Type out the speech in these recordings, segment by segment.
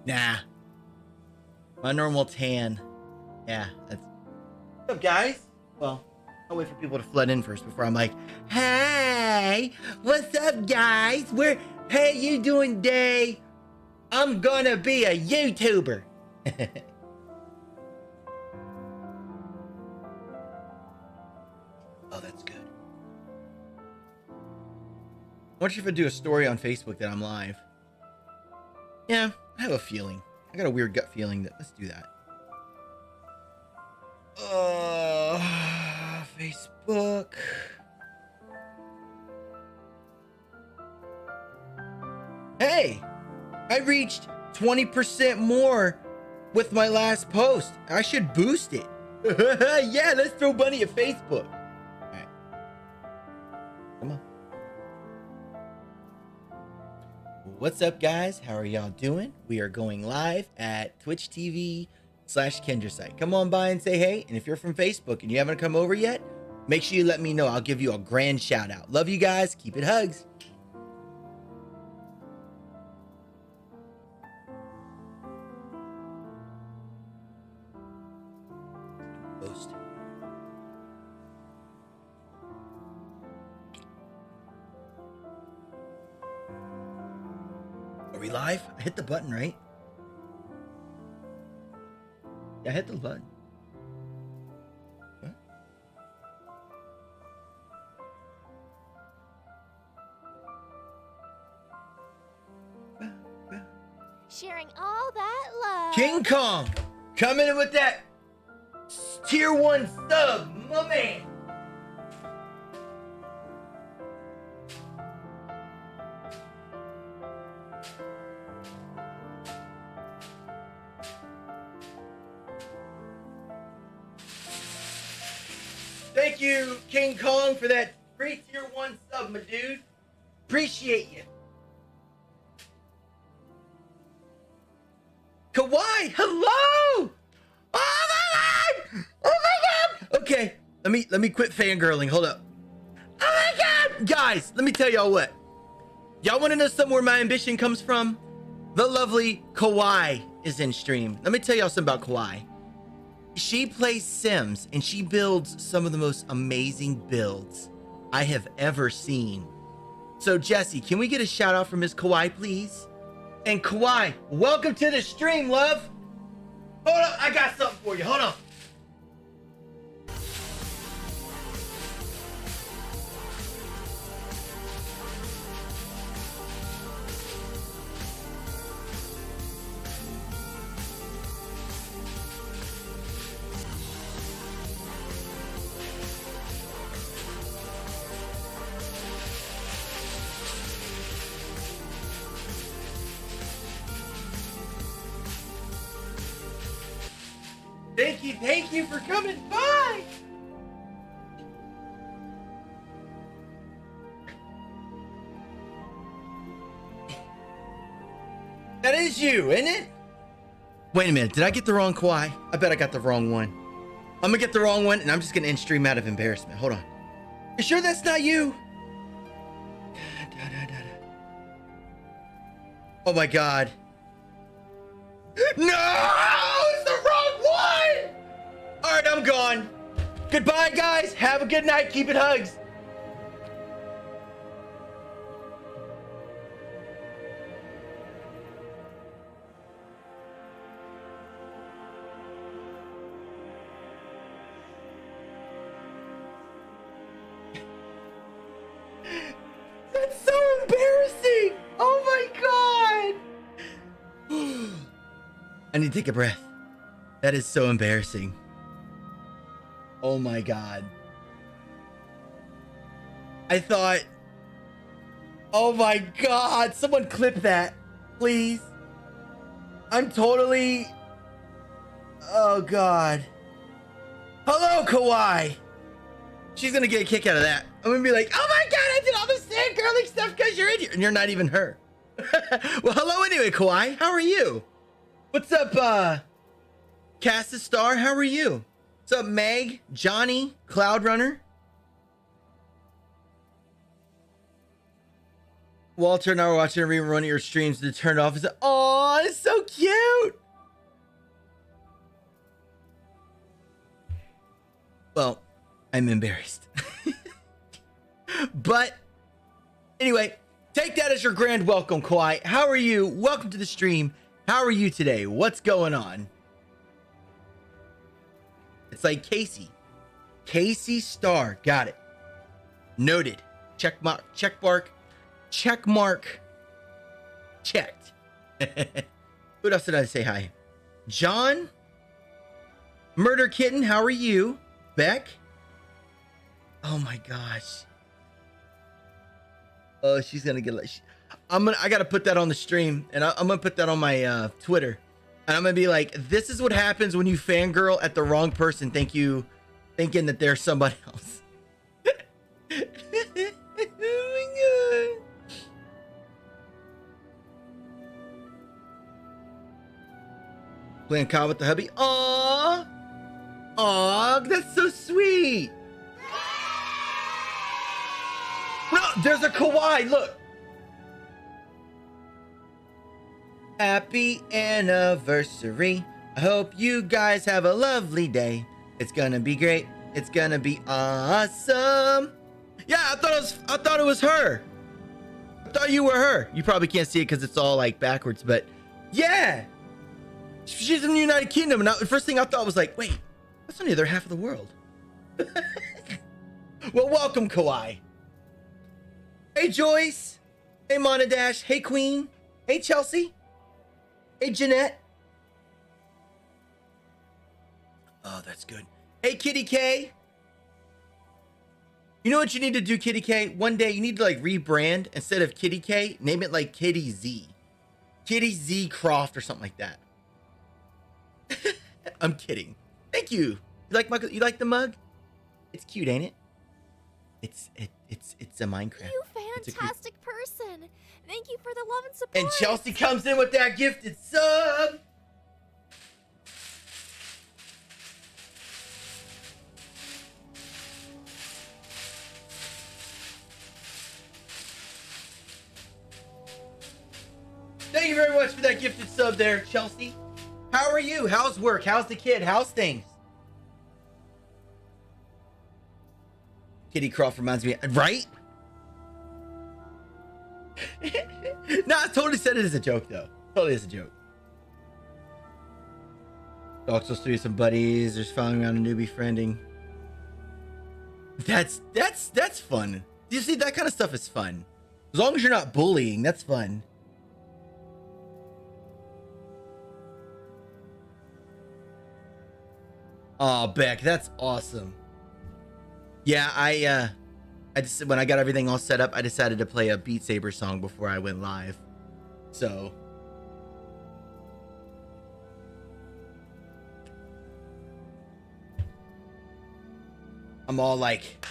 Nah. My normal tan. Yeah, that's... What's up, guys? Well, I'll wait for people to flood in first before I'm like, hey, what's up, guys? Hey, you doing today? I'm gonna be a YouTuber. Oh, that's good. I wonder if I do a story on Facebook that I'm live. Yeah, I have a feeling. I got a weird gut feeling that let's do that. Facebook. Hey, I reached 20% more with my last post. I should boost it. Yeah, let's throw Bunny at Facebook. All right. Come on. What's up, guys? How are y'all doing? We are going live at Twitch TV/KendraSite. Come on by and say hey. And if you're from Facebook and you haven't come over yet, make sure you let me know. I'll give you a grand shout out. Love you guys. Keep it hugs. Post. Are we live? I hit the button, right? Yeah, I hit the button. What? Sharing all that love. King Kong coming in with that tier 1 sub, my man. Thank you, King Kong, for that free tier 1 sub, my dude. Appreciate you. Kawhi, hello! Oh my god! Oh my god! Okay, let me quit fangirling. Hold up. Oh my god! Guys, let me tell y'all what. Y'all want to know something where my ambition comes from? The lovely Kawhi is in stream. Let me tell y'all something about Kawhi. She plays Sims and she builds some of the most amazing builds I have ever seen. So Jesse, can we get a shout out from Miss Kawhi, please? And Kawhi, welcome to the stream, love. Hold up, I got something for you. Hold on. Thank you for coming by. That is you, isn't it? Wait a minute, did I get the wrong Kawhi? I bet I got the wrong one. I'm gonna get the wrong one and I'm just gonna end stream out of embarrassment. Hold on. You sure that's not you? Oh my god. No! It's the wrong one! Alright, I'm gone. Goodbye, guys. Have a good night. Keep it hugs. That's so embarrassing. Oh my god. I need to take a breath. That is so embarrassing. Oh my god. I thought... Oh my god. Someone clip that, please. I'm totally... Oh god. Hello, Kawhi. She's gonna get a kick out of that. I'm gonna be like, oh my god, I did all this fangirling stuff because you're in here. And you're not even her. Well, hello anyway, Kawhi. How are you? What's up, Cassis Star? How are you? What's up, Meg, Johnny, Cloud Runner? Walter and I were watching a rerun of your streams to turn it off and said, "Oh, it's so cute." Well, I'm embarrassed. But anyway, take that as your grand welcome, Kawhi. How are you? Welcome to the stream. How are you today? What's going on? It's like Casey. Casey Star. Got it. Noted. Check mark. Check mark. Check mark. Checked. Who else did I say hi? John. Murder Kitten. How are you? Beck. Oh my gosh. Oh, she's gonna get like. I gotta put that on the stream, and I'm gonna put that on my Twitter, and I'm gonna be like, "This is what happens when you fangirl at the wrong person. Thank you, thinking that they're somebody else." Oh my god. Playing COD with the hubby. Aww. Aww, that's so sweet. No, there's a kawaii. Look. Happy anniversary. I hope you guys have a lovely day. It's gonna be great. It's gonna be awesome. Yeah, I thought it was her. I thought you were her. You probably can't see it because it's all like backwards, but yeah. She's in the United Kingdom, and the first thing I thought was like, wait, that's on the other half of the world. Well, welcome, Kawhi. Hey, Joyce. Hey, Monadash. Hey, Queen. Hey, Chelsea. Hey, Jeanette. Oh, that's good. Hey, Kitty K. You know what you need to do, Kitty K? One day you need to like rebrand. Instead of Kitty K, name it like Kitty Z. Kitty Z Croft or something like that. I'm kidding. Thank you. You like the mug? It's cute, ain't it? It's a Minecraft. You fantastic person. Thank you for the love and support. And Chelsea comes in with that gifted sub. Thank you very much for that gifted sub there, Chelsea. How are you? How's work? How's the kid? How's things? Kitty Croft reminds me, right? No, I totally said it as a joke, though. Totally as a joke. Dog supposed to be some buddies. There's following around a newbie friending. That's fun. You see, that kind of stuff is fun. As long as you're not bullying, that's fun. Oh, Beck, that's awesome. Yeah, I just, when I got everything all set up, I decided to play a Beat Saber song before I went live. So I'm all like,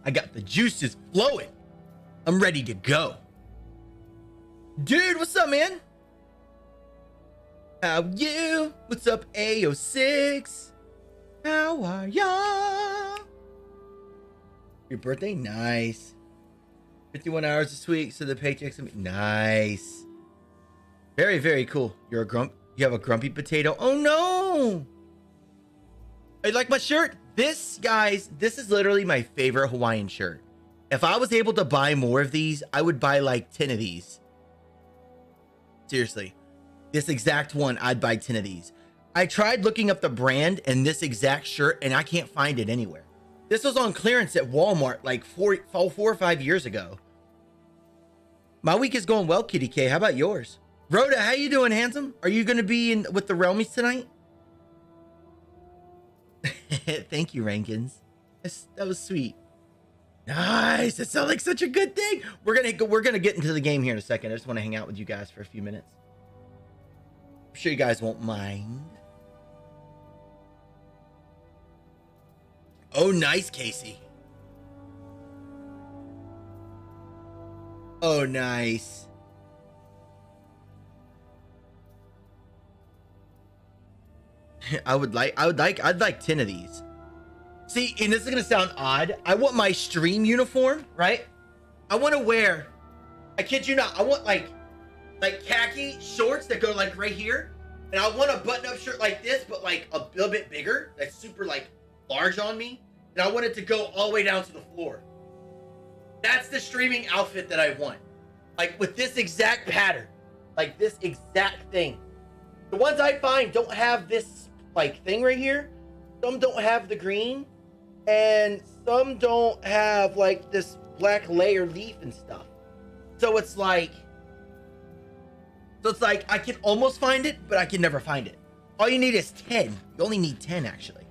I got the juices flowing. I'm ready to go. Dude, what's up, man? How you? What's up, AO6? How are y'all? Your birthday? Nice. 51 hours this week, so the paycheck's gonna be nice. Very, very cool. You have a grumpy potato. Oh no! You like my shirt? This, guys, this is literally my favorite Hawaiian shirt. If I was able to buy more of these, I would buy like 10 of these. Seriously. This exact one, I'd buy 10 of these. I tried looking up the brand and this exact shirt, and I can't find it anywhere. This was on clearance at Walmart like four or 5 years ago. My week is going well, Kitty K. How about yours? Rhoda, how you doing, handsome? Are you going to be in with the Realmies tonight? Thank you, Rankins. That was sweet. Nice. That sounds like such a good thing. We're gonna get into the game here in a second. I just want to hang out with you guys for a few minutes. I'm sure you guys won't mind. Oh, nice, Casey. Oh, nice. I'd like 10 of these. See, and this is gonna sound odd. I want my stream uniform, right? I want to wear I kid you not. I want like khaki shorts that go like right here. And I want a button-up shirt like this, but like a little bit bigger. That's super like large on me. And I want it to go all the way down to the floor. That's the streaming outfit that I want. Like with this exact pattern. Like this exact thing. The ones I find don't have this like thing right here. Some don't have the green. And some don't have like this black layer leaf and stuff. So it's like I can almost find it, but I can never find it. All you need is 10. You only need 10 actually.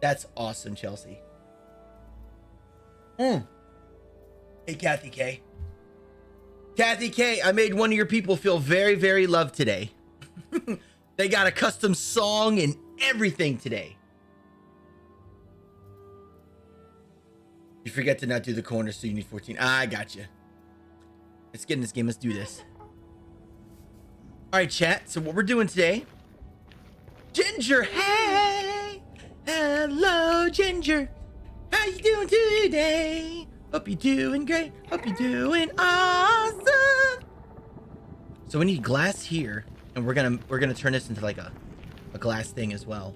That's awesome, Chelsea. Hey, Kathy K. Kathy K, I made one of your people feel very, very loved today. They got a custom song and everything today. You forget to not do the corner, so you need 14. I got you. Let's get in this game. Let's do this. All right, chat. So what we're doing today... Ginger, hey! Hello, Ginger. How you doing today? Hope you're doing great. Hope you're doing awesome. So we need glass here, and we're gonna turn this into like a glass thing as well.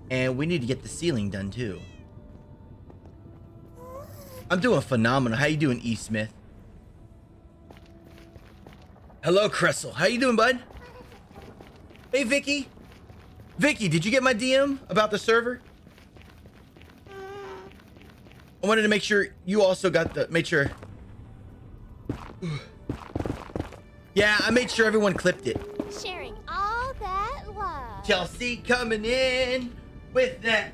And we need to get the ceiling done too. I'm doing phenomenal. How you doing, E. Smith? Hello, Cressel. How you doing, bud? Hey, Vicky. Vicky, did you get my DM about the server? I wanted to make sure you also got the... Make sure... Yeah, I made sure everyone clipped it. Sharing all that love. Chelsea coming in with that...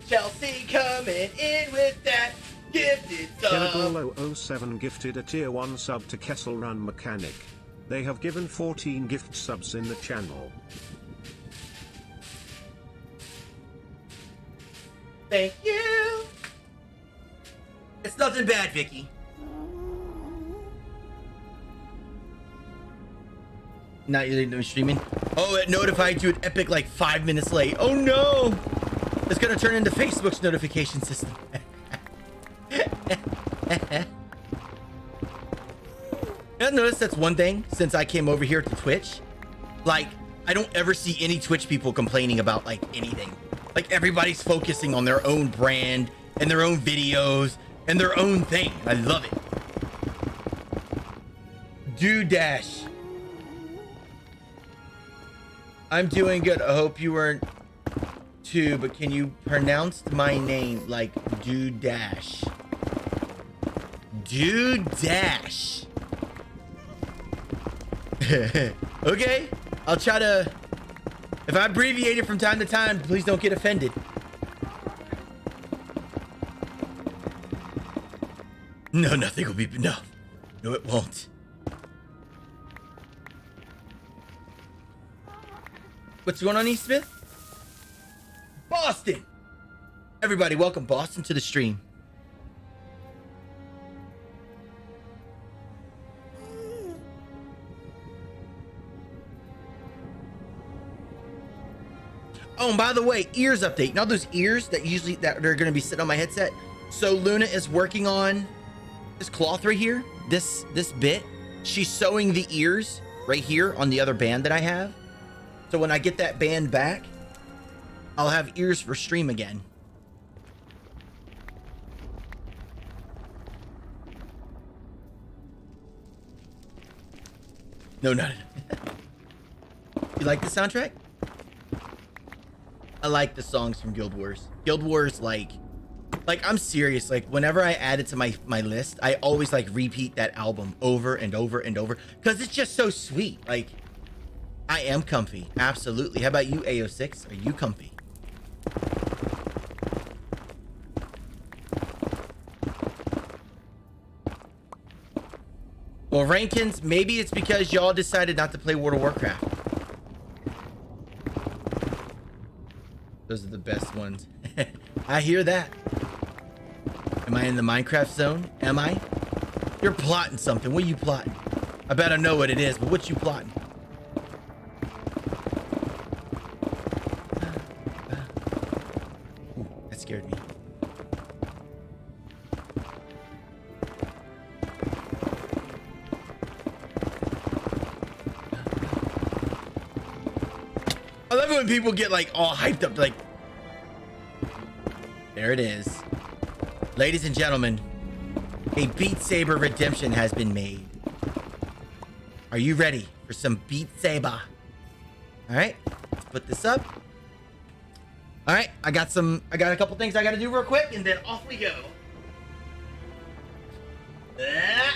Chelsea coming in with that gifted sub. Chemical007 gifted a tier 1 sub to Kessel Run Mechanic. They have given 14 gift subs in the channel. Thank you. It's nothing bad, Vicky. Not you're streaming. Oh, it notified you an epic like 5 minutes late. Oh no! It's gonna turn into Facebook's notification system. I noticed that's one thing since I came over here to Twitch. Like, I don't ever see any Twitch people complaining about like anything. Like everybody's focusing on their own brand and their own videos and their own thing. I love it. Dash. I'm doing good. I hope you weren't too, but can you pronounce my name like Dash? Dash. Okay, I'll try to. If I abbreviate it from time to time, please don't get offended. No, nothing will be enough. No, it won't. What's going on, E. Smith? Boston! Everybody, welcome Boston to the stream. Oh, and by the way, ears update. You know those ears that are going to be sitting on my headset? So Luna is working on this cloth right here. This bit. She's sewing the ears right here on the other band that I have. So when I get that band back, I'll have ears for stream again. No, not. You like the soundtrack? I like the songs from Guild Wars. Guild Wars, like I'm serious. Like whenever I add it to my list, I always like repeat that album over and over and over because it's just so sweet. Like I am comfy, absolutely. How about you, AO6? Are you comfy? Well, Rankins, maybe it's because y'all decided not to play World of Warcraft. Those are the best ones. I hear that. Am I in the Minecraft zone? Am I? You're plotting something. What are you plotting? I bet I know what it is, but what you plotting? Ooh, that scared me. I love it when people get like all hyped up, like, there it is. Ladies and gentlemen, a Beat Saber redemption has been made. Are you ready for some Beat Saber? All right, let's put this up. All right, I got a couple things I got to do real quick, and then off we go. Ah.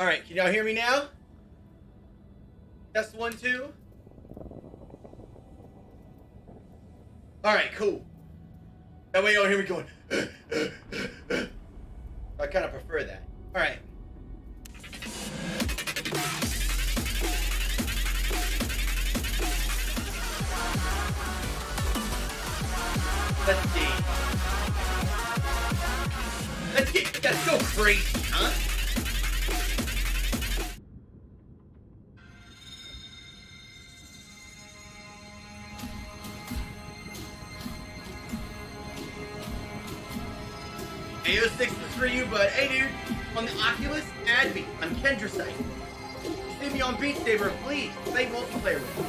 All right, can y'all hear me now? Test 1, 2. All right, cool. That way you don't hear me going. I kind of prefer that. All right. Let's see. Let's go crazy, huh? AO6 is for you, but hey dude, on the Oculus, add me. I'm Kendra site. See me on Beat Saber, please. Play multiplayer with me.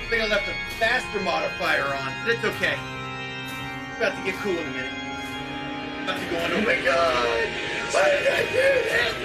I think I left a faster modifier on, but it's okay. It's about to get cool in a minute. About to go on, oh my god! Why did I do this?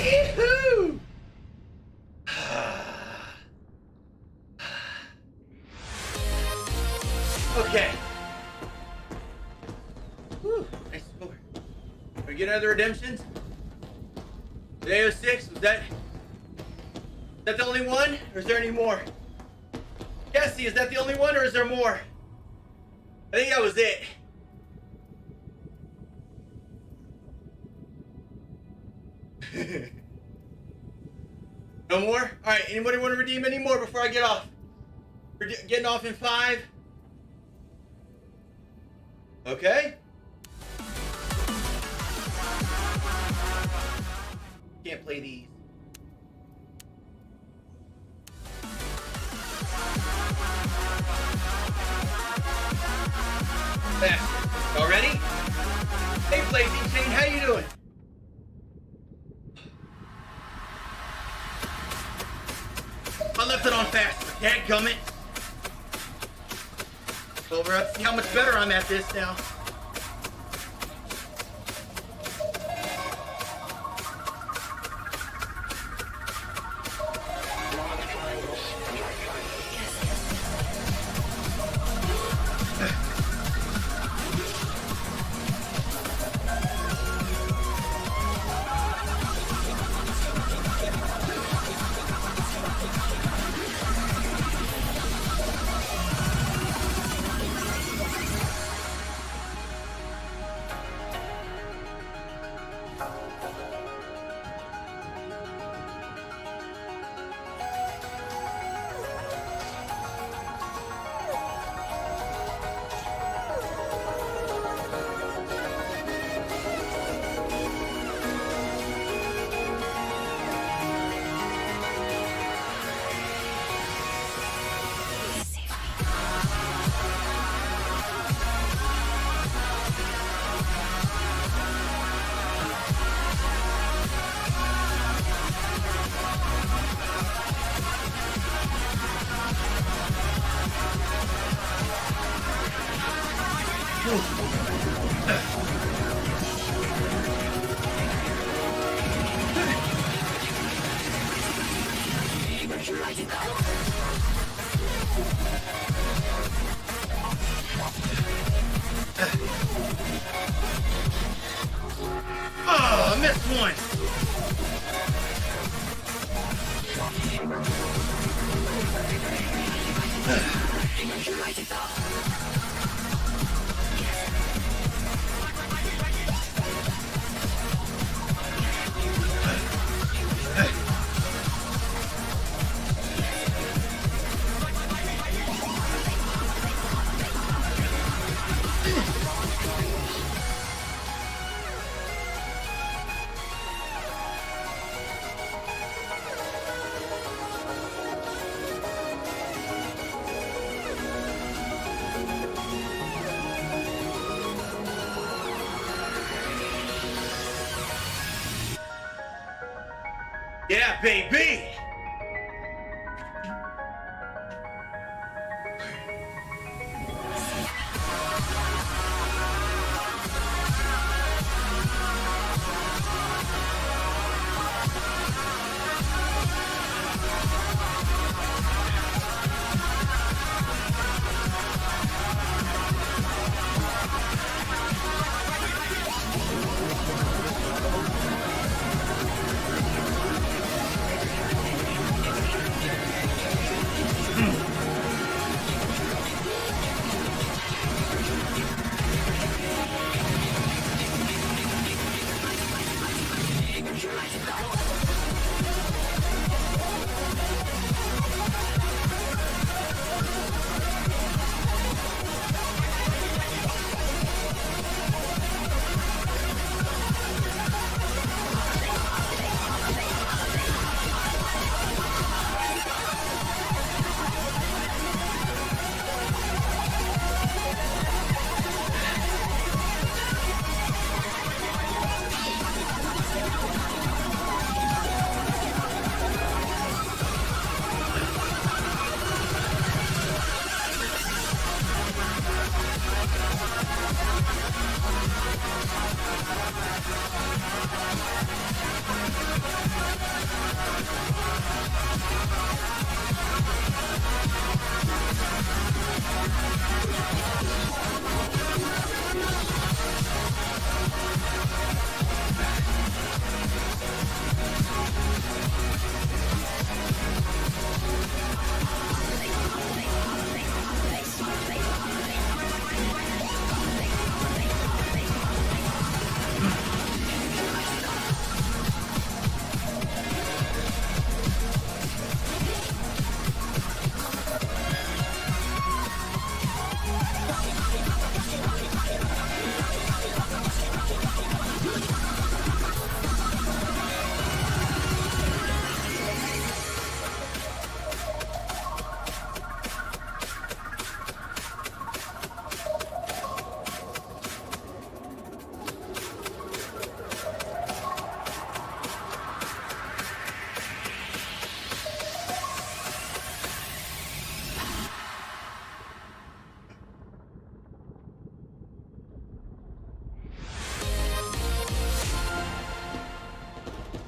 Yee-hoo! Okay. Whew, nice score. Can we get another redemptions? The AO6, was that the only one? Or is there any more? Cassie, is that the only one or is there more? I think that was it. No more? Alright, anybody want to redeem any more before I get off? We're getting off in 5. Okay. Can't play these. Faster. Y'all ready? Hey, Blazing Chain, how you doing? I left it on faster. Dadgummit. Over up. See how much better I'm at this now. Oh, I missed one. Yeah, baby!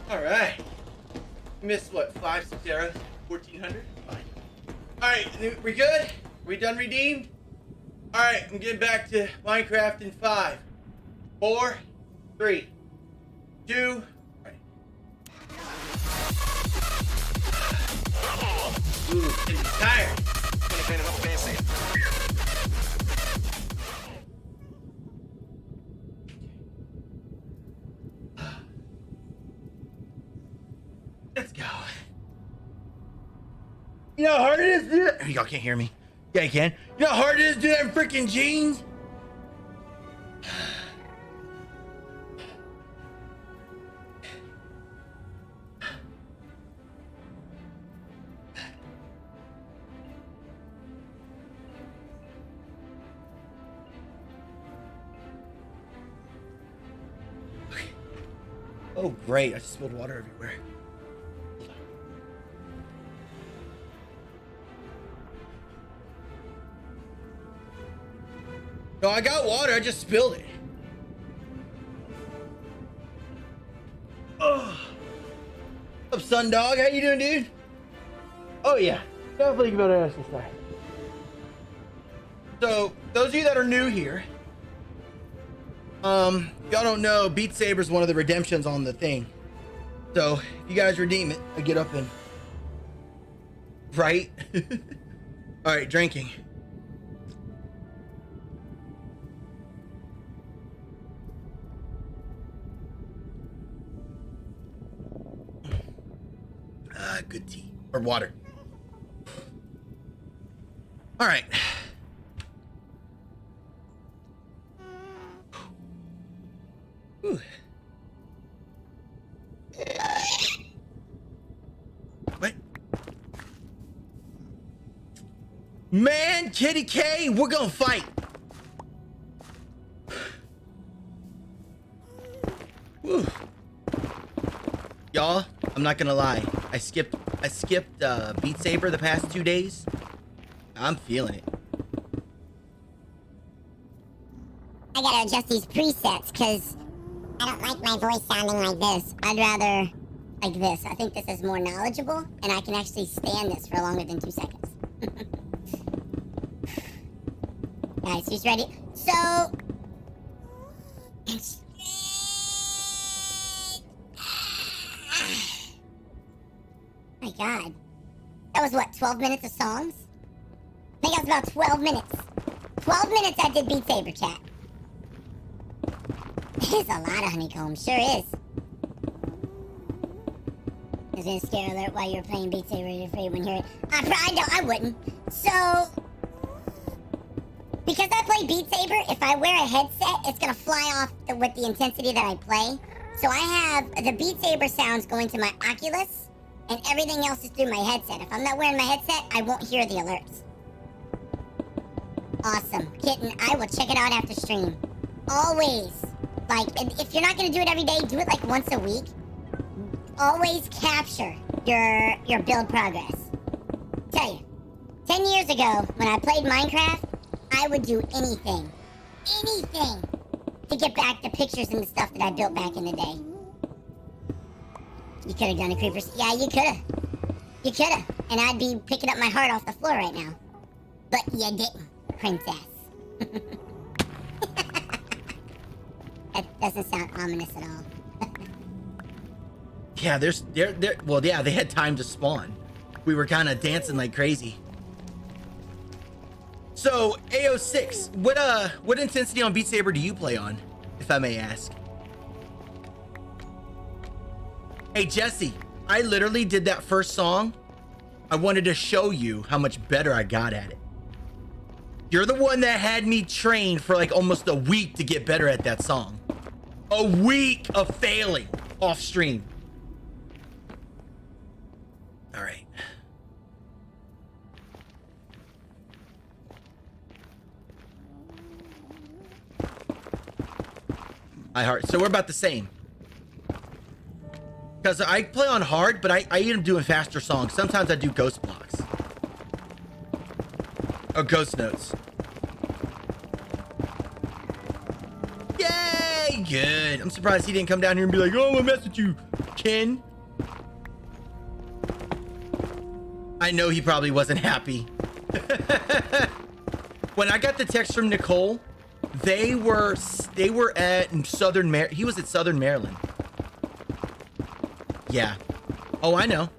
All right. Missed what? 5, 6 arrows? 1,400? Fine. All right, we good? We done redeemed? All right, I'm getting back to Minecraft in 5, 4, 3, 2. All right. Ooh, getting tired. Let's go. You know how hard it is to do that? Y'all can't hear me. Yeah, you can. You know how hard it is to do that in freaking jeans? Oh, great. I just spilled water everywhere. No, I got water. I just spilled it. Oh. What's up, son dog? How you doing, dude? Oh, yeah. Definitely about to ask this time. So, those of you that are new here, y'all don't know, Beat Saber is one of the redemptions on the thing. So, if you guys redeem it, I get up and... Right? All right, drinking. Good tea or water. All right. Whew. What? Man, Kitty K, we're gonna fight. Whew. Y'all, I'm not gonna lie. I skipped Beat Saber the past 2 days. I'm feeling it. I gotta adjust these presets because I don't like my voice sounding like this. I'd rather like this. I think this is more knowledgeable and I can actually stand this for longer than 2 seconds. Guys, who's ready? So... My god. That was what, 12 minutes of songs? I think that was about 12 minutes. 12 minutes I did Beat Saber, chat. There's a lot of honeycomb, sure is. There's a scare alert while you're playing Beat Saber, you're afraid when you're... I wouldn't. So... Because I play Beat Saber, if I wear a headset, it's gonna fly off with the intensity that I play. So I have the Beat Saber sounds going to my Oculus, and everything else is through my headset. If I'm not wearing my headset, I won't hear the alerts. Awesome. Kitten, I will check it out after stream. Always. Like, if you're not gonna do it every day, do it like once a week. Always capture your build progress. Tell you, 10 years ago, when I played Minecraft, I would do anything to get back the pictures and the stuff that I built back in the day. You could have done a creeper. Yeah, you could have. You could have. And I'd be picking up my heart off the floor right now. But you didn't, princess. That doesn't sound ominous at all. Yeah, well, yeah, they had time to spawn. We were kind of dancing like crazy. So, AO6, what intensity on Beat Saber do you play on, if I may ask? Hey, Jesse, I literally did that first song. I wanted to show you how much better I got at it. You're the one that had me train for like almost a week to get better at that song. A week of failing off stream. All right. So we're about the same. Because I play on hard, but I end up doing faster songs. Sometimes I do ghost blocks. Or ghost notes. Yay! Good. I'm surprised he didn't come down here and be like, oh, I'm gonna mess with you. Ken. I know he probably wasn't happy. When I got the text from Nicole, they were at he was at Southern Maryland. Yeah. Oh, I know.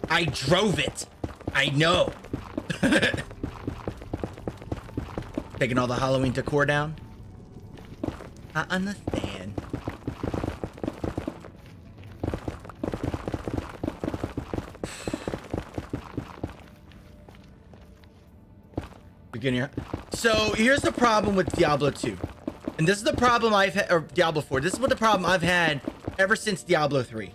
I drove it. I know. Taking all the Halloween decor down. I understand. Beginning. So here's the problem with Diablo 2. And this is the problem I've had, or Diablo 4. This is what the problem I've had ever since Diablo 3.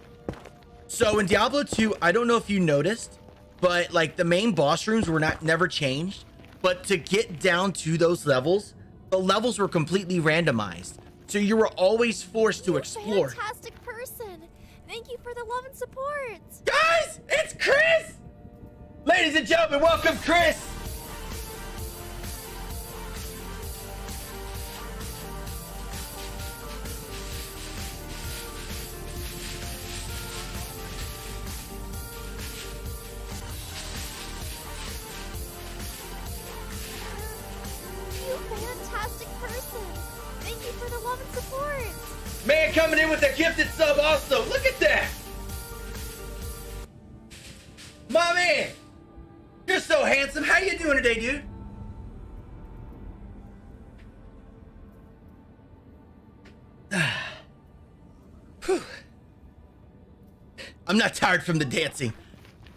So in Diablo 2, I don't know if you noticed, but like the main boss rooms were never changed. But to get down to those levels, the levels were completely randomized. So you were always forced to explore. Fantastic person. Thank you for the love and support. Guys, it's Chris! Ladies and gentlemen, welcome Chris! Fantastic person. Thank you for the love and support. Man coming in with a gifted sub also. Look at that. My man. You're so handsome. How you doing today, dude? Whew. I'm not tired from the dancing.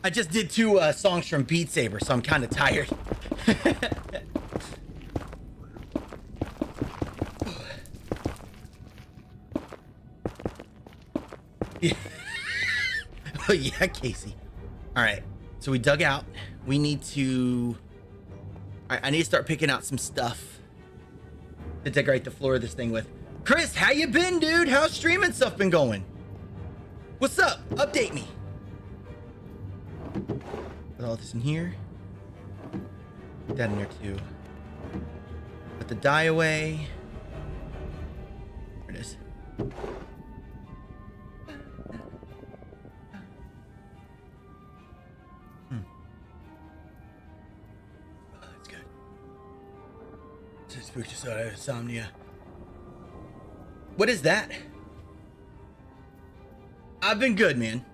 I just did 2 songs from Beat Saber, so I'm kind of tired. Yeah. Oh yeah, Casey. All right, so we dug out. We need to. All right, I need to start picking out some stuff to decorate the floor of this thing with. Chris, how you been, dude? How's streaming stuff been going? What's up? Update me. Put all this in here. Put that in there too. Put the dye away. There it is. Spooky soda, insomnia. What is that? I've been good, man.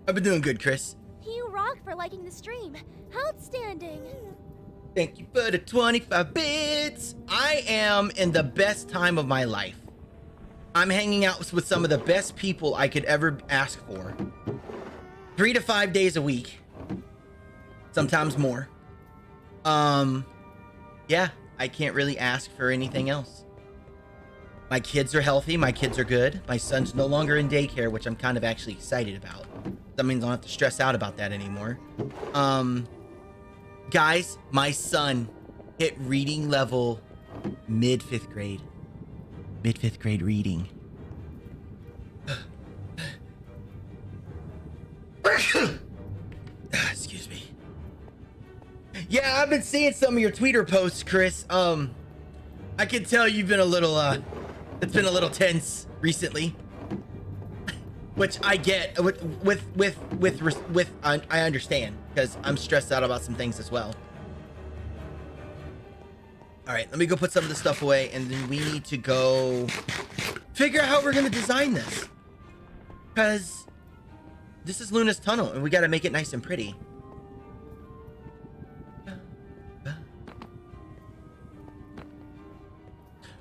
I've been doing good, Chris. You rock for liking the stream. Outstanding. Thank you for the 25 bits. I am in the best time of my life. I'm hanging out with some of the best people I could ever ask for. 3 to 5 days a week. Sometimes more. Yeah. I can't really ask for anything else. My kids are healthy. My kids are good. My son's no longer in daycare, which I'm kind of actually excited about. That means I don't have to stress out about that anymore. Guys, my son hit reading level mid 5th grade. Mid 5th grade reading. Excuse me. Yeah, I've been seeing some of your Twitter posts, Chris. I can tell you've been a little, it's been a little tense recently. Which I get, I understand, because I'm stressed out about some things as well. All right, let me go put some of this stuff away, and then we need to go figure out how we're gonna design this. Because this is Luna's tunnel, and we gotta make it nice and pretty.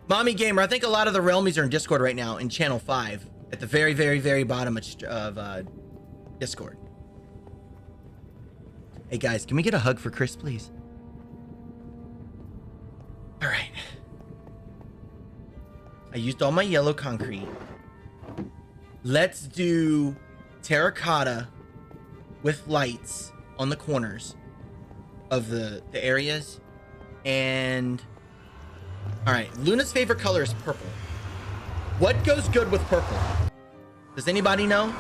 Mommy Gamer, I think a lot of the Realmies are in Discord right now, in Channel 5, at the very, very, very bottom of Discord. Hey guys, can we get a hug for Chris, please? All right. I used all my yellow concrete. Let's do terracotta with lights on the corners of the areas. And all right, Luna's favorite color is purple. What goes good with purple? Does anybody know?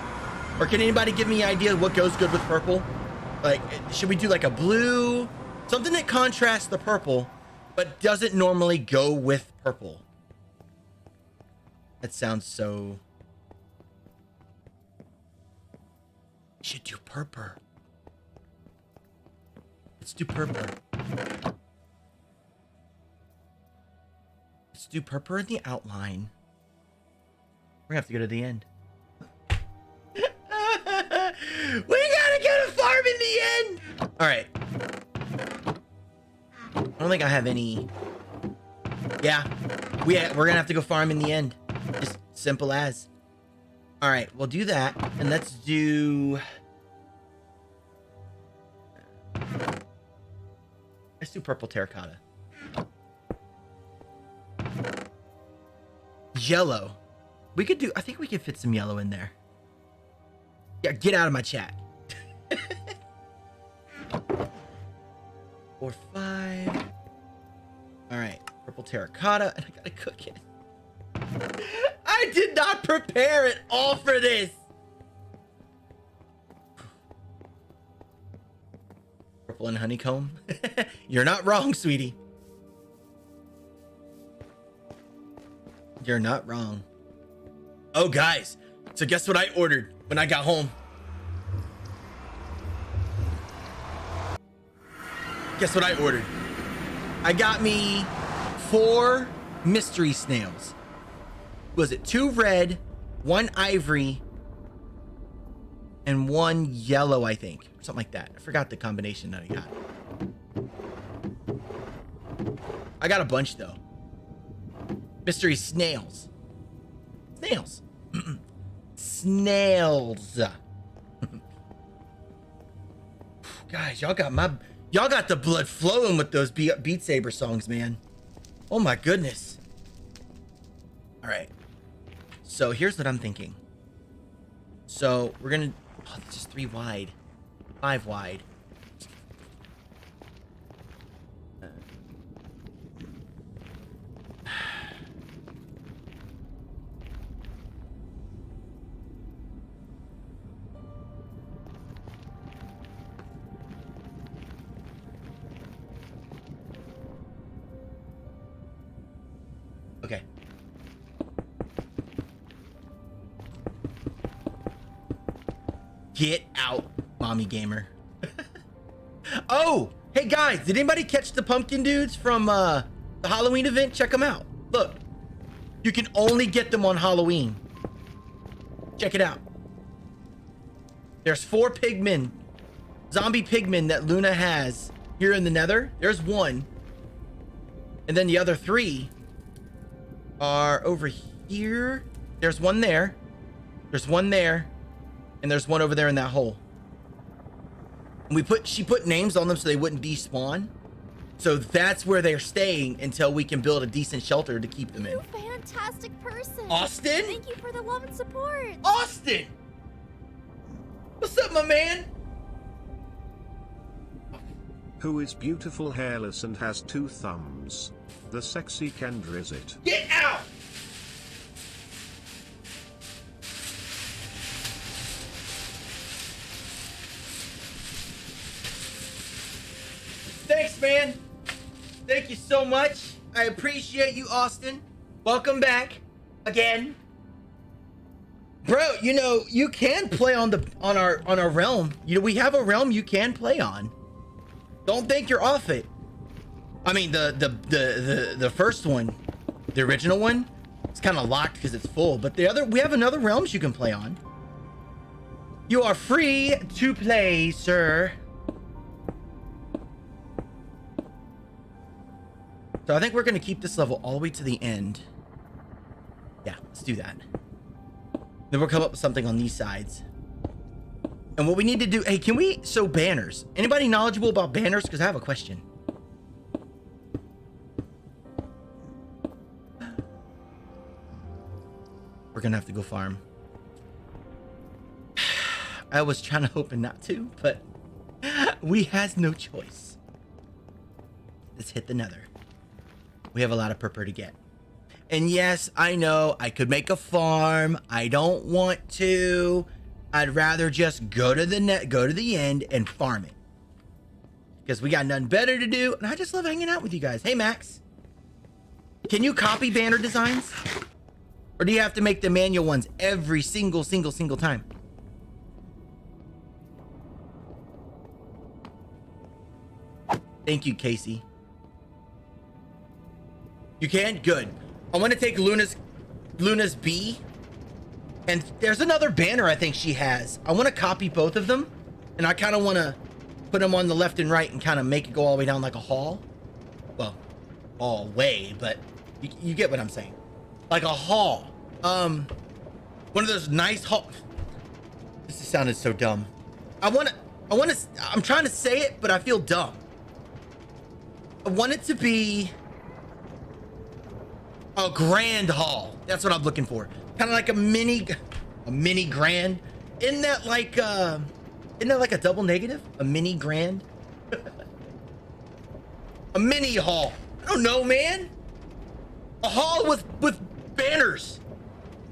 Or can anybody give me an idea of what goes good with purple? Like, should we do like a blue? Something that contrasts the purple, but doesn't normally go with purple. That sounds so... purple. Let's do purple. Let's do purple in the outline. We're gonna have to go to the end. We gotta get a farm in the end. All right. I don't think I have any. Yeah, we're gonna have to go farm in the end. Just simple as. All right, we'll do that, and let's do. Let's do purple terracotta. Yellow. We could do. I think we could fit some yellow in there. Yeah, get out of my chat. 4, 5. All right, purple terracotta, and I gotta cook it. I did not prepare at all for this. Purple and honeycomb. You're not wrong, sweetie. You're not wrong. Oh, guys. So guess what I ordered when I got home? Guess what I ordered? I got me 4 mystery snails. Was it 2 red, 1 ivory, and 1 yellow, I think. Something like that. I forgot the combination that I got. I got a bunch, though. Mystery snails. Snails. Snails. Guys, y'all got the blood flowing with those Beat Saber songs, man. Oh my goodness. All right. So here's what I'm thinking. So we're gonna, oh, it's just 3 wide, 5 wide. Okay. Get out, mommy gamer. Oh, hey guys, did anybody catch the pumpkin dudes from the Halloween event? Check them out. Look, you can only get them on Halloween. Check it out. There's 4 pigmen, zombie pigmen that Luna has here in the Nether. There's 1. And then the other 3 are over here. There's 1 there. There's 1 there. And there's 1 over there in that hole. And she put names on them so they wouldn't despawn. So that's where they're staying until we can build a decent shelter to keep them in. You fantastic person. Austin? Thank you for the love and support. Austin! What's up, my man? Who is beautiful, hairless, and has 2 thumbs? The sexy Kendra, is it? Get out! Thanks, man. Thank you so much. I appreciate you, Austin. Welcome back again. Bro, you know, you can play on our realm. You know, we have a realm you can play on. Don't think you're off it. I mean, the first one, the original one, it's kind of locked because it's full. But we have another realms you can play on. You are free to play, sir. So I think we're gonna keep this level all the way to the end. Yeah, let's do that. Then we'll come up with something on these sides. And what we need to do, hey, can we, so banners. Anybody knowledgeable about banners? Because I have a question. We're gonna have to go farm. I was trying to hoping not to, but we has no choice. Let's hit the Nether. We have a lot of purple to get. And yes, I know I could make a farm. I don't want to. I'd rather just go to the end and farm it. Because we got nothing better to do. And I just love hanging out with you guys. Hey, Max. Can you copy banner designs? Or do you have to make the manual ones every single time? Thank you, Casey. You can? Good. I want to take Luna's B. And there's another banner I think she has. I want to copy both of them. And I kind of want to put them on the left and right and kind of make it go all the way down like a hall. Well, all way, but you get what I'm saying. Like a hall. One of those nice hall. This sounded so dumb. I'm trying to say it, but I feel dumb. I want it to be a grand hall. That's what I'm looking for. Kind of like a mini grand. Isn't that like a double negative? A mini grand? A mini hall. I don't know, man. A hall with banners.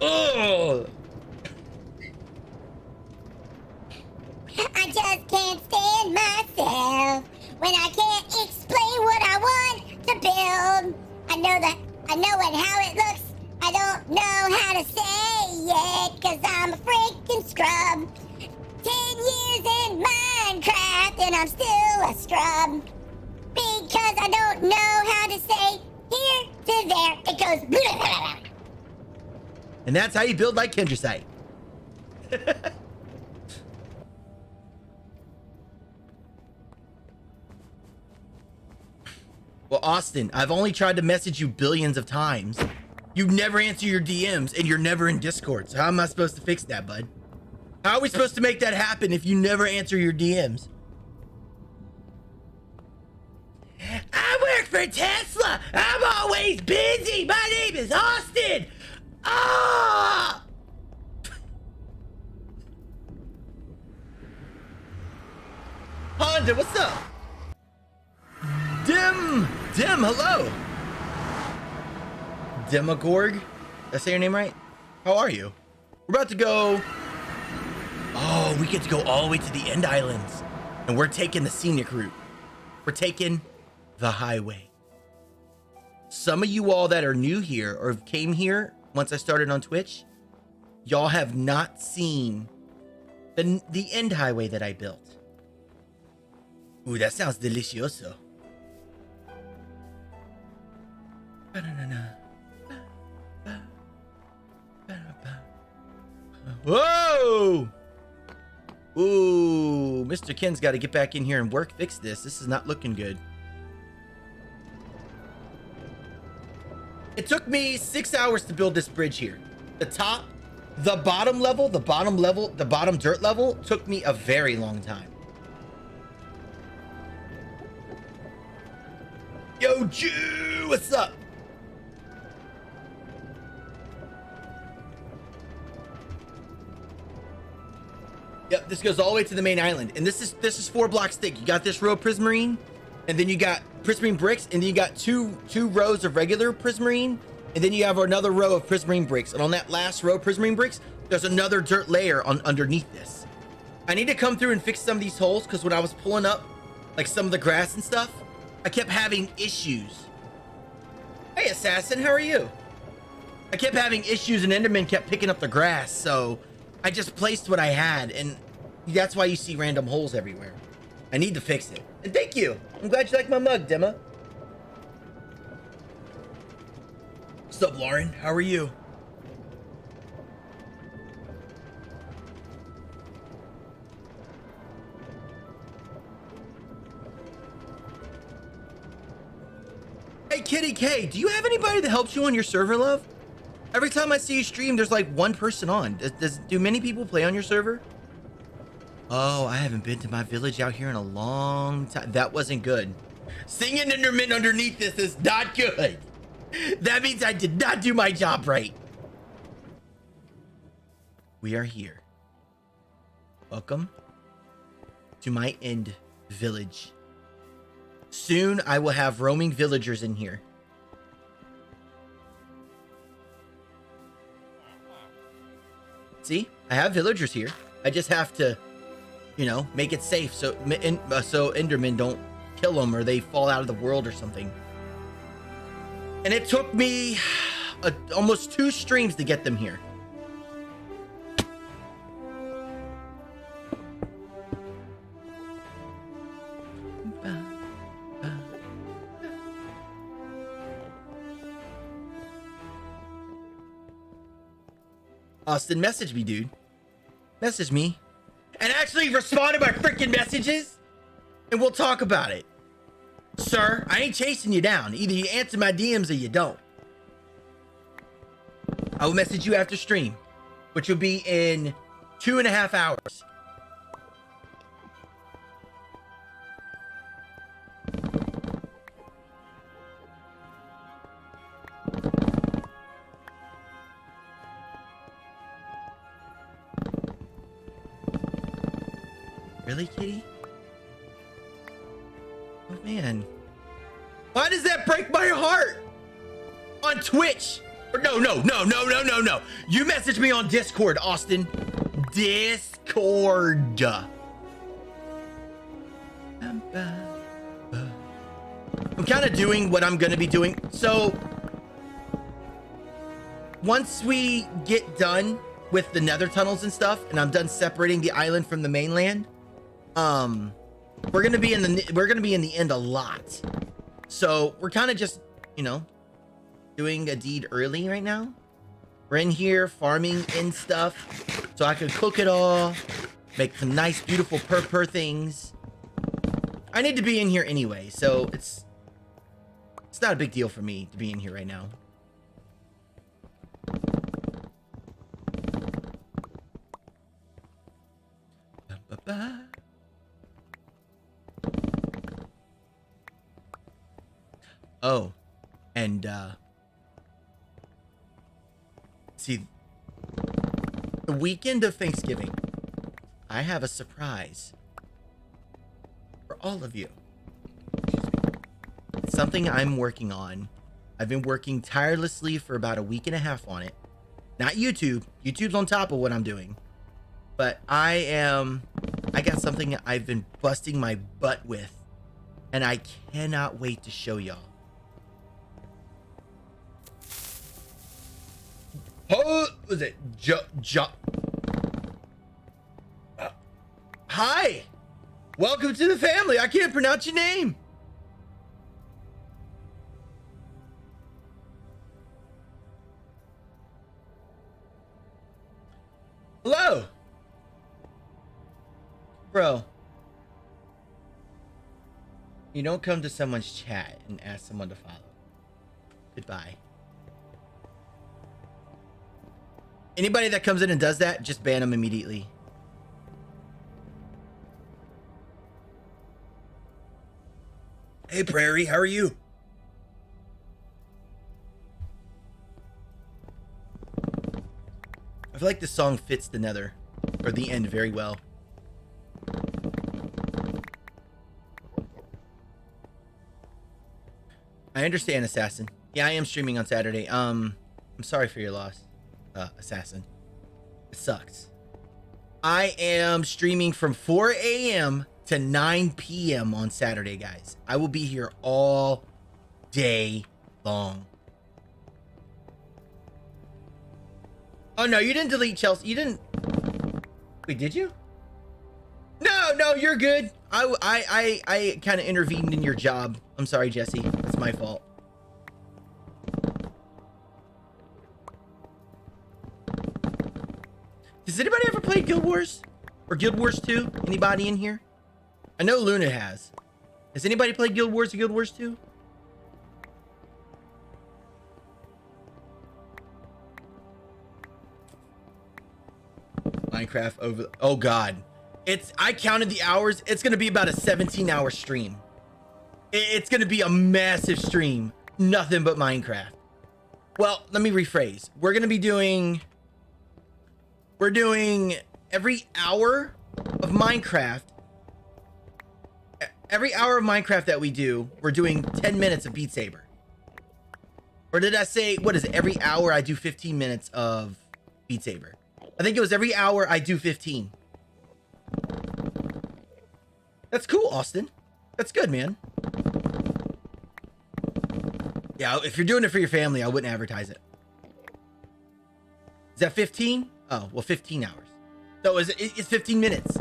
Ugh. I just can't stand myself when I can't explain what I want to build. I know how it looks. I don't know how to say it, cause I'm a freaking scrub. 10 years in Minecraft and I'm still a scrub. Because I don't know how to say here to there. It goes blah, blah, blah. And that's how you build like Kendrasite. Well, Austin, I've only tried to message you billions of times. You never answer your DMs and you're never in Discord. So how am I supposed to fix that, bud? How are we supposed to make that happen if you never answer your DMs? I work for Tesla. I'm always busy. My name is Austin. Ah! Honda, what's up? Dim, hello. Demogorg, did I say your name right? How are you? We're about to go. Oh, we get to go all the way to the end islands. And we're taking the scenic route. We're taking the highway. Some of you all that are new here or came here once I started on Twitch, y'all have not seen the end highway that I built. Ooh, that sounds delicioso. Whoa! Ooh, Mr. Ken's got to get back in here and fix this. This is not looking good. It took me 6 hours to build this bridge here. The bottom dirt level took me a very long time. Yo, Jew, what's up? Yep, this goes all the way to the main island. And this is 4 blocks thick. You got this row of prismarine, and then you got prismarine bricks, and then you got two rows of regular prismarine, and then you have another row of prismarine bricks. And on that last row of prismarine bricks, there's another dirt layer underneath this. I need to come through and fix some of these holes, because when I was pulling up like some of the grass and stuff, I kept having issues. Hey, Assassin, how are you? I kept having issues and Enderman kept picking up the grass, so I just placed what I had, and that's why you see random holes everywhere. I need to fix it. And thank you. I'm glad you like my mug, Dema. What's up, Lauren? How are you? Hey, Kitty K, do you have anybody that helps you on your server, love? Every time I see you stream, there's like one person on. Do many people play on your server? Oh, I haven't been to my village out here in a long time. That wasn't good. Singing Enderman underneath this is not good. That means I did not do my job right. We are here. Welcome to my end village. Soon I will have roaming villagers in here. See, I have villagers here. I just have to, you know, make it safe so Endermen don't kill them or they fall out of the world or something. And it took me almost 2 streams to get them here. Austin, message me, dude. Message me. And actually respond to my freaking messages, and we'll talk about it. Sir, I ain't chasing you down. Either you answer my DMs or you don't. I will message you after stream, which will be in 2.5 hours. Really, kitty? Oh, man. Why does that break my heart? On Twitch. Or no. You message me on Discord, Austin. Discord. I'm kind of doing what I'm going to be doing. So once we get done with the nether tunnels and stuff, and I'm done separating the island from the mainland, we're gonna be in the end a lot. So we're kind of just, you know, doing a deed early right now. We're in here farming and stuff, so I can cook it all, make some nice, beautiful purr things. I need to be in here anyway, so it's not a big deal for me to be in here right now. Ba-ba-ba. Oh, and see, the weekend of Thanksgiving, I have a surprise for all of you. It's something I'm working on. I've been working tirelessly for about a week and a half on it. Not YouTube. YouTube's on top of what I'm doing. But I got something I've been busting my butt with, and I cannot wait to show y'all. Oh, was it hi, welcome to the family. I can't pronounce your name. Hello, bro. You don't come to someone's chat and ask someone to follow. Goodbye. Anybody that comes in and does that, just ban them immediately. Hey, Prairie, how are you? I feel like this song fits the nether, or the end, very well. I understand, Assassin. Yeah, I am streaming on Saturday. I'm sorry for your loss. Assassin. It sucks. I am streaming from 4 a.m. to 9 p.m. on Saturday, guys. I will be here all day long. Oh, no, you didn't delete Chelsea. You didn't. Wait, did you? No, you're good. I kind of intervened in your job. I'm sorry, Jesse. It's my fault. Does anybody ever play Guild Wars? Or Guild Wars 2? Anybody in here? I know Luna has. Has anybody played Guild Wars or Guild Wars 2? Minecraft over... Oh, God. I counted the hours. It's going to be about a 17-hour stream. It's going to be a massive stream. Nothing but Minecraft. Well, let me rephrase. We're going to be doing... We're doing every hour of Minecraft. Every hour of Minecraft that we do, we're doing 10 minutes of Beat Saber. Or did I say, what is it? Every hour I do 15 minutes of Beat Saber. I think it was every hour I do 15. That's cool, Austin. That's good, man. Yeah, if you're doing it for your family, I wouldn't advertise it. Is that 15? Oh, well, 15 hours. So it's 15 minutes.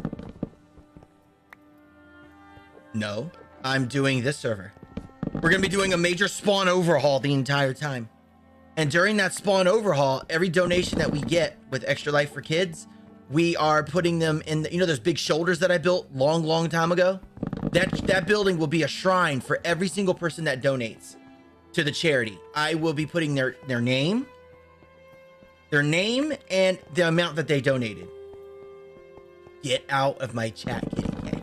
No, I'm doing this server. We're going to be doing a major spawn overhaul the entire time. And during that spawn overhaul, every donation that we get with Extra Life for Kids, we are putting them in the, you know, those big shoulders that I built long time ago? That building will be a shrine for every single person that donates to the charity. I will be putting their name and the amount that they donated. Get out of my chat, kitty cat.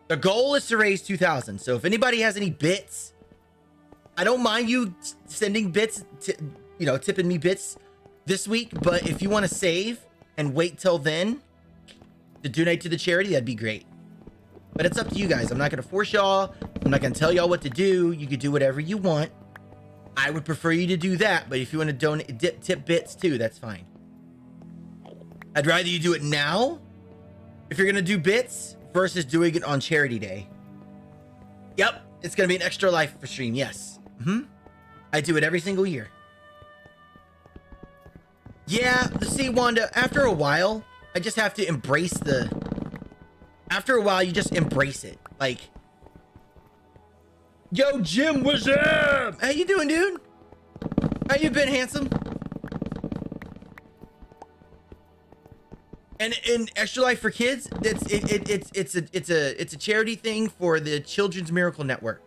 The goal is to raise 2,000. So if anybody has any bits, I don't mind you sending bits, tipping me bits this week. But if you want to save and wait till then to donate to the charity, that'd be great. But it's up to you guys. I'm not going to force y'all. I'm not going to tell y'all what to do. You can do whatever you want. I would prefer you to do that. But if you want to donate, tip bits too, that's fine. I'd rather you do it now if you're going to do bits versus doing it on charity day. Yep. It's going to be an Extra Life for stream. Yes. I do it every single year. Yeah. See, Wanda, after a while, I just have to embrace after a while, you just embrace it. Like, yo, Jim, what's up? How you doing, dude? How you been, handsome? And in Extra Life for Kids, it's a charity thing for the Children's Miracle Network.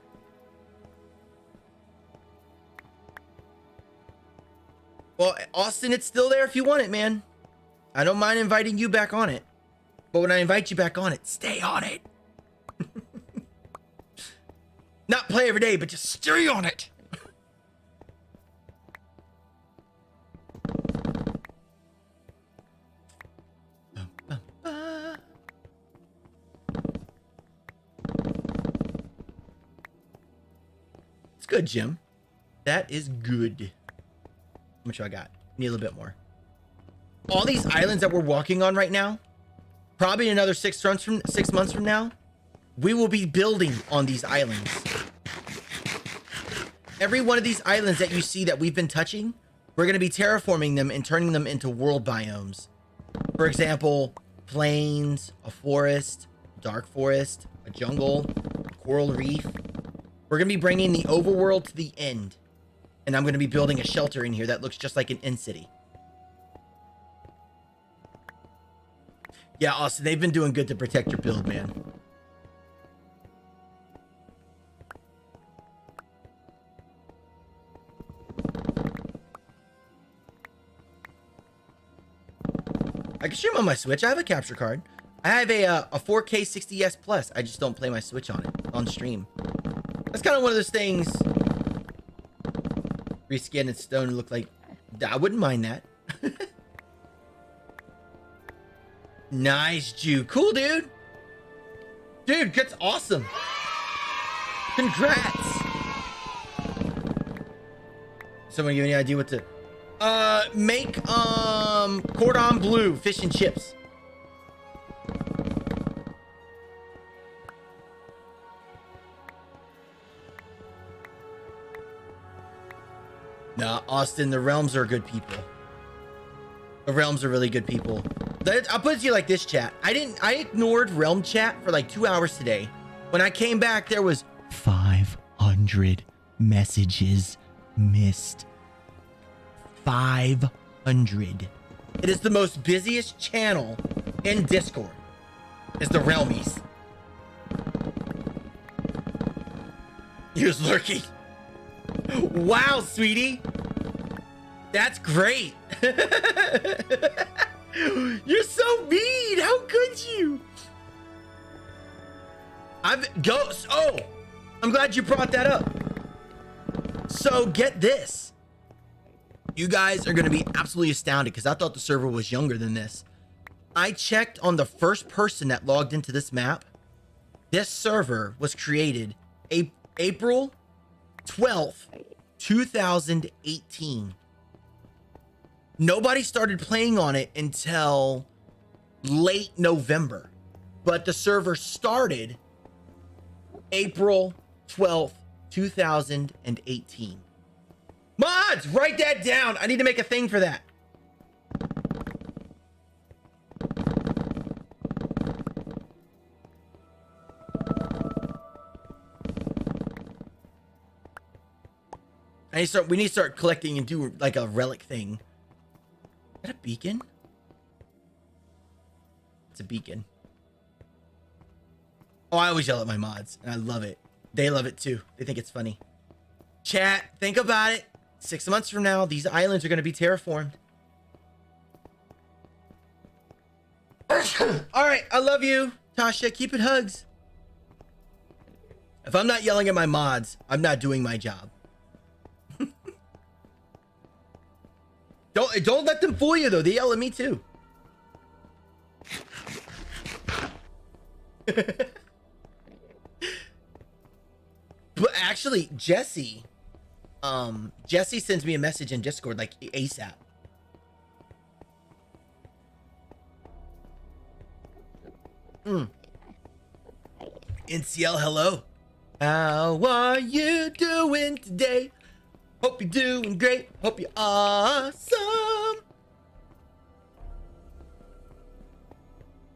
Well, Austin, it's still there if you want it, man. I don't mind inviting you back on it. But when I invite you back on it, stay on it. Not play every day, but just stay on it. It's good, Jim. That is good. How much do I got? Need a little bit more. All these islands that we're walking on right now, probably another 6 months from now, we will be building on these islands. Every one of these islands that you see that we've been touching, we're going to be terraforming them and turning them into world biomes. For example, plains, a forest, dark forest, a jungle, coral reef. We're going to be bringing the overworld to the end. And I'm going to be building a shelter in here that looks just like an end city. Yeah, Austin, they've been doing good to protect your build, man. I can stream on my Switch. I have a capture card. I have a 4K 60s Plus. I just don't play my Switch on it, on stream. That's kind of one of those things. Reskin and stone look like... I wouldn't mind that. Nice, Jew. Cool, dude. Dude, that's awesome. Congrats. Someone give any idea what to... make, cordon bleu fish and chips. Nah, Austin, the Realms are good people. The Realms are really good people. I'll put it to you like this, chat. I ignored Realm chat for like 2 hours today. When I came back, there was 500 messages missed. 500. It is the most busiest channel in Discord. It's the Realmies. He was lurking. Wow, sweetie. That's great. You're so mean. How could you? Oh, I'm glad you brought that up. So get this. You guys are going to be absolutely astounded because I thought the server was younger than this. I checked on the first person that logged into this map. This server was created April 12th, 2018. Nobody started playing on it until late November, but the server started April 12th, 2018. Mods, write that down. I need to make a thing for that. We need to start collecting and do like a relic thing. Is that a beacon? It's a beacon. Oh, I always yell at my mods, and I love it. They love it too. They think it's funny. Chat, think about it. 6 months from now, these islands are going to be terraformed. All right, I love you, Tasha. Keep it hugs. If I'm not yelling at my mods, I'm not doing my job. Don't let them fool you though. They yell at me too. But actually, Jesse sends me a message in Discord like ASAP. NCL, hello. How are you doing today? Hope you're doing great. Hope you're awesome.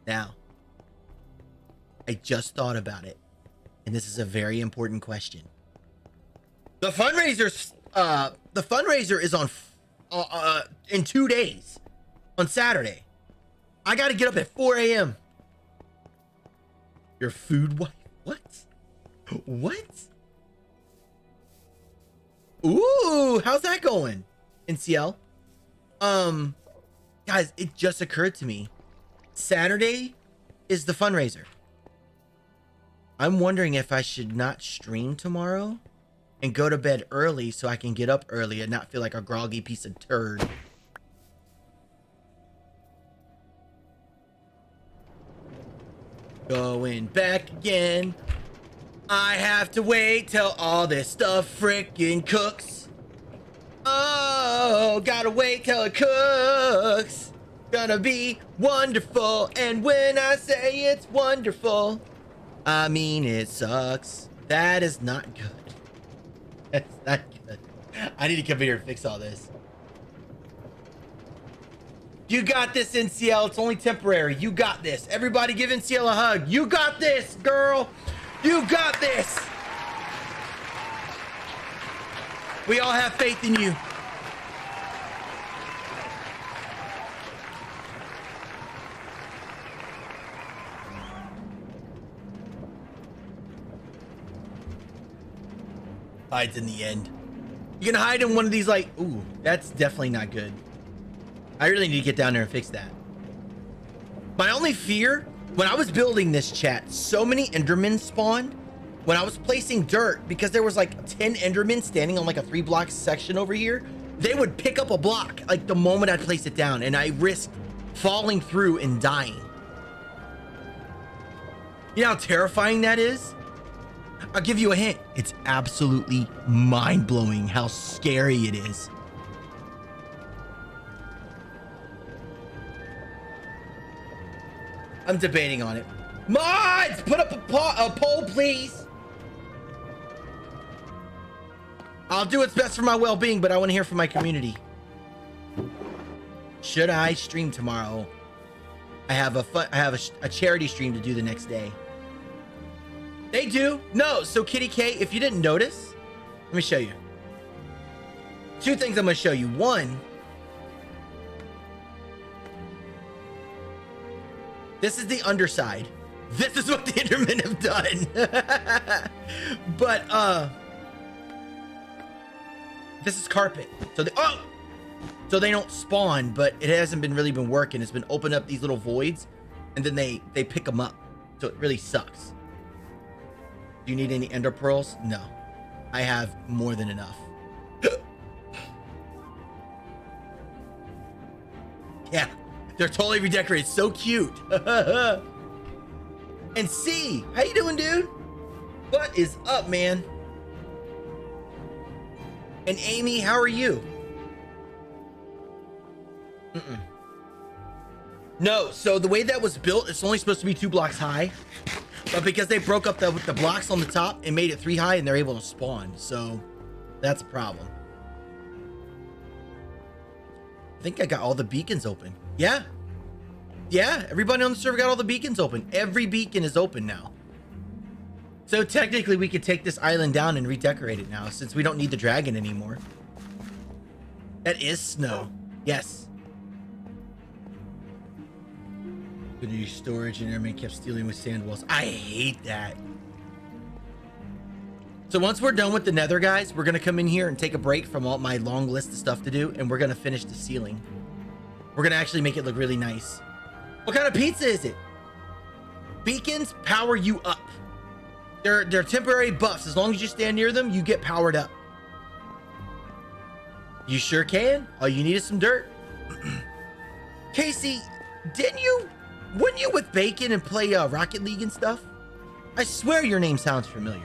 Now, I just thought about it, and this is a very important question. The fundraiser is on in 2 days, on Saturday. I got to get up at 4 a.m. Your food wife? What? What? Ooh, how's that going, NCL? Guys, it just occurred to me. Saturday is the fundraiser. I'm wondering if I should not stream tomorrow and go to bed early so I can get up early and not feel like a groggy piece of turd. Going back again. I have to wait till all this stuff frickin' cooks. Oh, gotta wait till it cooks. Gonna be wonderful. And when I say it's wonderful, I mean it sucks. That is not good. That's not good. I need to come here and fix all this. You got this, NCL. It's only temporary. You got this. Everybody give NCL a hug. You got this, girl. You got this. We all have faith in you. Hides in the end. You can hide in one of these like, ooh, that's definitely not good. I really need to get down there and fix that. My only fear, when I was building this chat, so many Endermen spawned when I was placing dirt because there was like 10 Endermen standing on like a 3-block section over here. They would pick up a block like the moment I place it down, and I risked falling through and dying. You know how terrifying that is? I'll give you a hint. It's absolutely mind-blowing how scary it is. I'm debating on it. Mods, put up a poll, please. I'll do what's best for my well-being, but I want to hear from my community. Should I stream tomorrow? I have a charity stream to do the next day. They do. No, so Kitty K, if you didn't notice, let me show you. 2 things I'm going to show you. One, this is the underside. This is what the Endermen have done. But this is carpet. So they don't spawn, but it hasn't really been working. It's been opening up these little voids, and then they pick them up. So it really sucks. Do you need any ender pearls? No, I have more than enough. Yeah, they're totally redecorated. So cute. And C, how you doing, dude? What is up, man? And Amy, how are you? No, so the way that was built, it's only supposed to be 2 blocks high. But because they broke up the blocks on the top and made it 3 high, and they're able to spawn. So that's a problem. I think I got all the beacons open. Yeah. Yeah, everybody on the server got all the beacons open. Every beacon is open now. So technically we could take this island down and redecorate it now since we don't need the dragon anymore. That is snow. Yes. Could use storage and airman kept stealing with sand walls. I hate that. So once we're done with the nether, guys, we're going to come in here and take a break from all my long list of stuff to do. And we're going to finish the ceiling. We're going to actually make it look really nice. What kind of pizza is it? Beacons power you up. They're temporary buffs. As long as you stand near them, you get powered up. You sure can. All you need is some dirt. Casey, weren't you with Bacon and play Rocket League and stuff? I swear your name sounds familiar.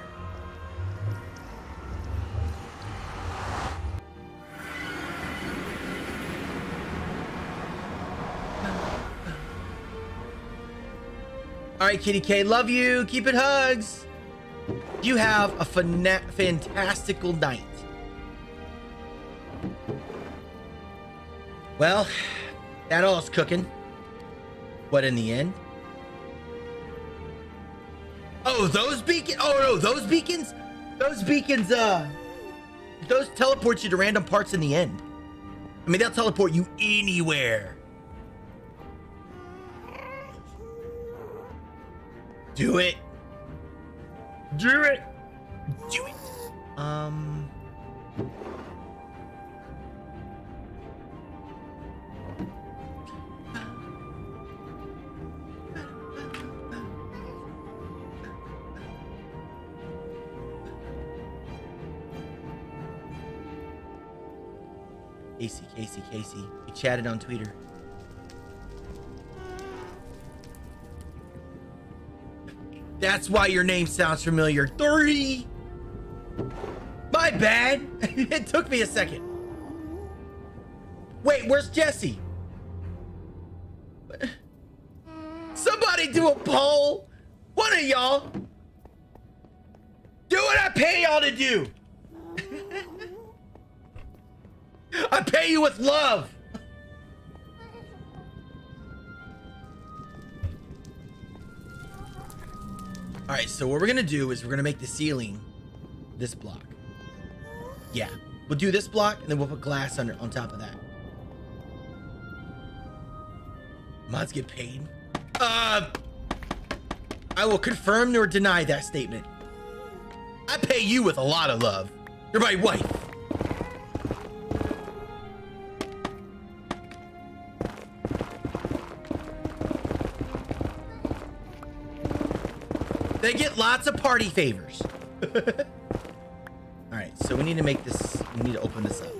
All right, Kitty K, love you. Keep it hugs. You have a fantastical night. Well, that all's cooking. What in the end? Oh, those beacons. Oh no, those beacons. Those beacons. Those teleport you to random parts in the end. I mean, they'll teleport you anywhere. Do it. Do it. Do it. Casey. We chatted on Twitter. That's why your name sounds familiar. 3. My bad. It took me a second. Wait, where's Jesse? Somebody do a poll. One of y'all. Do what I pay y'all to do. I pay you with love. All right, so what we're gonna do is we're gonna make the ceiling this block. Yeah, we'll do this block and then we'll put glass on top of that. Mods get paid. I will confirm or deny that statement. I pay you with a lot of love. You're my wife. They get lots of party favors. All right, so we need to make this, we need to open this up.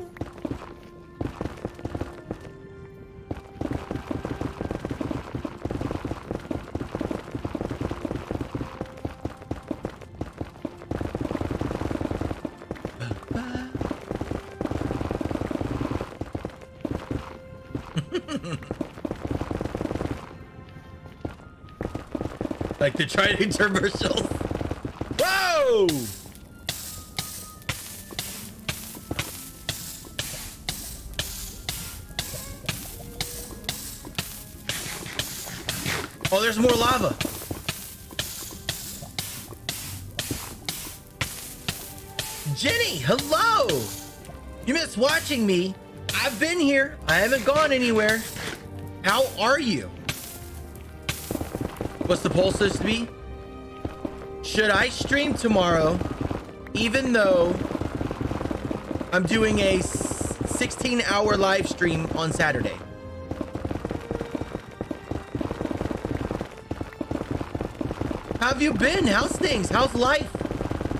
Like the Trident commercials. Whoa! Oh, there's more lava. Jenny, hello! You missed watching me. I've been here. I haven't gone anywhere. How are you? What's the poll supposed to be? Should I stream tomorrow, even though I'm doing a 16-hour live stream on Saturday? How have you been? How's things? How's life?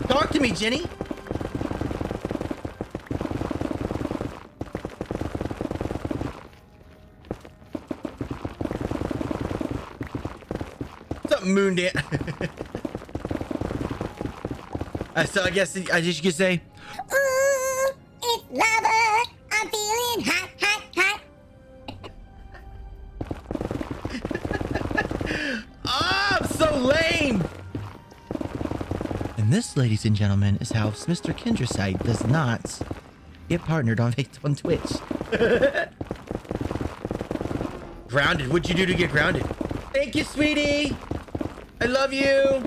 Talk to me, Jenny. Moon dance. So I guess I just could say, ooh, it's lava. I'm feeling hot, hot, hot. oh, I'm so lame. And this, ladies and gentlemen, is how Mr. Kendraside does not get partnered on Twitch. Grounded. What'd you do to get grounded? Thank you, sweetie. I love you.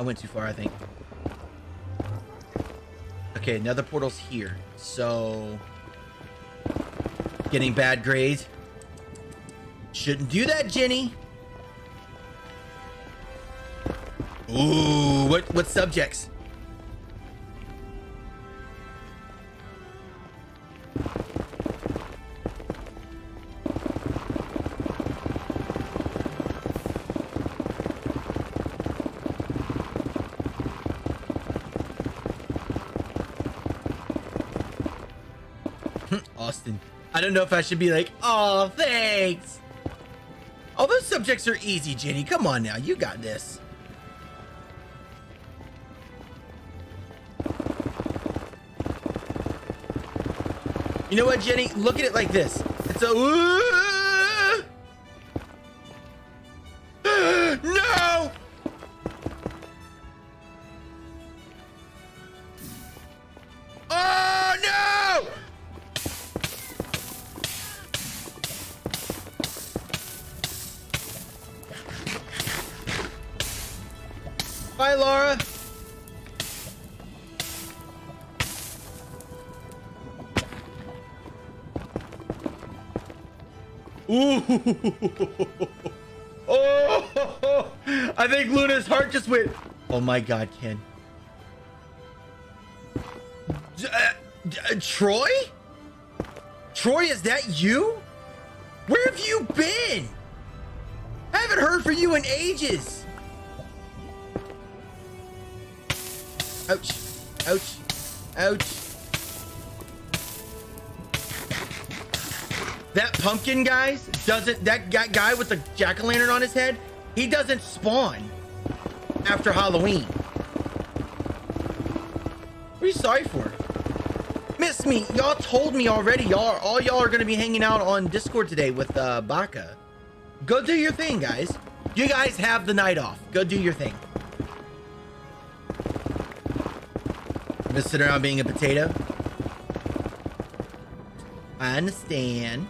I went too far, I think. Okay, another portal's here. So, getting bad grades. Shouldn't do that, Jenny. Ooh, what subjects? Austin. I don't know if I should be like, oh, thanks. All those subjects are easy, Jenny. Come on now. You got this. You know what, Jenny? Look at it like this. It's a... No! Oh, no! Bye, Laura. Ooh. Oh, I think Luna's heart just went. Oh my God, Ken. Troy? Troy, is that you? Where have you been? I haven't heard from you in ages. Ouch. Ouch. Ouch. That pumpkin, guys, doesn't... That guy with the jack-o'-lantern on his head, he doesn't spawn after Halloween. What are you sorry for? Miss me, y'all told me already. All y'all are going to be hanging out on Discord today with Baka. Go do your thing, guys. You guys have the night off. Go do your thing. Just sit around being a potato. I understand.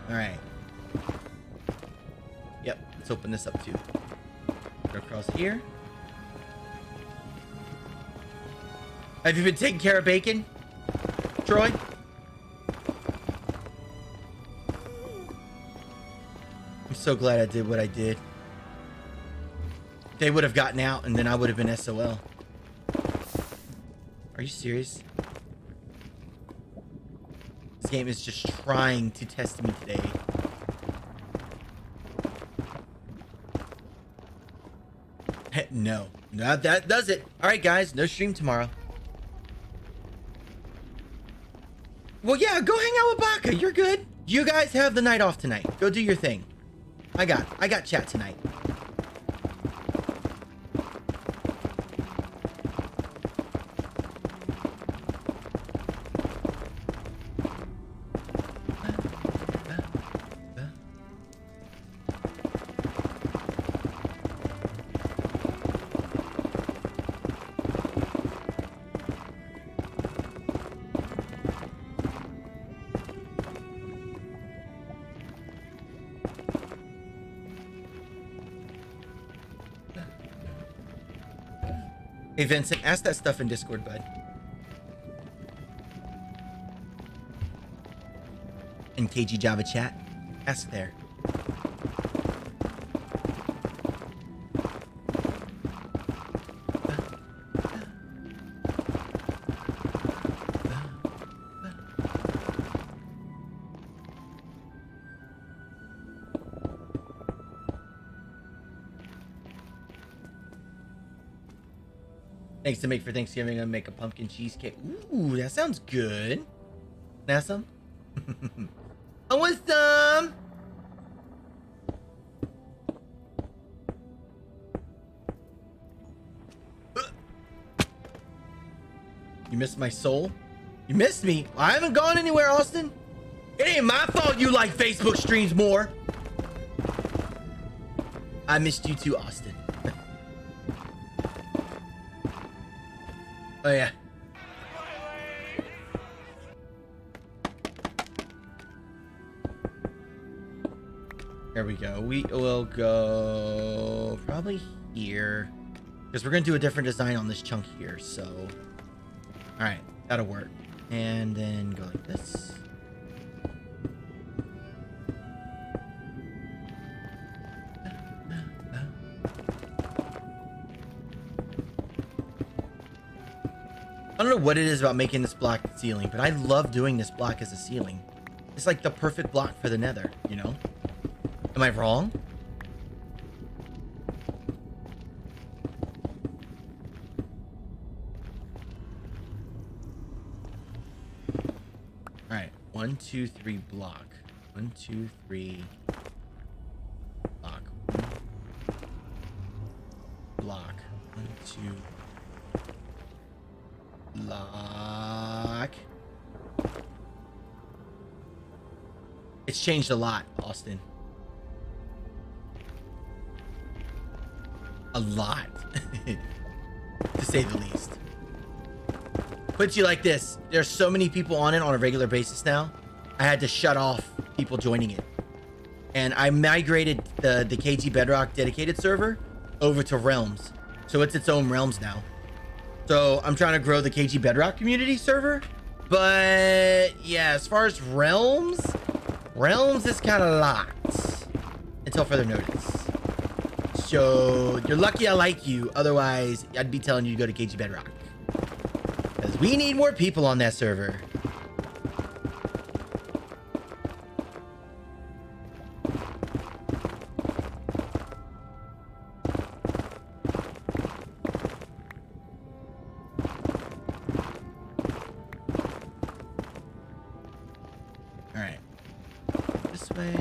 All right. Yep, let's open this up too. Go across here. Have you been taking care of bacon, Troy? I'm so glad I did what I did. They would have gotten out and then I would have been SOL. Are you serious? This game is just trying to test me today. No, that does it. All right, guys, no stream tomorrow. Well, yeah, go hang out with Baka. You're good. You guys have the night off tonight. Go do your thing. I got chat tonight. Hey, Vincent, ask that stuff in Discord, bud. In KG Java chat, ask there. Thanks to make for Thanksgiving. I'm gonna make a pumpkin cheesecake. Ooh, that sounds good. Have some? I want some. You missed my soul? You missed me? I haven't gone anywhere, Austin. It ain't my fault you like Facebook streams more. I missed you too, Austin. Oh, yeah. There we go. We will go probably here because we're going to do a different design on this chunk here. So, all right, that'll work. And then go like this. I don't know what it is about making this block ceiling, but I love doing this block as a ceiling. It's like the perfect block for the nether, you know? Am I wrong? All right, 1, 2, 3 block. 1, 2, 3 block. Block. 1, 2 block. It's changed a lot, Austin. A lot, to say the least. Puts you like this. There's so many people on it on a regular basis now. I had to shut off people joining it. And I migrated the KG Bedrock dedicated server over to Realms. So it's its own Realms now. So I'm trying to grow the KG Bedrock community server. But yeah, as far as Realms is kind of locked until further notice. So you're lucky I like you. Otherwise, I'd be telling you to go to KG Bedrock. Because we need more people on that server. All right. This way.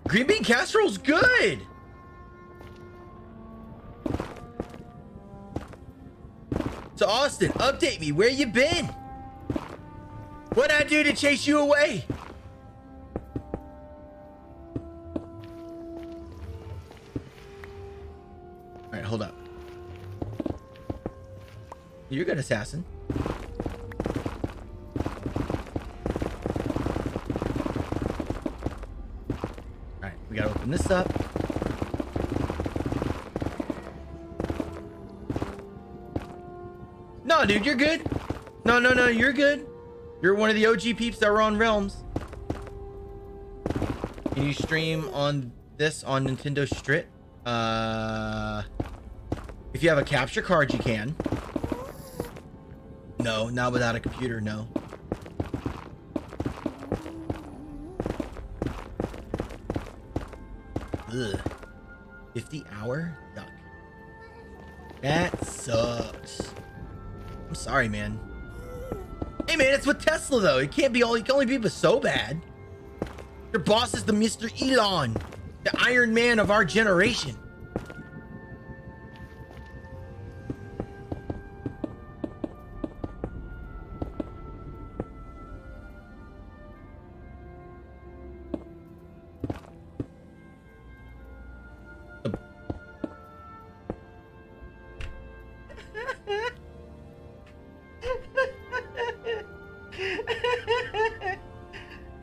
Green bean casserole's good. So Austin, update me. Where you been? What'd I do to chase you away? All right, hold up. You're good, assassin. We gotta open this up. No, dude, you're good. No, you're good. You're one of the OG peeps that were on Realms. Can you stream on this on Nintendo Strit? If you have a capture card, you can. No, not without a computer, no. Ugh. 50-hour duck. That sucks. I'm sorry, man. Hey, man, it's with Tesla, though. It can't be all. It can only be but so bad. Your boss is the Mr. Elon, the Iron Man of our generation.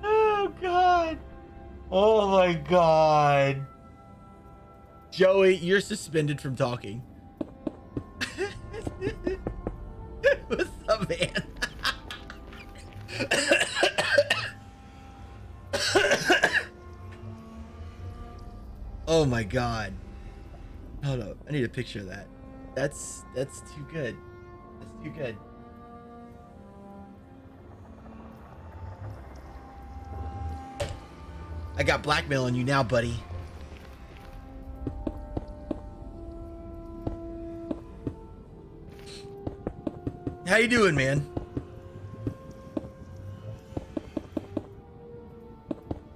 Oh God. Oh my God. Joey, you're suspended from talking. What's up, man? Oh my God. Hold up. I need a picture of that. That's too good. That's too good. I got blackmail on you now, buddy. How you doing, man?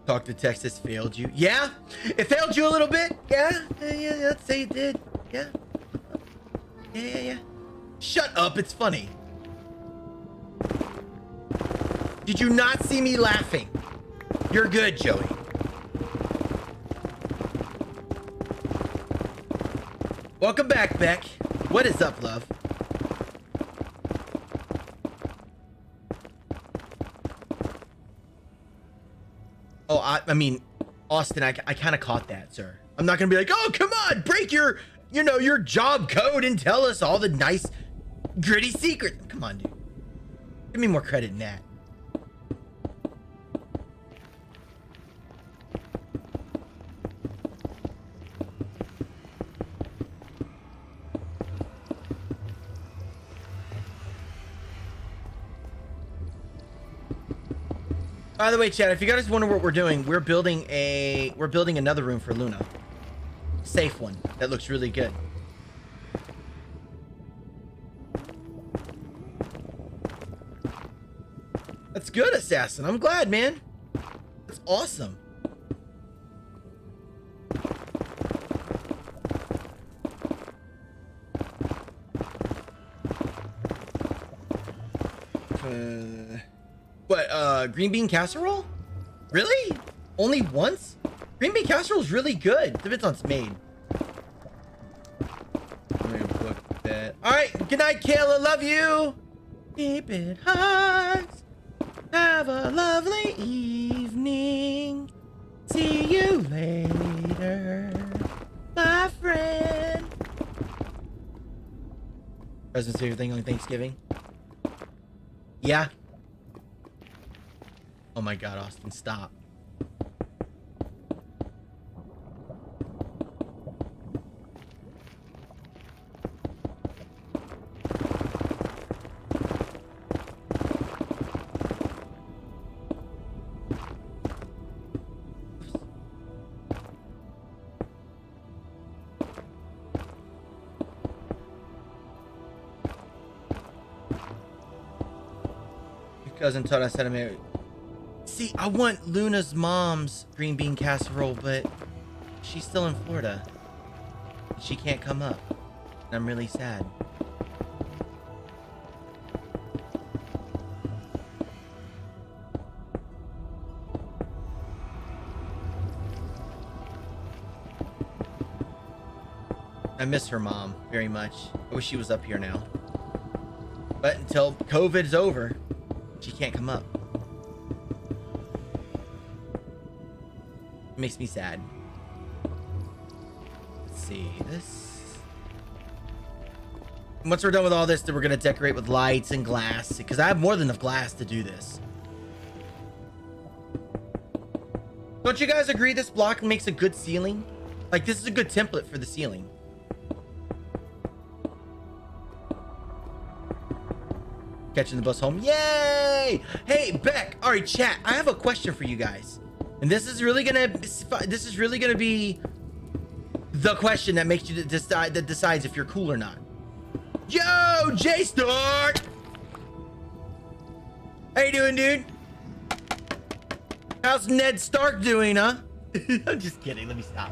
Talk to Texas failed you. Yeah, it failed you a little bit. Yeah, let's say it did. Yeah. Yeah. Shut up, it's funny. Did you not see me laughing? You're good, Joey. Welcome back, Beck. What is up, love? Oh, I mean, Austin, I kind of caught that, sir. I'm not gonna be like, oh, come on, break your, your job code and tell us all the nice, gritty secrets. Come on, dude. Give me more credit than that. By the way, Chad, if you guys wonder what we're doing, we're building another room for Luna. Safe one that looks really good. That's good, Assassin. I'm glad, man. That's awesome. What, green bean casserole? Really? Only once? Green bean casserole is really good. Depends on it's made. I'm gonna book that. All right. Good night, Kayla. Love you. Keep it hugs. Have a lovely evening. See you later, my friend. Presents favorite thing on Thanksgiving? Yeah. Oh my God, Austin, stop. Your cousin told us that I'm married. See, I want Luna's mom's green bean casserole, but she's still in Florida. She can't come up. And I'm really sad. I miss her mom very much. I wish she was up here now. But until COVID's over, she can't come up. Makes me sad. Let's see this. Once we're done with all this, then we're gonna decorate with lights and glass because I have more than enough glass to do this. Don't you guys agree this block makes a good ceiling? Like, this is a good template for the ceiling. Catching the bus home. Yay! Hey, Beck. All right, chat. I have a question for you guys. And this is really gonna be the question that makes you decide, that decides if you're cool or not. Yo, J Stark! How you doing, dude? How's Ned Stark doing, huh? I'm just kidding. Let me stop.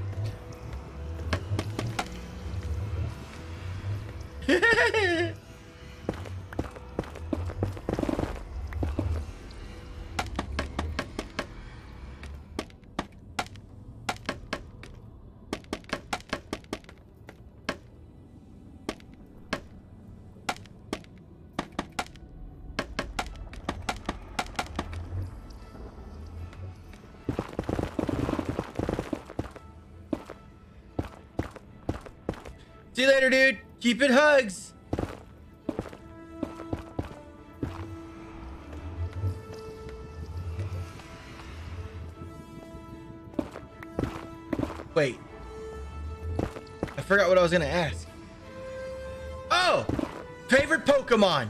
See you later, dude. Keep it hugs. Wait. I forgot what I was gonna ask. Oh! Favorite Pokemon.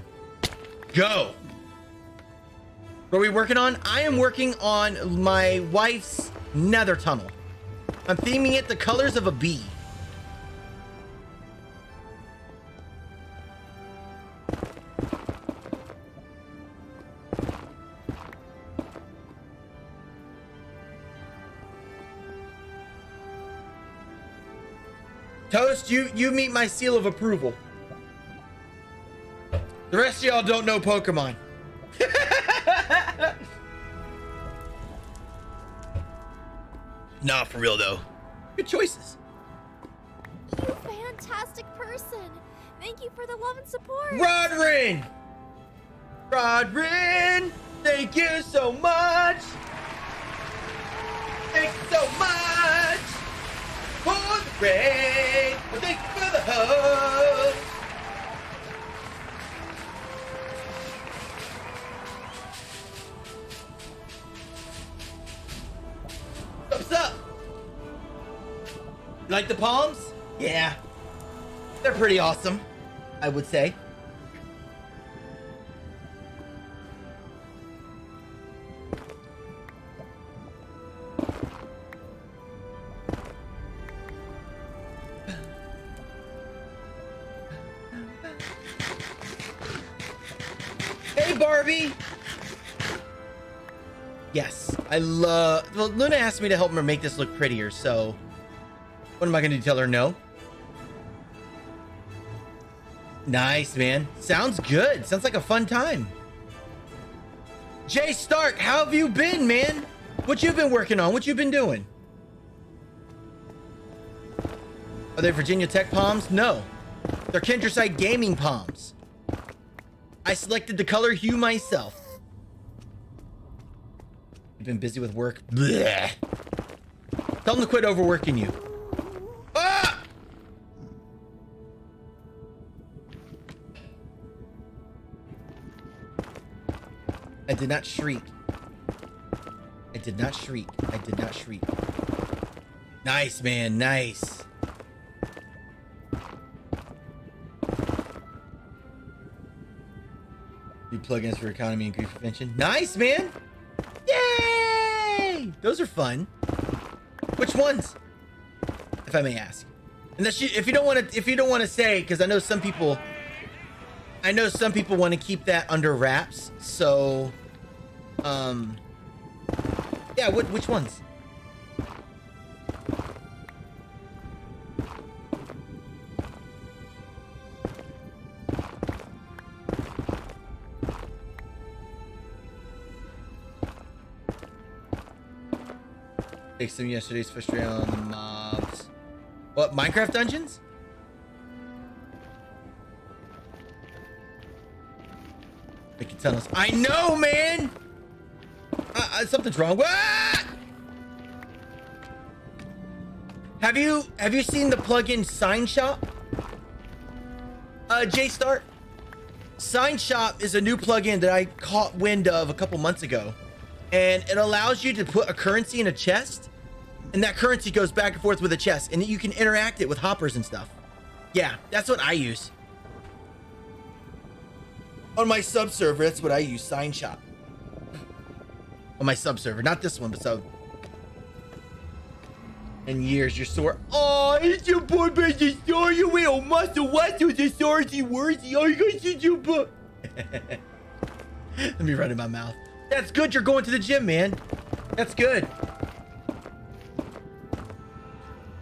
Go. What are we working on? I am working on my wife's nether tunnel. I'm theming it the colors of a bee. Toast, you meet my seal of approval. The rest of y'all don't know Pokemon. Nah, for real though. Good choices. You fantastic person. Thank you for the love and support. Rodrin! Rodrin! Thank you so much! Great. Well, thank you for the host. What's up? You like the palms? Yeah. They're pretty awesome, I would say. Hey, Barbie. Yes, I love... Well, Luna asked me to help her make this look prettier, so... What am I going to tell her? No? Nice, man. Sounds good. Sounds like a fun time. Jay Stark, how have you been, man? What you been working on? What you been doing? Are they Virginia Tech palms? No. They're Kentricite Gaming palms. I selected the color hue myself. You've been busy with work. Blech. Tell them to quit overworking you. Ah! I did not shriek. I did not shriek. I did not shriek. Nice, man. Nice. Do plugins for economy and grief prevention. Nice, man. Yay! Those are fun. Which ones? If I may ask. And that's if you don't want to say, because I know some people want to keep that under wraps. So, yeah. Which ones? Take some yesterday's frustration on the mobs. What, Minecraft dungeons? Making tunnels. I know, man. Something's wrong. Ah! Have you seen the plugin Sign Shop? J-Start. Sign Shop is a new plugin that I caught wind of a couple months ago, and it allows you to put a currency in a chest. And that currency goes back and forth with a chest, and you can interact it with hoppers and stuff. Yeah, that's what I use. On my sub server, that's what I use, Sign Shop. On my sub server, not this one, but sub. In years, you're sore. Oh, it's your boy, baby. Sorry, we don't muscle. What's the sorry worthy? Oh, you guys did your book. Let me run in my mouth. That's good. You're going to the gym, man. That's good.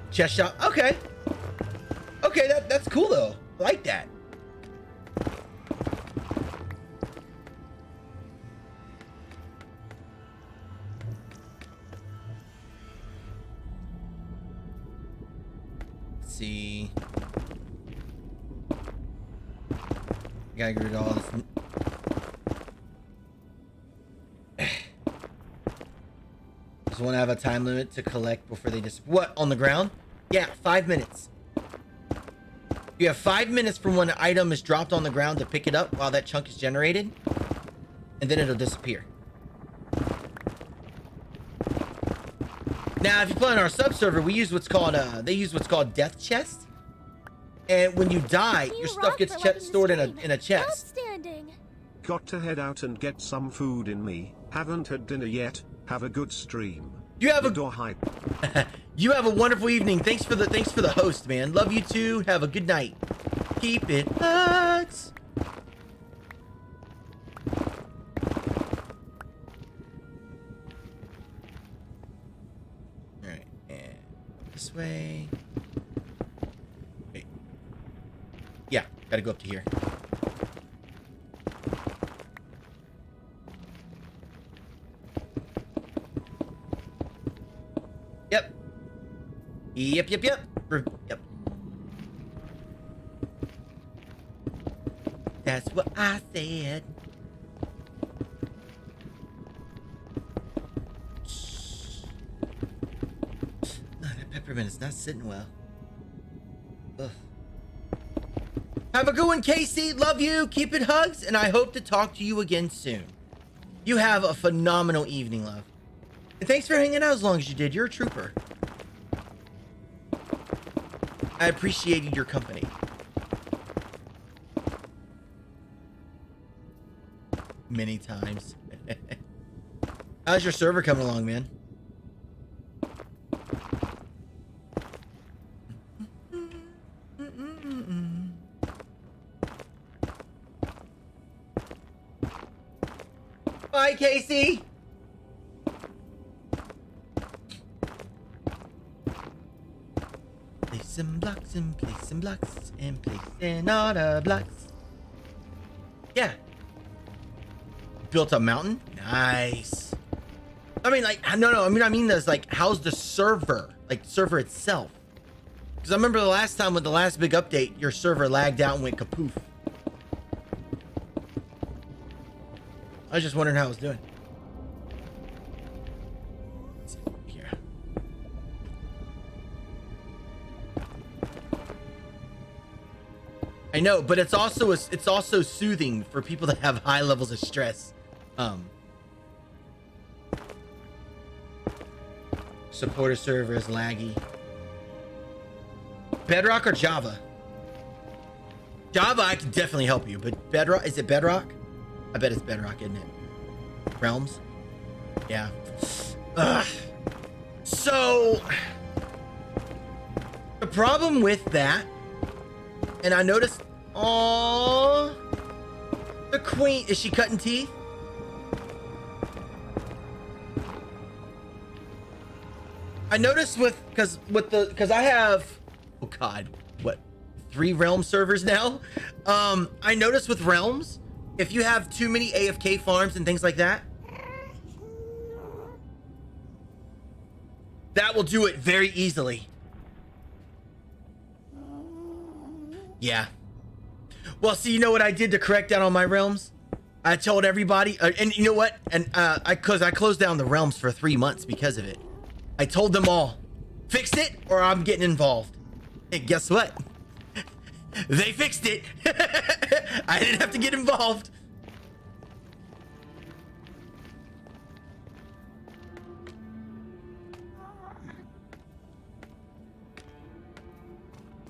Chest shop. Okay. Okay, that's cool though. I like that. Let's see. Gotta get rid of all this. Does one have a time limit to collect before they just... What, on the ground? Yeah, 5 minutes. You have 5 minutes from when an item is dropped on the ground to pick it up while that chunk is generated. And then it'll disappear. Now, if you play on our sub-server, we use what's called, they use what's called death chest. And when you die, your stuff gets stored in a chest. Outstanding. Got to head out and get some food in me. Haven't had dinner yet. Have a good stream. You have a door hype. You have a wonderful evening. Thanks for the host, man. Love you too. Have a good night. Keep it hot. All right, and this way. Wait. Yeah, gotta go up to here. Yep. Yep. Yep. That's what I said. Oh, that peppermint is not sitting well. Have a good one, Casey. Love you. Keep it hugs, and I hope to talk to you again soon. You have a phenomenal evening, love. And thanks for hanging out as long as you did. You're a trooper. I appreciated your company. Many times. How's your server coming along, man? Bye, Casey. Placing blocks and placing blocks and placing all the blocks. Yeah. Built a mountain? Nice. I mean, like, no. I mean, there's like, how's the server? Like, server itself? Because I remember the last time with the last big update, your server lagged out and went kapoof. I was just wondering how it was doing. Let's see here. I know, but it's also soothing for people that have high levels of stress. Supporter server is laggy. Bedrock or Java? Java, I can definitely help you, but Bedrock, is it Bedrock? I bet it's Bedrock, isn't it? Realms? Yeah. Ugh. So, the problem with that, and I noticed, oh, the queen, is she cutting teeth? I noticed because I have, oh God, what, 3 Realm servers now? I noticed with Realms, if you have too many AFK farms and things like that, that will do it very easily. Yeah. Well, see, you know what I did to correct that on my Realms? I told everybody, and you know what? And I closed down the Realms for 3 months because of it. I told them all, fix it or I'm getting involved. And guess what? They fixed it. I didn't have to get involved.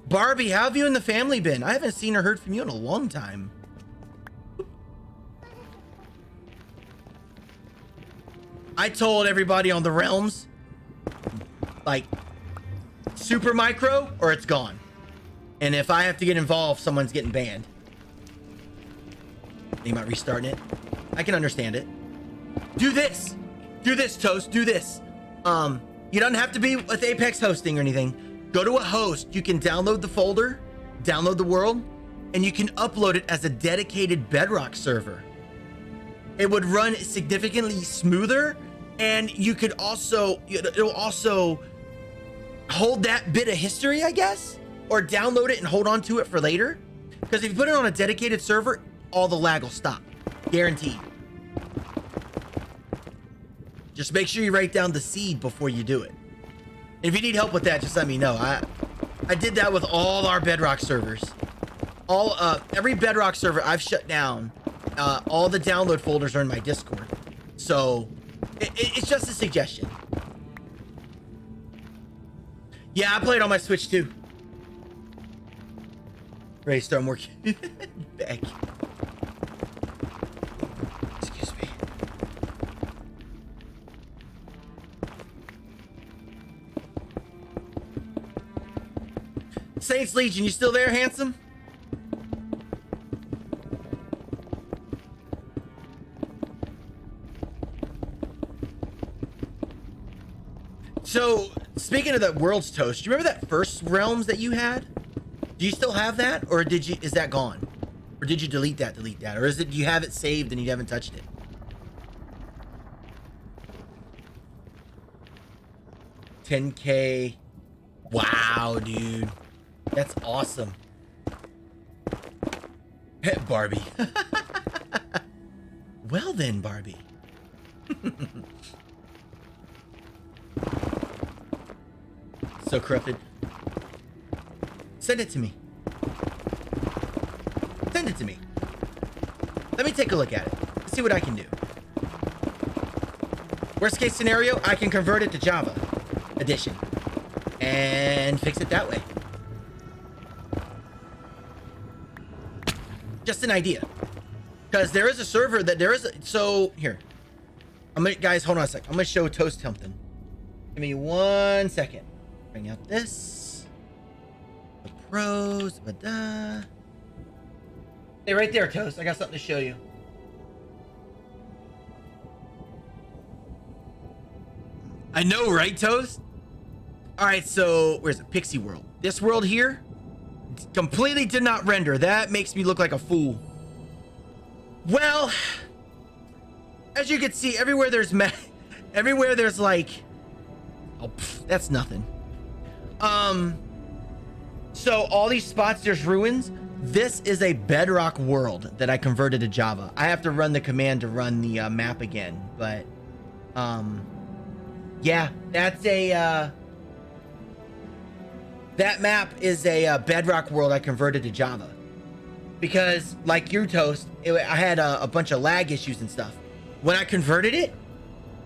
Barbie, how have you and the family been? I haven't seen or heard from you in a long time. I told everybody on the Realms, like, super micro or it's gone. And if I have to get involved, someone's getting banned. Think about restarting it. I can understand it. Do this. Do this, Toast. Do this. You don't have to be with Apex hosting or anything. Go to a host. You can download the folder, download the world, and you can upload it as a dedicated Bedrock server. It would run significantly smoother, and you could also, it'll also hold that bit of history, I guess, or download it and hold on to it for later. Because if you put it on a dedicated server, all the lag will stop, guaranteed. Just make sure you write down the seed before you do it. And if you need help with that, just let me know. I did that with all our Bedrock servers. Every Bedrock server I've shut down, all the download folders are in my Discord. So it's just a suggestion. Yeah, I played on my Switch too. Ready to start working back. Excuse me. Saints Legion, you still there, handsome? So, speaking of that World's Toast, do you remember that first Realms that you had? Do you still have that, or is that gone? Or did you delete that, or is it, do you have it saved and you haven't touched it? $10K. Wow, dude. That's awesome. Barbie. Well then, Barbie. So corrupted. Send it to me. Send it to me. Let me take a look at it. Let's see what I can do. Worst case scenario, I can convert it to Java Edition and fix it that way. Just an idea. Because there is a server that there is a, so here. Guys, hold on a sec. I'm gonna show Toast something. Give me 1 second. Bring out this. The pros. Stay right there, Toast. I got something to show you. I know, right, Toast? Alright, so where's it? Pixie World. This world here completely did not render. That makes me look like a fool. Well, as you can see, everywhere there's like, oh, that's nothing. So all these spots, there's ruins. This is a bedrock world that I converted to Java. I have to run the command to run the map again, but yeah, that's a that map is a bedrock world I converted to Java because, like you, Toast, I had a bunch of lag issues and stuff. When I converted it,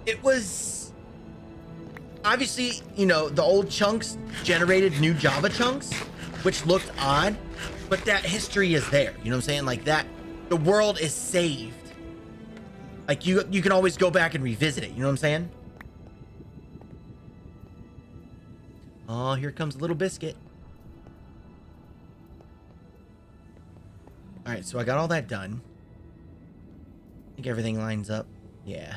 it was obviously, you know, the old chunks generated new Java chunks, which looked odd, but that history is there. You know what I'm saying? Like that, the world is saved. Like you can always go back and revisit it. You know what I'm saying? Oh, here comes Little Biscuit. All right, so I got all that done. I think everything lines up. Yeah.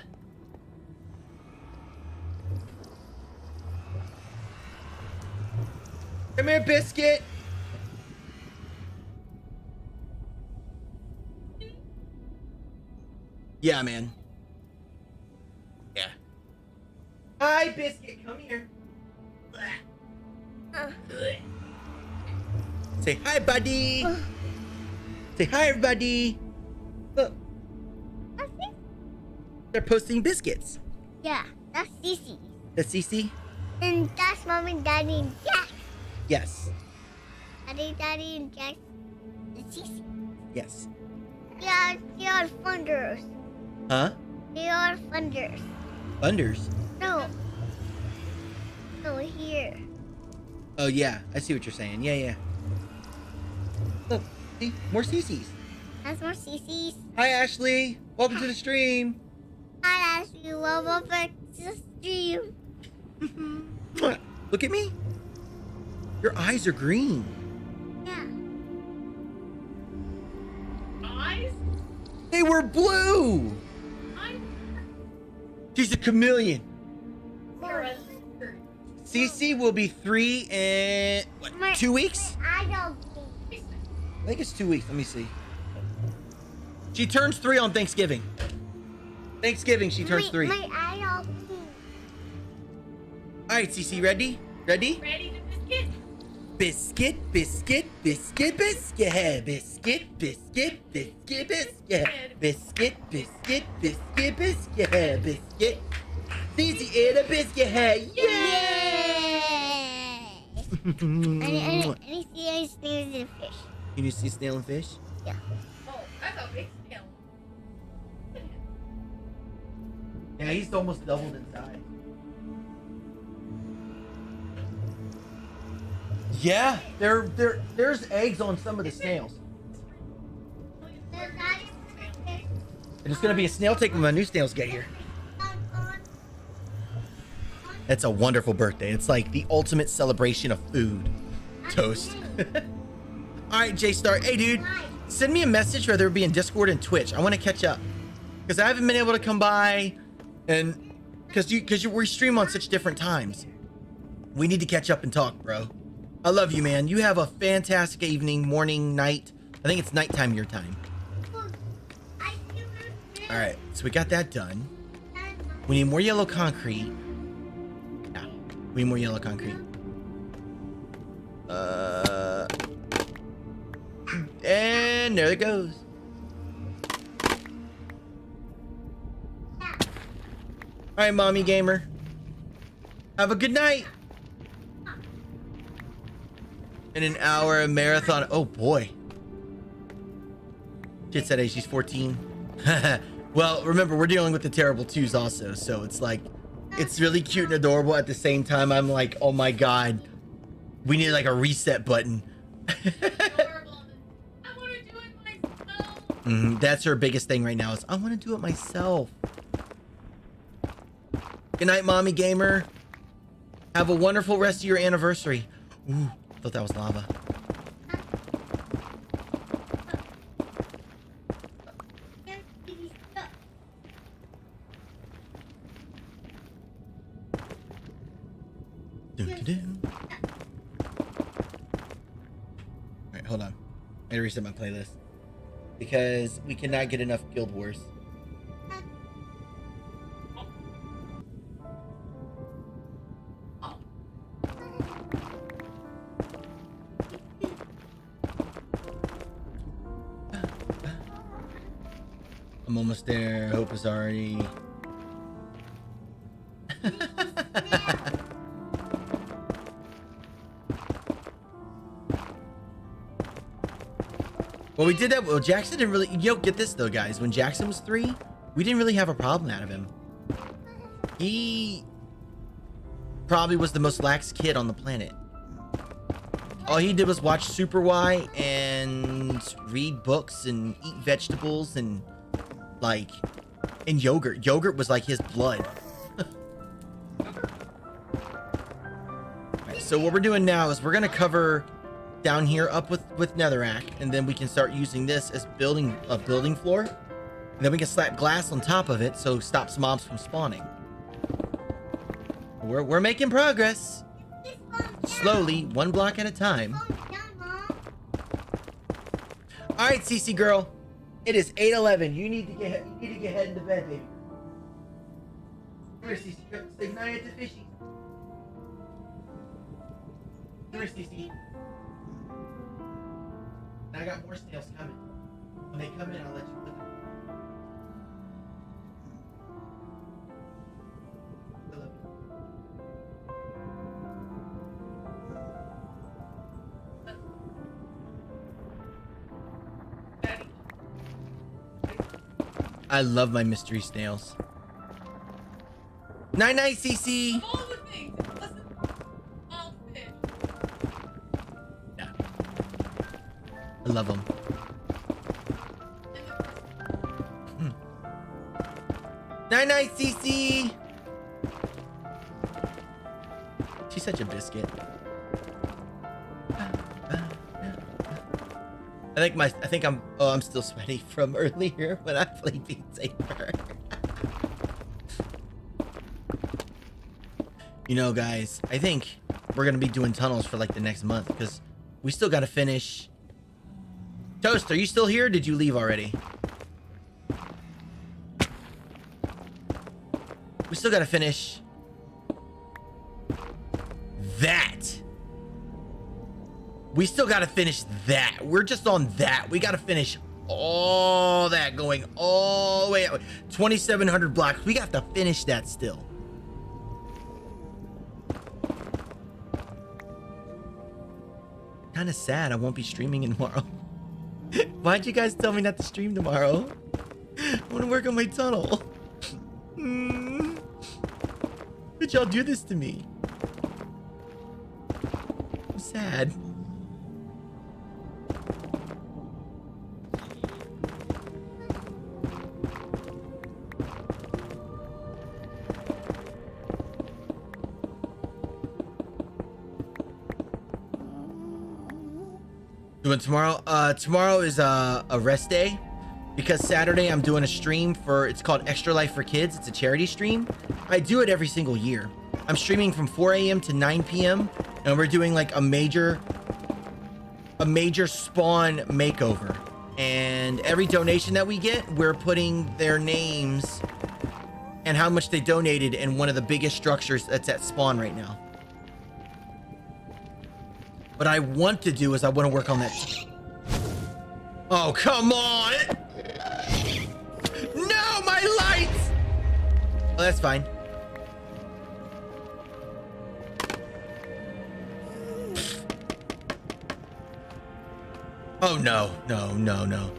Come here, Biscuit. Yeah, man. Yeah. Hi, Biscuit. Come here. Say hi, buddy. Say hi, everybody. Look. They're posting biscuits. Yeah, that's Cece. That's Cece? And that's Mom and Daddy and Jack. Yes. Daddy and Jack and Cece. Yes. Yeah, they are funders. Huh? They are funders. Unders? No. No, here. Oh, yeah. I see what you're saying. Yeah, yeah. Look. See? More Cece's. That's more Cece's. Hi, Ashley. Welcome to the stream. Hi, Ashley. Welcome back to the stream. Look at me. Your eyes are green. Yeah. Eyes? They were blue. She's a chameleon. Cece will be 3 in what, 2 weeks? I don't think. I think it's 2 weeks. Let me see. She turns 3 on Thanksgiving. Thanksgiving, she turns 3. My eye don't think. All right, Cece, ready? Ready? Ready to biscuit? Biscuit, biscuit, biscuit, biscuit, biscuit, biscuit, biscuit, biscuit, biscuit, biscuit, biscuit, biscuit, biscuit. Cece ate a biscuit head. Yay! I see a snail and a fish. You need to see snail and fish? Yeah. Oh, that's a big snail. Yeah, he's almost doubled in size. Yeah, there's eggs on some of the snails. And it's gonna be a snail take when my new snails get here. It's a wonderful birthday. It's like the ultimate celebration of food. Toast. All right, J-Star. Hey, dude, send me a message whether it be in Discord and Twitch. I want to catch up because I haven't been able to come by, and because we stream on such different times. We need to catch up and talk, bro. I love you, man. You have a fantastic evening, morning, night. I think it's nighttime your time. All right, so we got that done. We need more yellow concrete. Yeah, we need more yellow concrete. And there it goes. All right, mommy gamer. Have a good night. In an hour, a marathon. Oh boy. Kid said, hey, she's 14. Well, remember, we're dealing with the terrible twos also. So it's like, it's really cute and adorable. At the same time, I'm like, oh my God, we need like a reset button. That's her biggest thing right now is, I want to do it myself. Good night, mommy gamer. Have a wonderful rest of your anniversary. Ooh, thought that was lava. Alright, hold on. I gotta reset my playlist. Because we cannot get enough Guild Wars. I'm almost there. Hope is already... Well, we did that. Well, Jackson didn't really... Get this, though, guys. When Jackson was 3, we didn't really have a problem out of him. He probably was the most lax kid on the planet. All he did was watch Super Y and read books and eat vegetables and, like, and yogurt. Yogurt was like his blood. Right, so what we're doing now is we're going to cover down here up with netherrack, and then we can start using this as a building floor, and then we can slap glass on top of it so it stops mobs from spawning. We're making progress slowly, one block at a time. All right, CC girl, it is 8:11. You need to get heading to bed, baby. Come here, CC. Say goodnight to fishy. Come here, CC. I got more snails coming. When they come in, I'll let you put them. I love my mystery snails. Night night, CC. All the things. Listen, all fish. Yeah. I love them. Night night, CC. She's such a biscuit. I'm still sweaty from earlier when I played Beat Saber. You know, guys, I think we're gonna be doing tunnels for like the next month because we still gotta finish. Toast, are you still here? Or did you leave already? We still gotta finish that. We still gotta finish that. We're just on that. We gotta finish all that, going all the way out. 2,700 blocks. We got to finish that still. Kind of sad I won't be streaming tomorrow. Why'd you guys tell me not to stream tomorrow? I want to work on my tunnel. Why'd y'all do this to me? I'm sad. Doing tomorrow? Tomorrow is a rest day because Saturday I'm doing a stream for, it's called Extra Life for Kids. It's a charity stream. I do it every single year. I'm streaming from 4 a.m. to 9 p.m. and we're doing like a major spawn makeover. And every donation that we get, we're putting their names and how much they donated in one of the biggest structures that's at spawn right now. What I want to do is I want to work on that. Oh, come on. No, my lights. Oh, that's fine. Oh, no, no, no, no.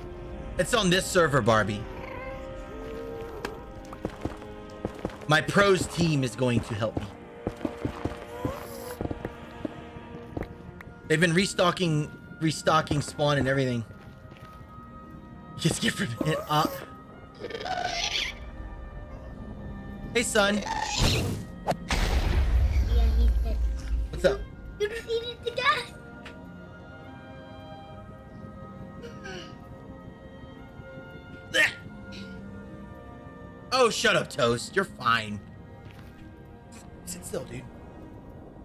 It's on this server, Barbie. My pros team is going to help me. They've been restocking spawn and everything. Just get rid of it. Hey, son. Yeah, he's dead. What's up? You defeated the guy. Oh, shut up, Toast. You're fine. Sit still, dude.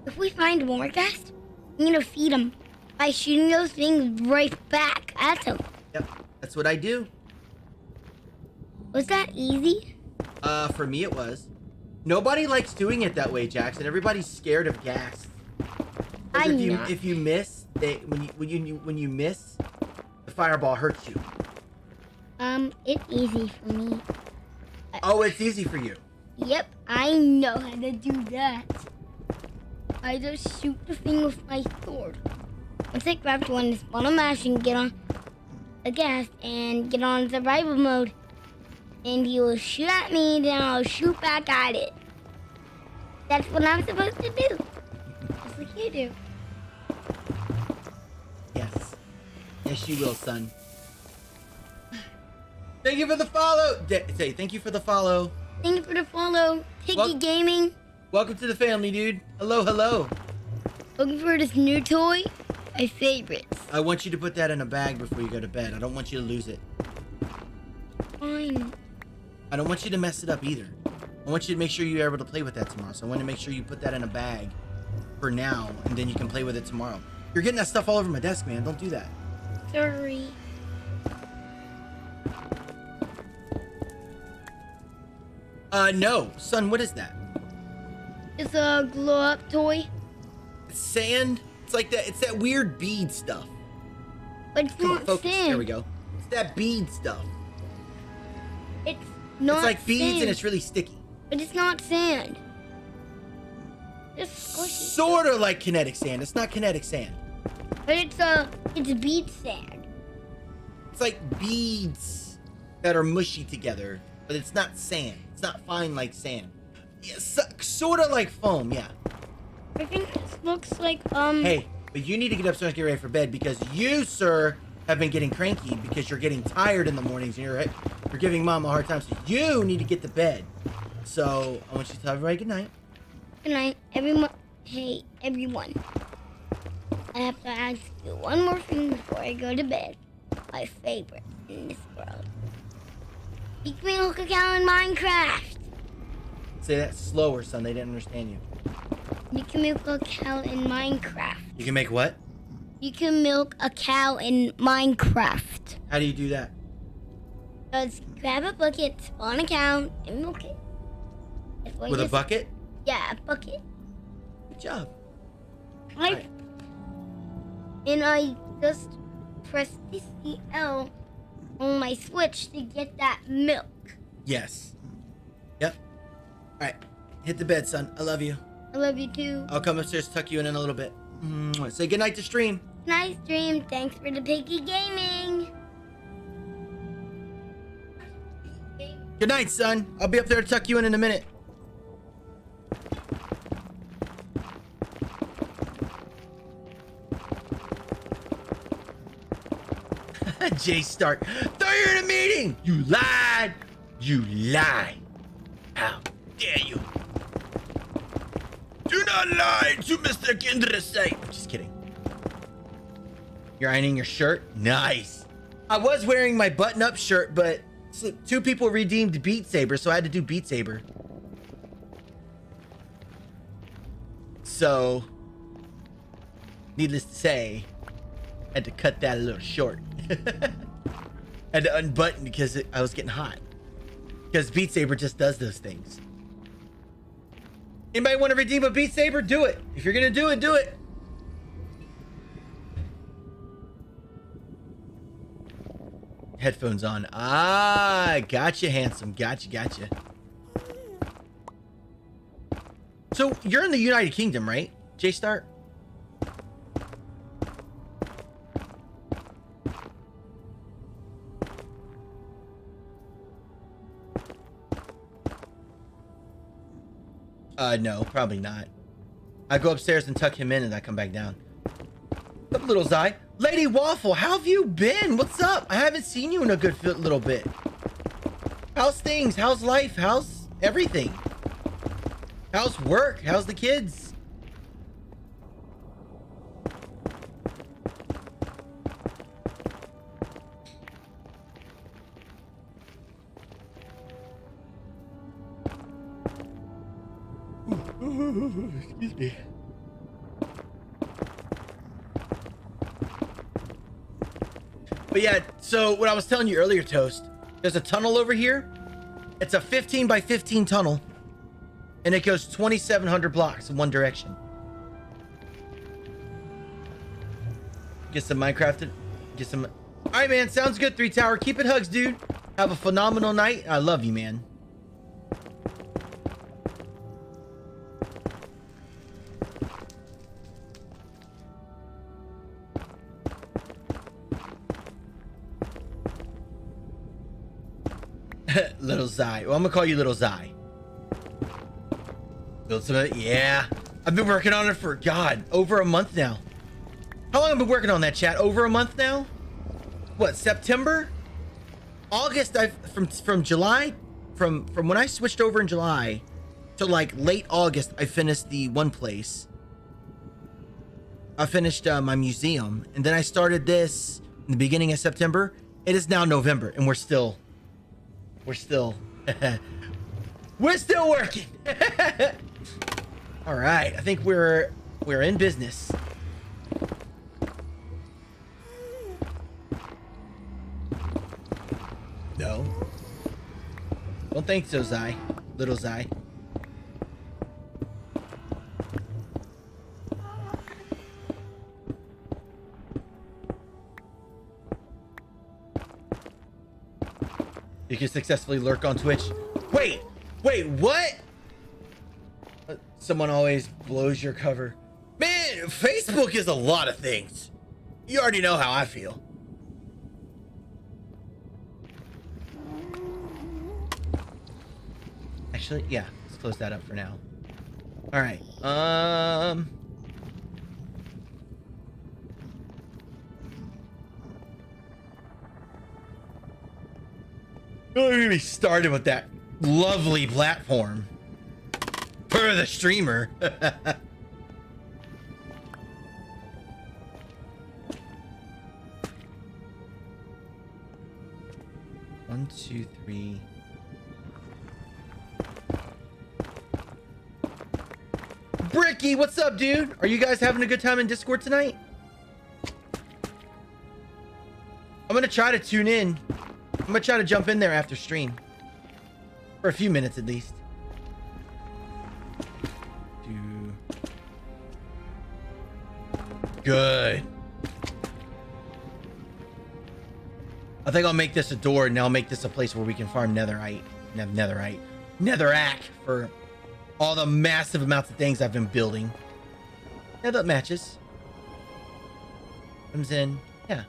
If we find more gas, I'm gonna feed them by shooting those things right back at them. Yep, that's what I do. Was that easy? For me it was. Nobody likes doing it that way, Jackson. Everybody's scared of gas. 'Cause I'm if you not. if you miss, when you miss, the fireball hurts you. It's easy for me. Oh, it's easy for you. Yep, I know how to do that. I just shoot the thing with my sword. Once I grab one, just want to mash and get on the gas and get on survival mode. And he will shoot at me, then I'll shoot back at it. That's what I'm supposed to do. Just like you do. Yes. Yes, you will, son. Thank you for the follow. Say thank you for the follow. Thank you for the follow. Piggy Well- Gaming. Welcome to the family, dude. Hello, hello. Looking for this new toy? My favorites. I want you to put that in a bag before you go to bed. I don't want you to lose it. Fine. I don't want you to mess it up either. I want you to make sure you're able to play with that tomorrow. So I want to make sure you put that in a bag for now, and then you can play with it tomorrow. You're getting that stuff all over my desk, man. Don't do that. Sorry. No. Son, what is that? It's a glow up toy, It's sand? It's like that. It's that weird bead stuff. but it's Come on, not focus. sand. There we go. It's that bead stuff. It's not It's like beads sand, and it's really sticky. but it's not sand. It's squishy. Sort of like kinetic sand. It's not kinetic sand. But it's bead sand. It's like beads that are mushy together, but it's not sand. It's not fine like sand. Yeah, sort of like foam, yeah. I think this looks like Hey, but you need to get upstairs and get ready for bed because you, sir, have been getting cranky because you're getting tired in the mornings and you're giving mom a hard time. So you need to get to bed. So I want you to tell everybody good night. Good night, everyone. Hey, everyone. I have to ask you one more thing before I go to bed. My favorite in this world. Make me look account in Minecraft. Say that slower, son. They didn't understand you. You can milk a cow in Minecraft. You can make what? You can milk a cow in Minecraft. How do you do that? Just grab a bucket, spawn a cow, and milk it. That's what With you a bucket? Yeah, a bucket. Good job. I just press the CL on my Switch to get that milk. Yes. Yep. All right. Hit the bed, son. I love you. I love you too. I'll come upstairs, tuck you in a little bit. Say goodnight to stream. Nice dream. Thanks for the Piggy Gaming. Good night, son. I'll be up there to tuck you in a minute. Jay Stark. Thought you were in a meeting. You lied. You lie. How dare you? Do not lie to Mr. Kindersite. Just kidding. You're ironing your shirt? Nice. I was wearing my button-up shirt, but two people redeemed Beat Saber, so I had to do Beat Saber. So, needless to say, I had to cut that a little short. Had to unbutton because I was getting hot. Because Beat Saber just does those things. Anybody want to redeem a Beat Saber? Do it. If you're gonna do it, do it. Headphones on. Ah, gotcha, handsome. Gotcha. So you're in the United Kingdom, right, J-Star? No, probably not. I go upstairs and tuck him in and I come back down. What's up, little Zai? Lady Waffle, how have you been? What's up? I haven't seen you in a good little bit. How's things? How's life? How's everything? How's work? How's the kids? Excuse me. But yeah, so what I was telling you earlier, Toast, there's a tunnel over here. It's a 15 by 15 tunnel. And it goes 2,700 blocks in one direction. Get some Minecraft. Get some. All right, man. Sounds good, 3 Tower. Keep it hugs, dude. Have a phenomenal night. I love you, man. Little Zai. Well, I'm gonna call you Little Zai. Build some of it. Yeah. I've been working on it for, God, over a month now. How long have I been working on that, chat? Over a month now? What, September? August, from July, from when I switched over in July to like late August, I finished the one place. I finished my museum, and then I started this in the beginning of September. It is now November, and we're still we're still working. All right, I think we're in business. No, don't think so, Zai. Little Zai. You can successfully lurk on Twitch. Wait, what? Someone always blows your cover. Man, Facebook is a lot of things. You already know how I feel. Actually, yeah, let's close that up for now. All right. Don't even be started with that lovely platform for the streamer. 1, 2, 3. Bricky, what's up, dude? Are you guys having a good time in Discord tonight? I'm gonna try to tune in. I'm gonna try to jump in there after stream. For a few minutes at least. Good. I think I'll make this a door, and I'll make this a place where we can farm netherite. Netherrack for all the massive amounts of things I've been building. Yeah, that matches. Comes in. Yeah.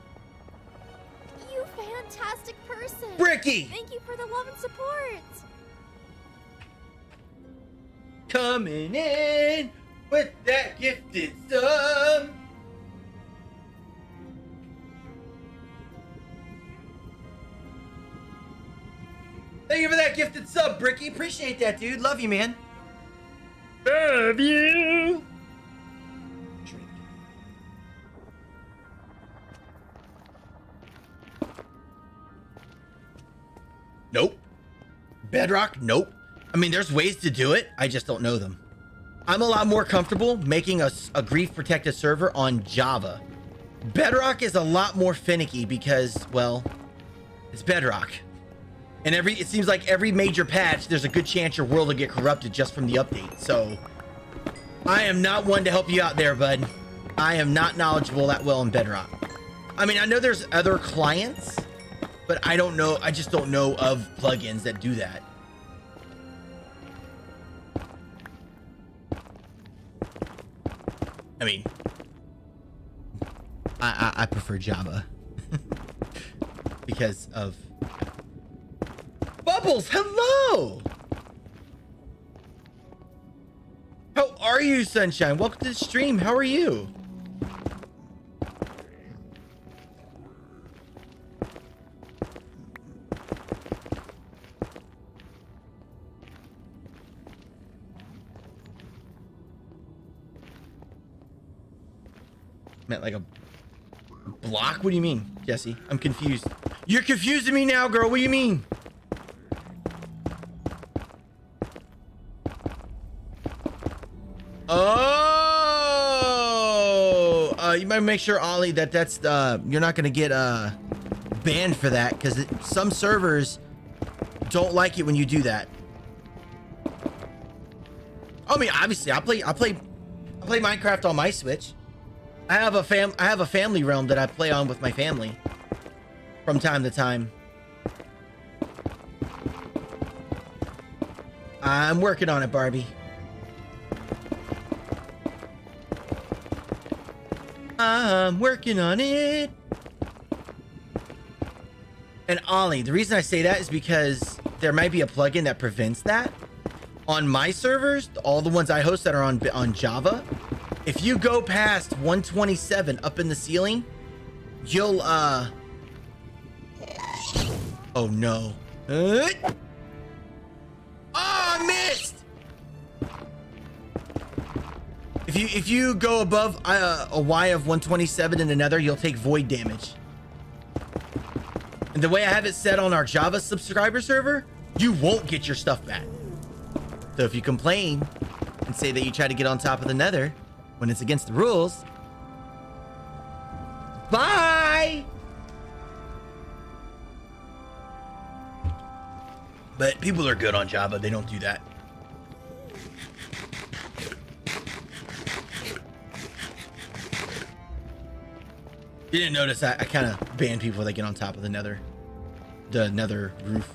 You fantastic person. Bricky! Thank you for the love and support. Coming in with that gifted sub. Thank you for that gifted sub, Bricky. Appreciate that, dude. Love you, man. Love you. Drink. Nope. Bedrock? Nope. I mean, there's ways to do it. I just don't know them. I'm a lot more comfortable making a grief protected server on Java. Bedrock is a lot more finicky because, well, it's Bedrock. And it seems like every major patch, there's a good chance your world will get corrupted just from the update. So I am not one to help you out there, bud. I am not knowledgeable that well in Bedrock. I mean, I know there's other clients, but I don't know. I just don't know of plugins that do that. I mean, I prefer Java because of Bubbles. Hello. How are you, Sunshine? Welcome to the stream. How are you? Meant like a block? What do you mean, Jesse? I'm confused. You're confusing me now, girl. What do you mean? Oh, you might make sure, Ollie, that's you're not gonna get banned for that, because some servers don't like it when you do that. I mean, obviously, I play Minecraft on my Switch. I have a family realm that I play on with my family from time to time. I'm working on it, Barbie. I'm working on it. And Ollie, the reason I say that is because there might be a plugin that prevents that. On my servers, all the ones I host that are on Java, if you go past 127 up in the ceiling, you'll oh no. Oh, I missed. If you go above a Y of 127 in another, you'll take void damage. And the way I have it set on our Java subscriber server, you won't get your stuff back. So if you complain and say that you try to get on top of the nether when it's against the rules, bye. But people are good on Java. They don't do that. You didn't notice I kind of ban people that get on top of the nether roof.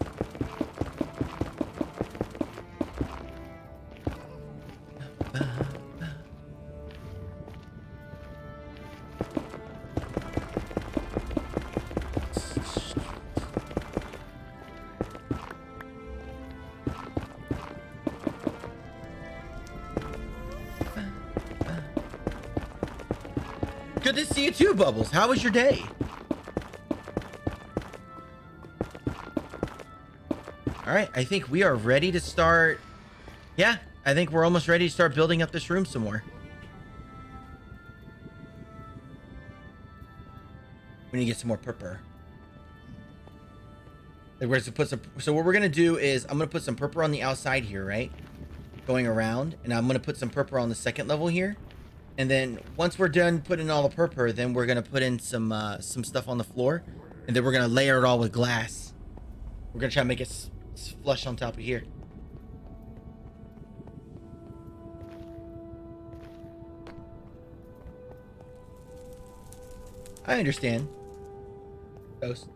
Good to see you too, Bubbles. How was your day? All right, I think we are ready to start. Yeah, I think we're almost ready to start building up this room some more. We need to get some more purple. Like, we're to put some. So what we're gonna do is I'm gonna put some purple on the outside here, right? Going around, and I'm gonna put some purple on the second level here. And then once we're done putting all the purple, then we're gonna put in some stuff on the floor, and then we're gonna layer it all with glass. We're gonna try to make it flush on top of here. I understand. Ghost.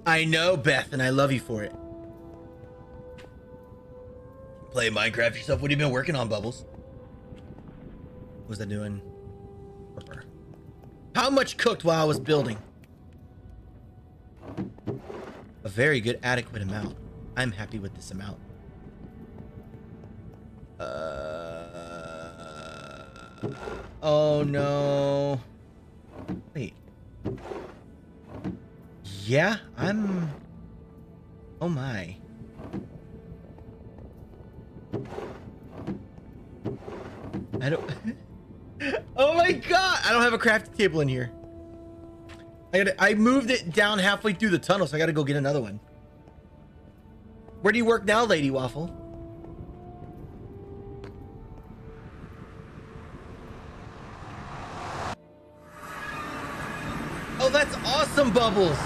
I know, Beth, and I love you for it. Play Minecraft yourself. What have you been working on, Bubbles? What was I doing? How much cooked while I was building? A very good, adequate amount. I'm happy with this amount. Oh no. Wait. Yeah, I'm... Oh my. I don't... Oh my god! I don't have a crafting table in here. I moved it down halfway through the tunnel, so I gotta go get another one. Where do you work now, Lady Waffle? Oh, that's awesome, Bubbles!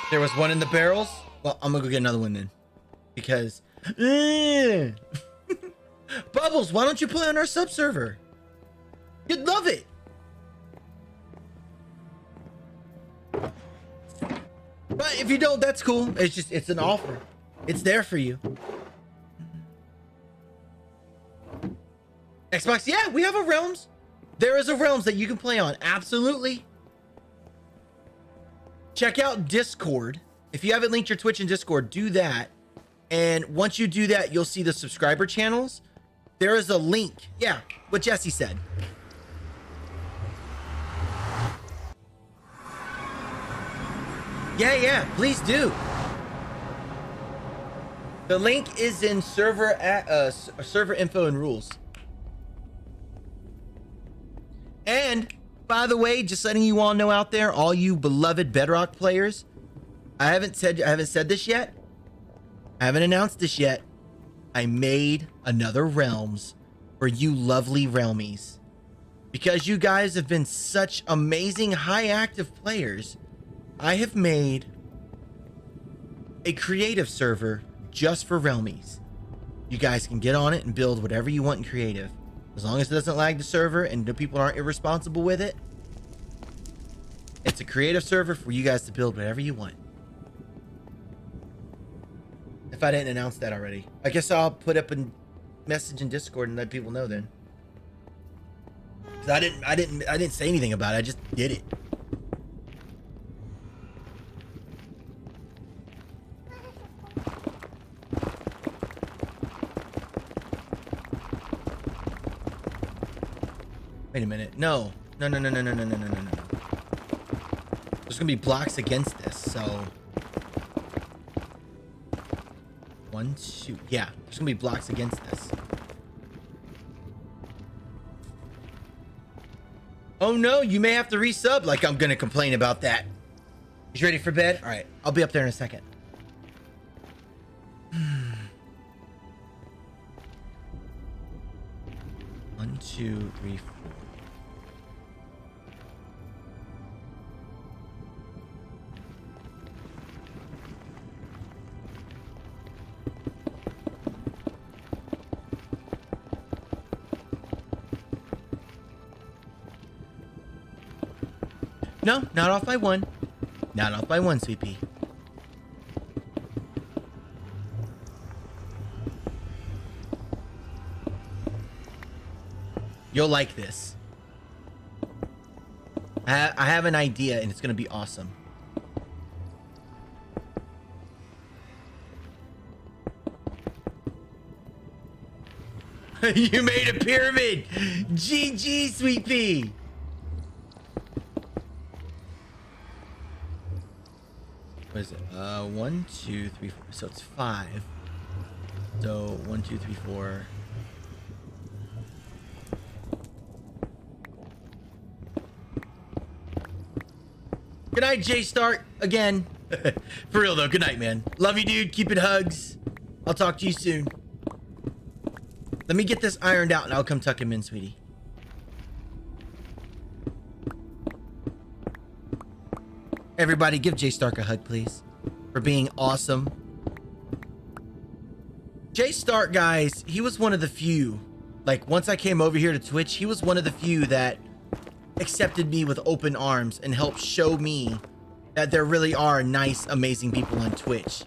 There was one in the barrels? Well, I'm gonna go get another one then. Because... Bubbles, why don't you play on our sub server? You'd love it. But if you don't, that's cool. It's an offer. It's there for you. Xbox, yeah, we have a Realms. There is a Realms that you can play on. Absolutely. Check out Discord If you haven't linked your Twitch and Discord, do that. And once you do that, you'll see the subscriber channels. There is a link. Yeah, what Jesse said. Yeah, please do. The link is in server info and rules. And by the way, just letting you all know out there, all you beloved Bedrock players, I haven't said this yet. I haven't announced this yet. I made another Realms for you lovely Realmies. Because you guys have been such amazing high active players, I have made a creative server just for Realmies. You guys can get on it and build whatever you want in creative. As long as it doesn't lag the server and the people aren't irresponsible with it. It's a creative server for you guys to build whatever you want. If I didn't announce that already. I guess I'll put up a message in Discord and let people know then. Cause I didn't say anything about it. I just did it. Wait a minute. No. No. There's gonna be blocks against this, so 1, 2. Yeah, there's gonna be blocks against this. Oh no, you may have to resub. Like I'm gonna complain about that. You ready for bed? All right, I'll be up there in a second. 1, 2, 3, 4. No, not off by 1. Not off by 1, Sweet Pea. You'll like this. I have an idea and it's gonna be awesome. You made a pyramid! GG, Sweet Pea! What is it? 1, 2, 3, 4. So it's 5. So 1, 2, 3, 4. Good night, J Start. Again. For real though. Good night, man. Love you, dude. Keep it hugs. I'll talk to you soon. Let me get this ironed out and I'll come tuck him in, sweetie. Everybody, give J Stark a hug, please. For being awesome. J Stark, guys, he was one of the few. Like, once I came over here to Twitch, he was one of the few that accepted me with open arms and helped show me that there really are nice, amazing people on Twitch.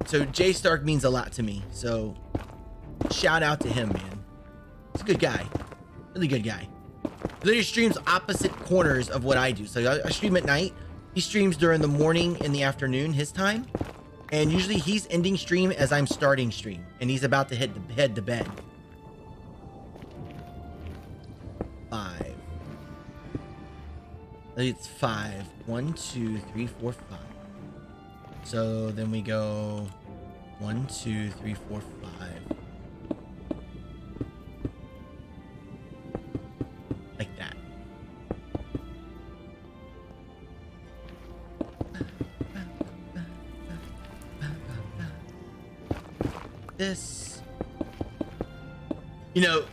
So J Stark means a lot to me. So shout out to him, man. He's a good guy. Really good guy. Literally streams opposite corners of what I do. So I stream at night. He streams during the morning and the afternoon, his time. And usually he's ending stream as I'm starting stream. And he's about to head to bed. 5. It's 5. 1, 2, 3, 4, 5. So then we go 1, 2, 3, 4, 5. Like that. This. You know,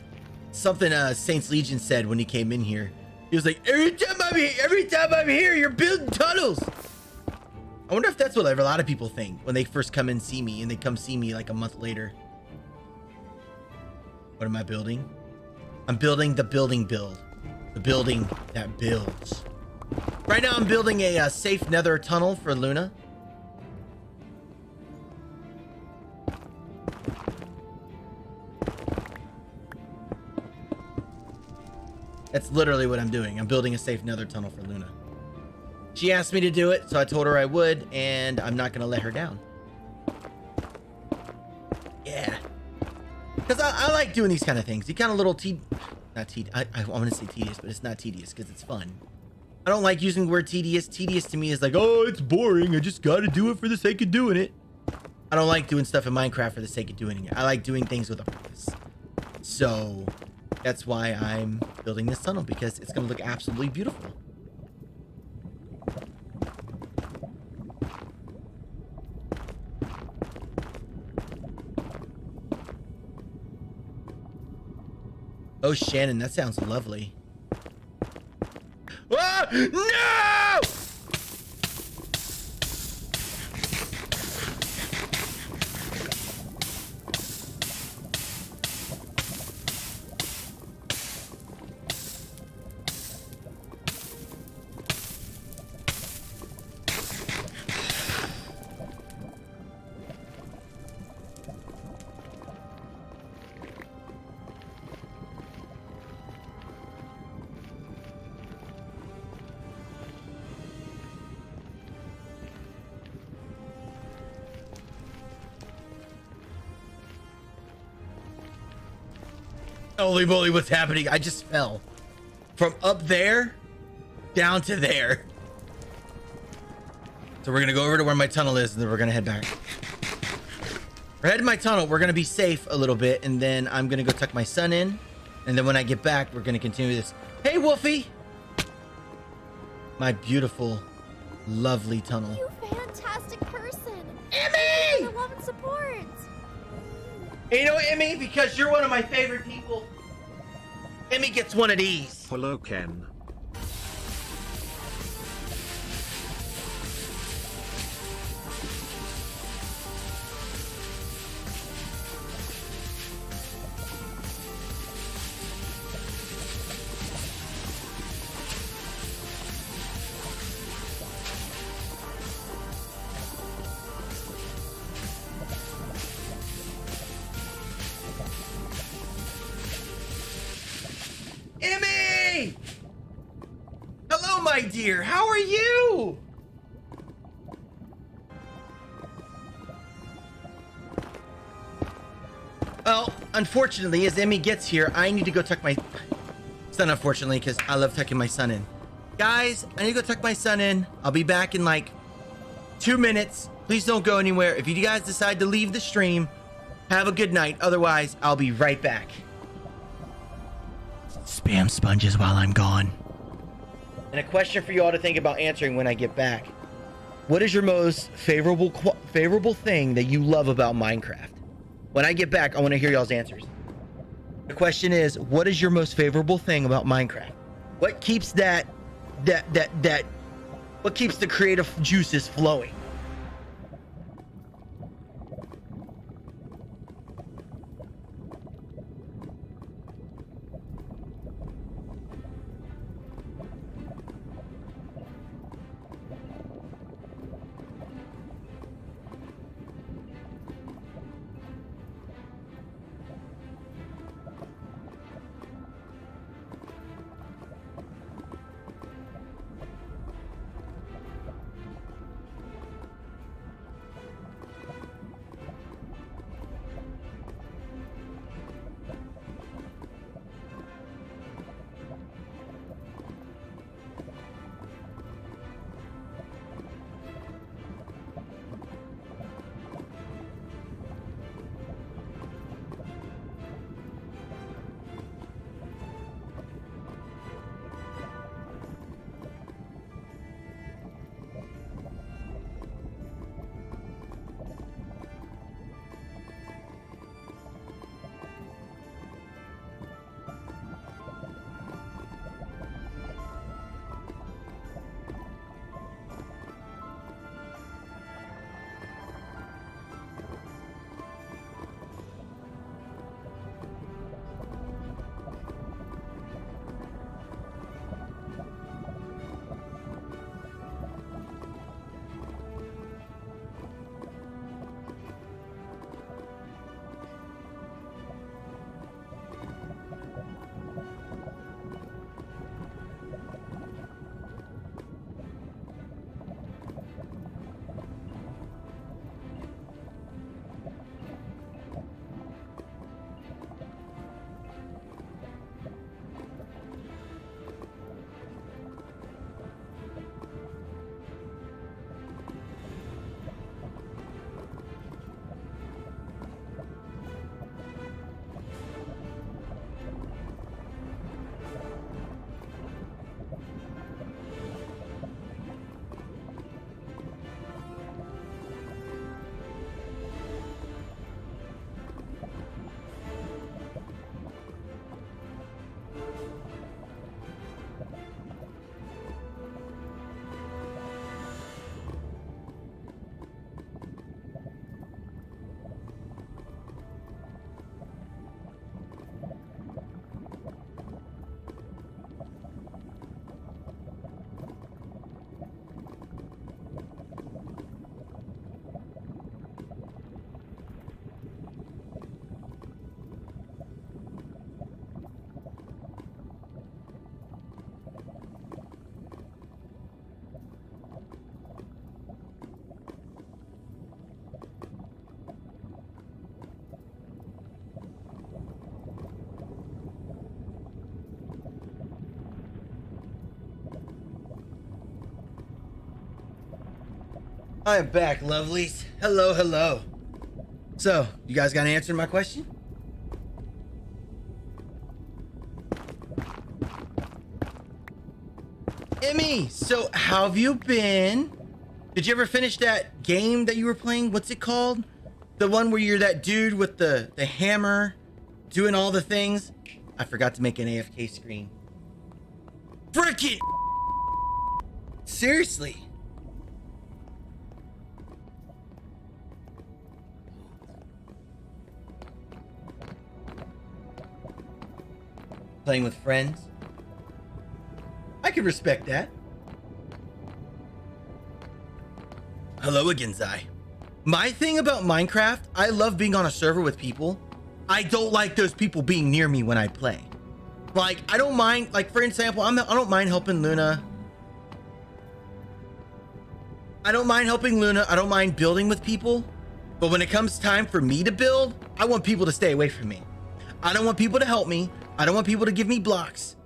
something Saints Legion said when he came in here. He was like, every time I'm here, you're building tunnels. I wonder if that's what a lot of people think when they first come and see me and they come see me like a month later. What am I building? I'm building the building build. The building that builds. Right now I'm building a safe nether tunnel for Luna. That's literally what I'm doing. I'm building a safe nether tunnel for Luna. She asked me to do it, so I told her I would, and I'm not gonna let her down. Yeah. Because I like doing these kind of things. You kind of little I want to say tedious, but it's not tedious because it's fun. I don't like using the word tedious. Tedious to me is like, oh, it's boring. I just got to do it for the sake of doing it. I don't like doing stuff in Minecraft for the sake of doing it. I like doing things with a purpose. So that's why I'm building this tunnel, because it's going to look absolutely beautiful. Oh, Shannon, that sounds lovely. Ah, no! Holy moly, what's happening? I just fell from up there down to there. So we're gonna go over to where my tunnel is, and then we're gonna head back. We're heading my tunnel. We're gonna be safe a little bit, and then I'm gonna go tuck my son in, and then when I get back, we're gonna continue this. Hey, Wolfie! My beautiful, lovely tunnel. You fantastic person. Emmy! Thank you for the love and support. Hey, you know what, Emmy? Because you're one of my favorite people, Emmy gets one of these. Hello, Ken. Emmy! Hello, my dear. How are you? Well, unfortunately, as Emmy gets here, I need to go tuck my... It's not unfortunately, because I love tucking my son in. Guys, I need to go tuck my son in. I'll be back in like 2 minutes. Please don't go anywhere. If you guys decide to leave the stream, have a good night. Otherwise, I'll be right back. Spam sponges while I'm gone. And a question for you all to think about answering when I get back. What is your most favorable thing that you love about Minecraft? When I get back, I want to hear y'all's answers. The question is, what is your most favorable thing about Minecraft? What keeps what keeps the creative juices flowing? I am back, lovelies. Hello, hello. So, you guys got an answer to my question? Emmy, so how have you been? Did you ever finish that game that you were playing? What's it called? The one where you're that dude with the hammer doing all the things? I forgot to make an AFK screen. Frickin'! Seriously. Playing with friends? I can respect that. Hello again, Zai. My thing about Minecraft, I love being on a server with people. I don't like those people being near me when I play. Like, I don't mind, like, for example, I don't mind helping Luna. I don't mind building with people. But when it comes time for me to build, I want people to stay away from me. I don't want people to help me. I don't want people to give me blocks.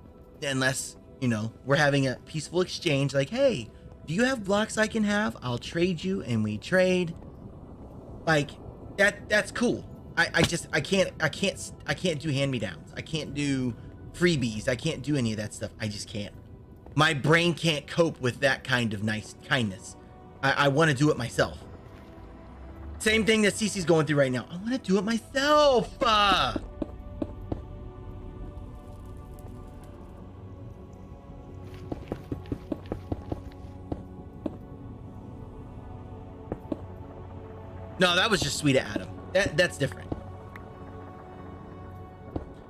Unless, you know, we're having a peaceful exchange. Like, hey, do you have blocks I can have? I'll trade you, and we trade. Like, that's cool. I can't do hand-me-downs. I can't do freebies. I can't do any of that stuff. I just can't. My brain can't cope with that kind of kindness. I want to do it myself. Same thing that Cece's going through right now. I want to do it myself. No, that was just sweet of Adam. That's different.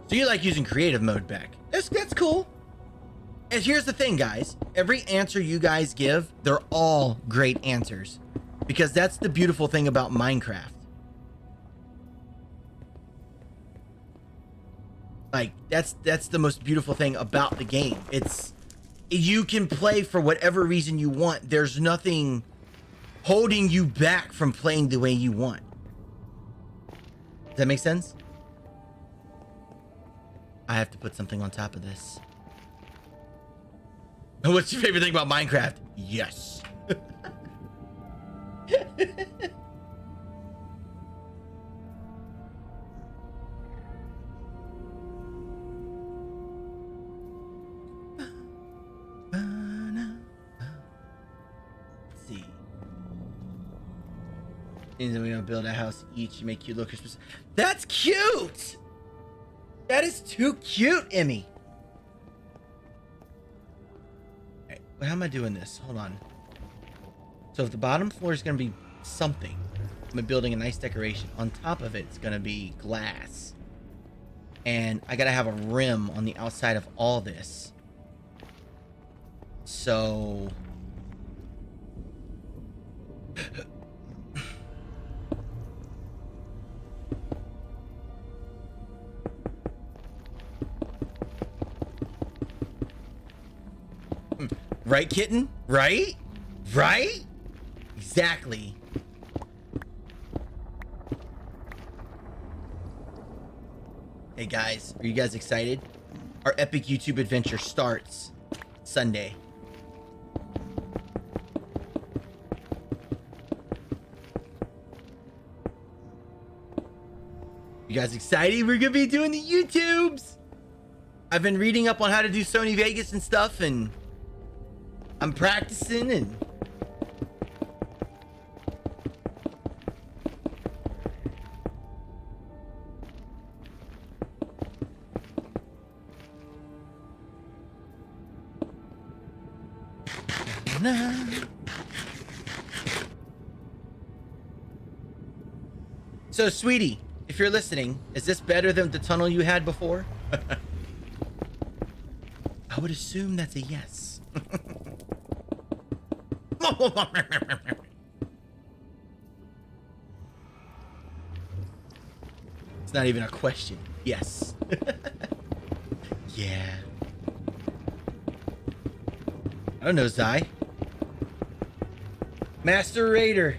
So you like using creative mode back. That's cool. And here's the thing, guys. Every answer you guys give, they're all great answers. Because that's the beautiful thing about Minecraft. Like, that's the most beautiful thing about the game. You can play for whatever reason you want. There's nothing holding you back from playing the way you want. Does that make sense? I have to put something on top of this. What's your favorite thing about Minecraft? Yes. Let's see. Means that we're gonna build a house each, make cute little Christmas. That's cute! That is too cute, Emmy. Alright, well, how am I doing this? Hold on. So if the bottom floor is gonna be something, I'm building a nice decoration. On top of it, it's gonna be glass. And I gotta have a rim on the outside of all this. So... Right, kitten? Right? Right? Exactly. Hey guys, are you guys excited? Our epic YouTube adventure starts Sunday. You guys excited? We're gonna be doing the YouTubes! I've been reading up on how to do Sony Vegas and stuff, and I'm practicing and... So, sweetie, if you're listening, is this better than the tunnel you had before? I would assume that's a yes. It's not even a question. Yes. Yeah. I don't know, Zai. Master Raider.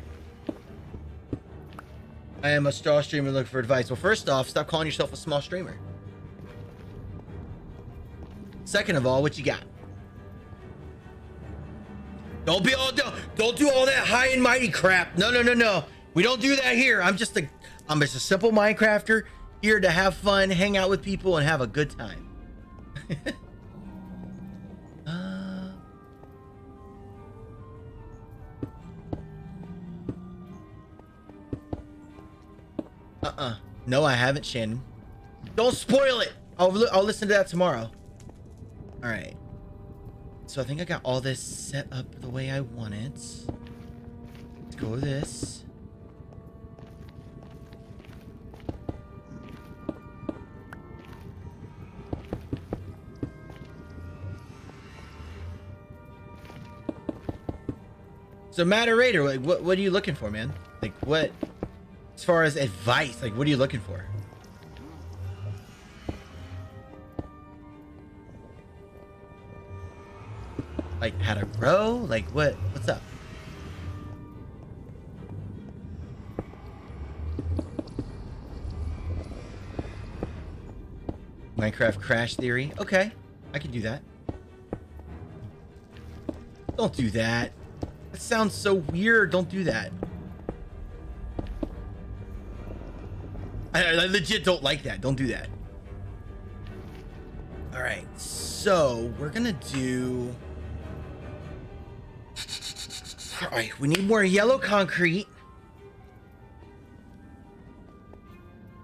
I am a small streamer looking for advice. Well, first off, stop calling yourself a small streamer. Second of all, what you got? Don't do all that high and mighty crap. No. We don't do that here. I'm just a simple Minecrafter here to have fun, hang out with people, and have a good time. No, I haven't, Shannon. Don't spoil it. I'll listen to that tomorrow. All right. So I think I got all this set up the way I want it. Let's go with this. So moderator, like what are you looking for, man? Like what, as far as advice, like what are you looking for? Like how to grow? Like what's up? Minecraft crash theory. Okay, I can do that. Don't do that. That sounds so weird. Don't do that. I legit don't like that. Don't do that. All right, so we're gonna do. All right, we need more yellow concrete.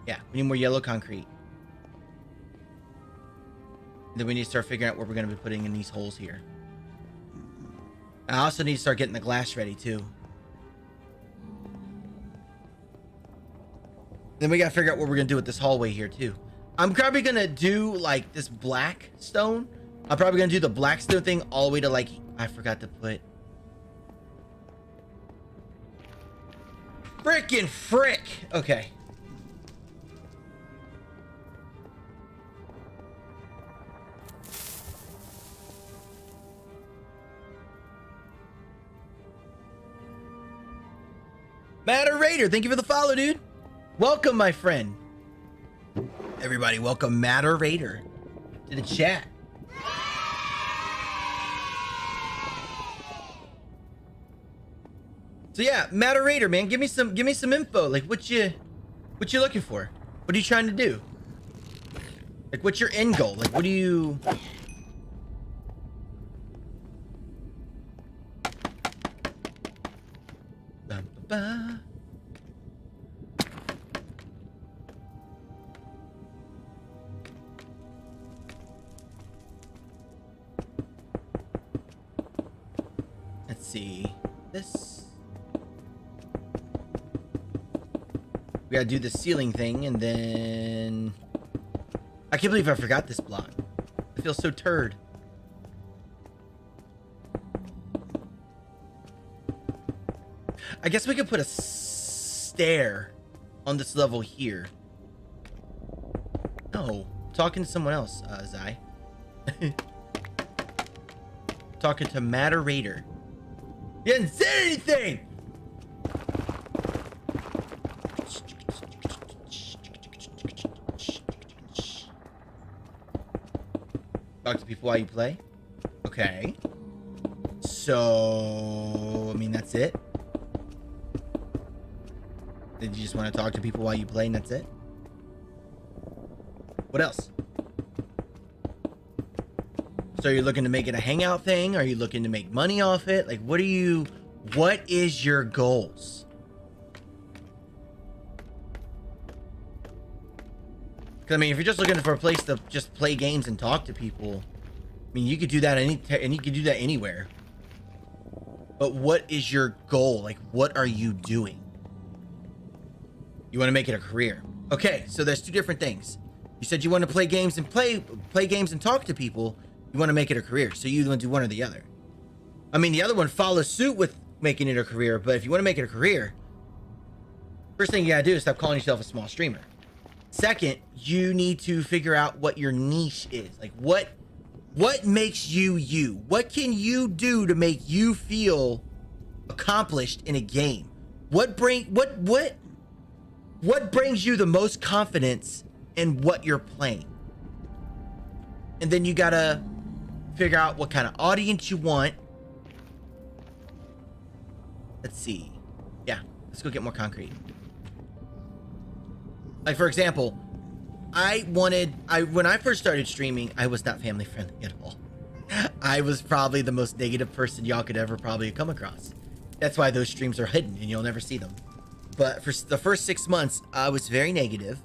Yeah, we need more yellow concrete. Then we need to start figuring out what we're going to be putting in these holes here. I also need to start getting the glass ready too. Then we got to figure out what we're going to do with this hallway here too. I'm probably going to do like this black stone. I'm probably going to do the black stone thing all the way to like, I forgot to put. Frickin' frick. Okay. Moderator, thank you for the follow, dude. Welcome, my friend. Everybody, welcome Moderator to the chat. So yeah, Moderator, man, give me some info. Like what you looking for? What are you trying to do? Like what's your end goal? Like what do you Ba-ba-ba. Let's see. This. We gotta do the ceiling thing, and then I can't believe I forgot this block. I feel so turd. I guess we could put a stair on this level here. No, I'm talking to someone else, Zai. Talking to Moderator. You didn't say anything! Talk to people while you play? Okay. So, I mean, that's it? Did you just want to talk to people while you play and that's it? What else? So you're looking to make it a hangout thing? Are you looking to make money off it? Like, what is your goals? Because I mean, if you're just looking for a place to just play games and talk to people, I mean, you could do that and you could do that anywhere. But what is your goal? Like, what are you doing? You want to make it a career. Okay, so there's two different things. You said you want to play games and play games and talk to people. You want to make it a career. So you want to do one or the other. I mean, the other one follows suit with making it a career, but if you want to make it a career, first thing you gotta do is stop calling yourself a small streamer. Second, you need to figure out what your niche is. Like what makes you you? What can you do to make you feel accomplished in a game? What brings you the most confidence in what you're playing? And then you gotta figure out what kind of audience you want let's see. Yeah, let's go get more concrete. Like, for example, when I first started streaming, I was not family friendly at all. I was probably the most negative person y'all could ever probably come across. That's why those streams are hidden and you'll never see them. But for the first 6 months, I was very negative,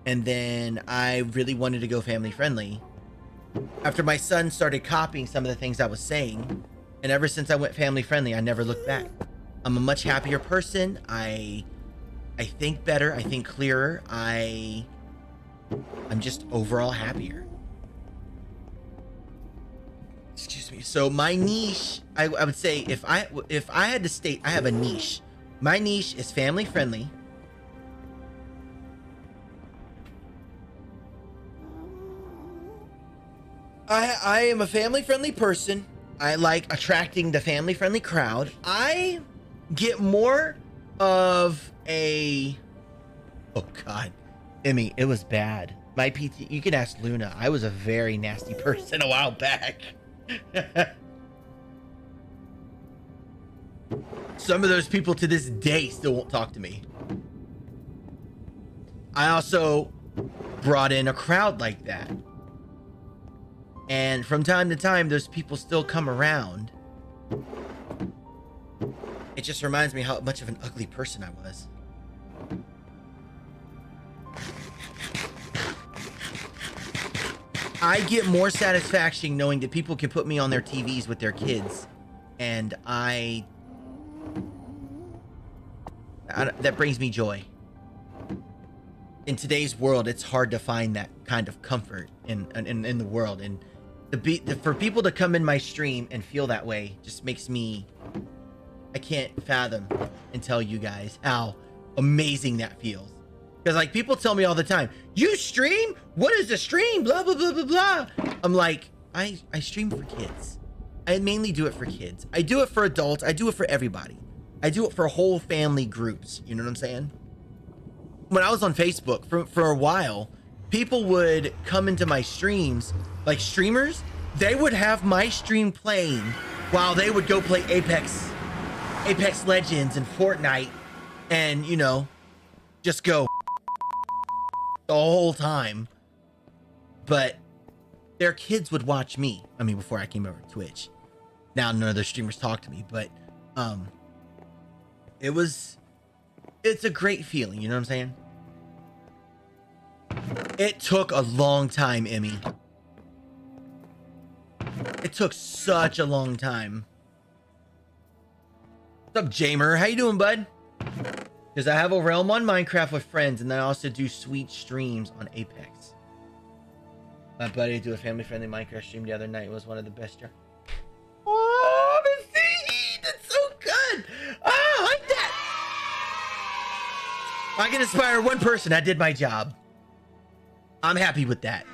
and then I really wanted to go family friendly. After my son started copying some of the things I was saying, and ever since I went family friendly, I never looked back. I'm a much happier person. I think better. I think clearer. I'm just overall happier. Excuse me. So my niche, I would say, if I had to state, I have a niche. My niche is family friendly. I am a family friendly person. I like attracting the family friendly crowd. I get more of a, oh God, Emmy, it was bad. My PT, you can ask Luna. I was a very nasty person a while back. Some of those people to this day still won't talk to me. I also brought in a crowd like that. And from time to time, those people still come around. It just reminds me how much of an ugly person I was. I get more satisfaction knowing that people can put me on their TVs with their kids. And that brings me joy. In today's world, it's hard to find that kind of comfort in the world. And for people to come in my stream and feel that way just makes me, I can't fathom and tell you guys how amazing that feels. Because like people tell me all the time, you stream? What is a stream? Blah, blah, blah, blah, blah. I'm like, I stream for kids. I mainly do it for kids. I do it for adults. I do it for everybody. I do it for whole family groups. You know what I'm saying? When I was on Facebook for a while, people would come into my streams, like streamers, they would have my stream playing while they would go play Apex Legends and Fortnite and, you know, just go the whole time. But their kids would watch me. I mean, before I came over to Twitch. Now none of the streamers talk to me, but it's a great feeling, you know what I'm saying? It took a long time, Emmy. It took such a long time. What's up, Jamer? How you doing, bud? Because I have a realm on Minecraft with friends, and then I also do sweet streams on Apex. My buddy did a family-friendly Minecraft stream the other night. It was one of the best. Oh, that's so good. Oh, I like that. If I can inspire one person, I did my job. I'm happy with that.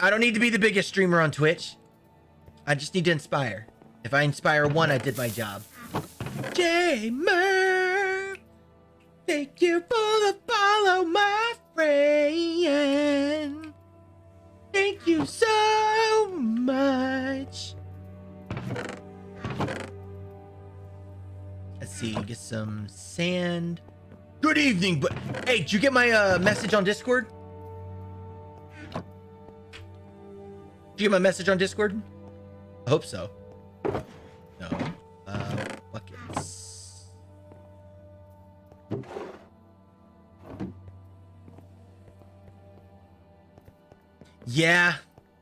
I don't need to be the biggest streamer on Twitch. I just need to inspire. If I inspire one, I did my job. Jamer, thank you for the follow, my friend. Thank you so much. Let's see, get some sand. Good evening, but hey, did you get my message on Discord? Did you get my message on Discord? I hope so. No. Buckets. Yeah,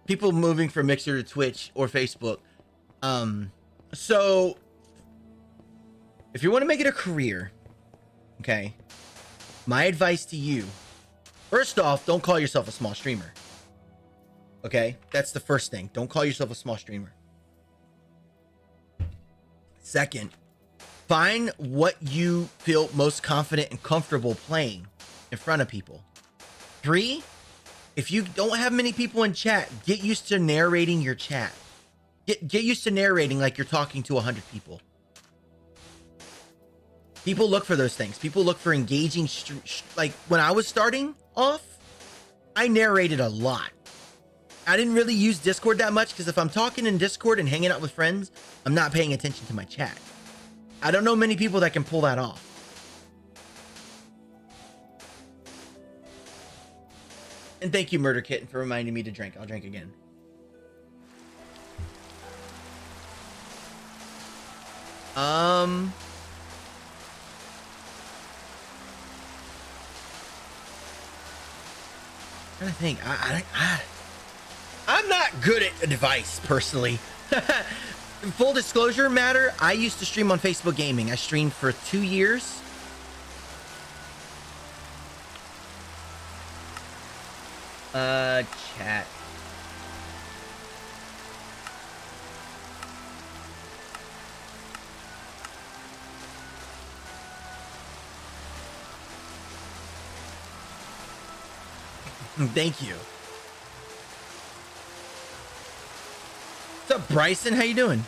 people moving from Mixer to Twitch or Facebook. So if you want to make it a career, okay, my advice to you, first off, don't call yourself a small streamer. Okay, that's the first thing. Don't call yourself a small streamer. Second, find what you feel most confident and comfortable playing in front of people. 3, if you don't have many people in chat, get used to narrating your chat. Get used to narrating like you're talking to 100 people. People look for those things. People look for engaging. Like when I was starting off, I narrated a lot. I didn't really use Discord that much because if I'm talking in Discord and hanging out with friends, I'm not paying attention to my chat. I don't know many people that can pull that off. And thank you, Murder Kitten, for reminding me to drink. I'll drink again. Trying to think. I'm not good at advice, personally. Full disclosure matter, I used to stream on Facebook Gaming. I streamed for 2 years. Chat. Thank you. What's up, Bryson? How you doing?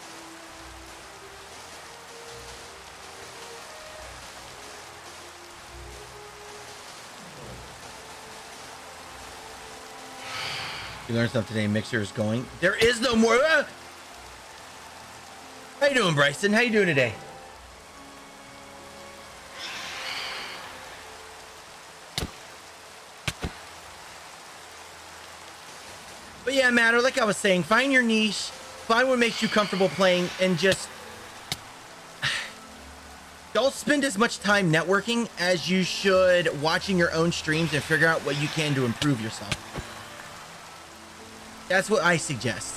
You learned stuff today. Mixer is going. There is no more. How you doing, Bryson? How you doing today? But yeah, Matter, like I was saying, find your niche, find what makes you comfortable playing, and just don't spend as much time networking as you should watching your own streams and figure out what you can to improve yourself. That's what I suggest.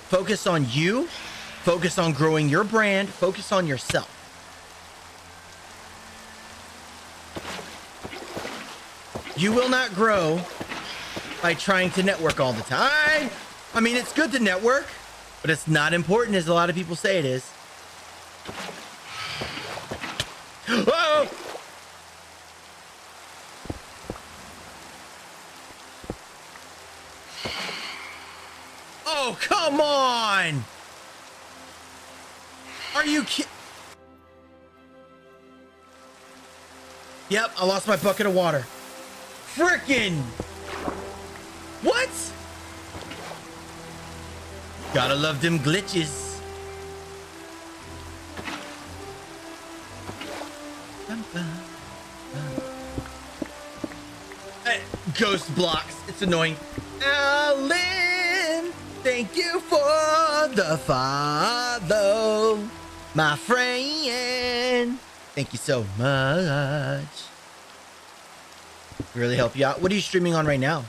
Focus on you, focus on growing your brand, focus on yourself. You will not grow by trying to network all the time. I mean, it's good to network, but it's not important as a lot of people say it is. Whoa! Oh, come on! Are you kidding? Yep, I lost my bucket of water. Frickin'! What? Gotta love them glitches. Ghost blocks. It's annoying. Alan, thank you for the follow, my friend. Thank you so much. Really help you out. What are you streaming on right now?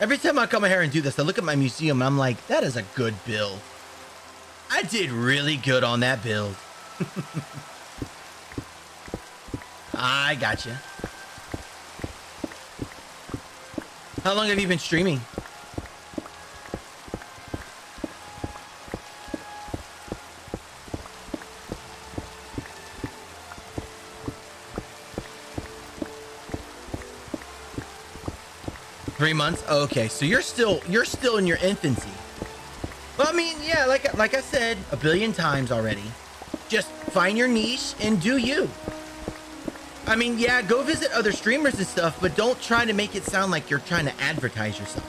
Every time I come here and do this, I look at my museum and I'm like, that is a good build. I did really good on that build. I gotcha. How long have you been streaming? Three months? Oh, okay, so you're still in your infancy. Well, I mean, yeah, like I said a billion times already, just find your niche and do you. I mean, yeah, go visit other streamers and stuff, but don't try to make it sound like you're trying to advertise yourself.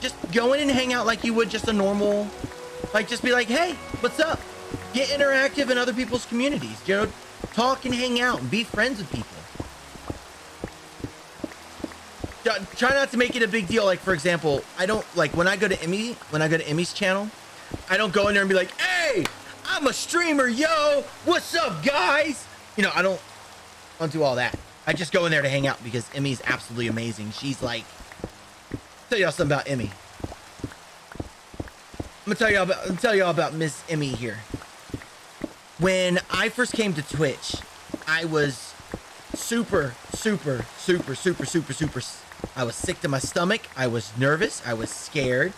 Just go in and hang out like you would just a normal, like just be like, hey, what's up? Get interactive in other people's communities. You know, talk and hang out and be friends with people. Try not to make it a big deal. Like, for example, I don't like when I go to Emmy's channel, I don't go in there and be like, hey, I'm a streamer, yo, what's up, guys? You know, I don't do all that. I just go in there to hang out because Emmy's absolutely amazing. She's like, tell y'all something about Emmy. I'm gonna tell y'all about Miss Emmy here. When I first came to Twitch, I was super. I was sick to my stomach. I was nervous. I was scared.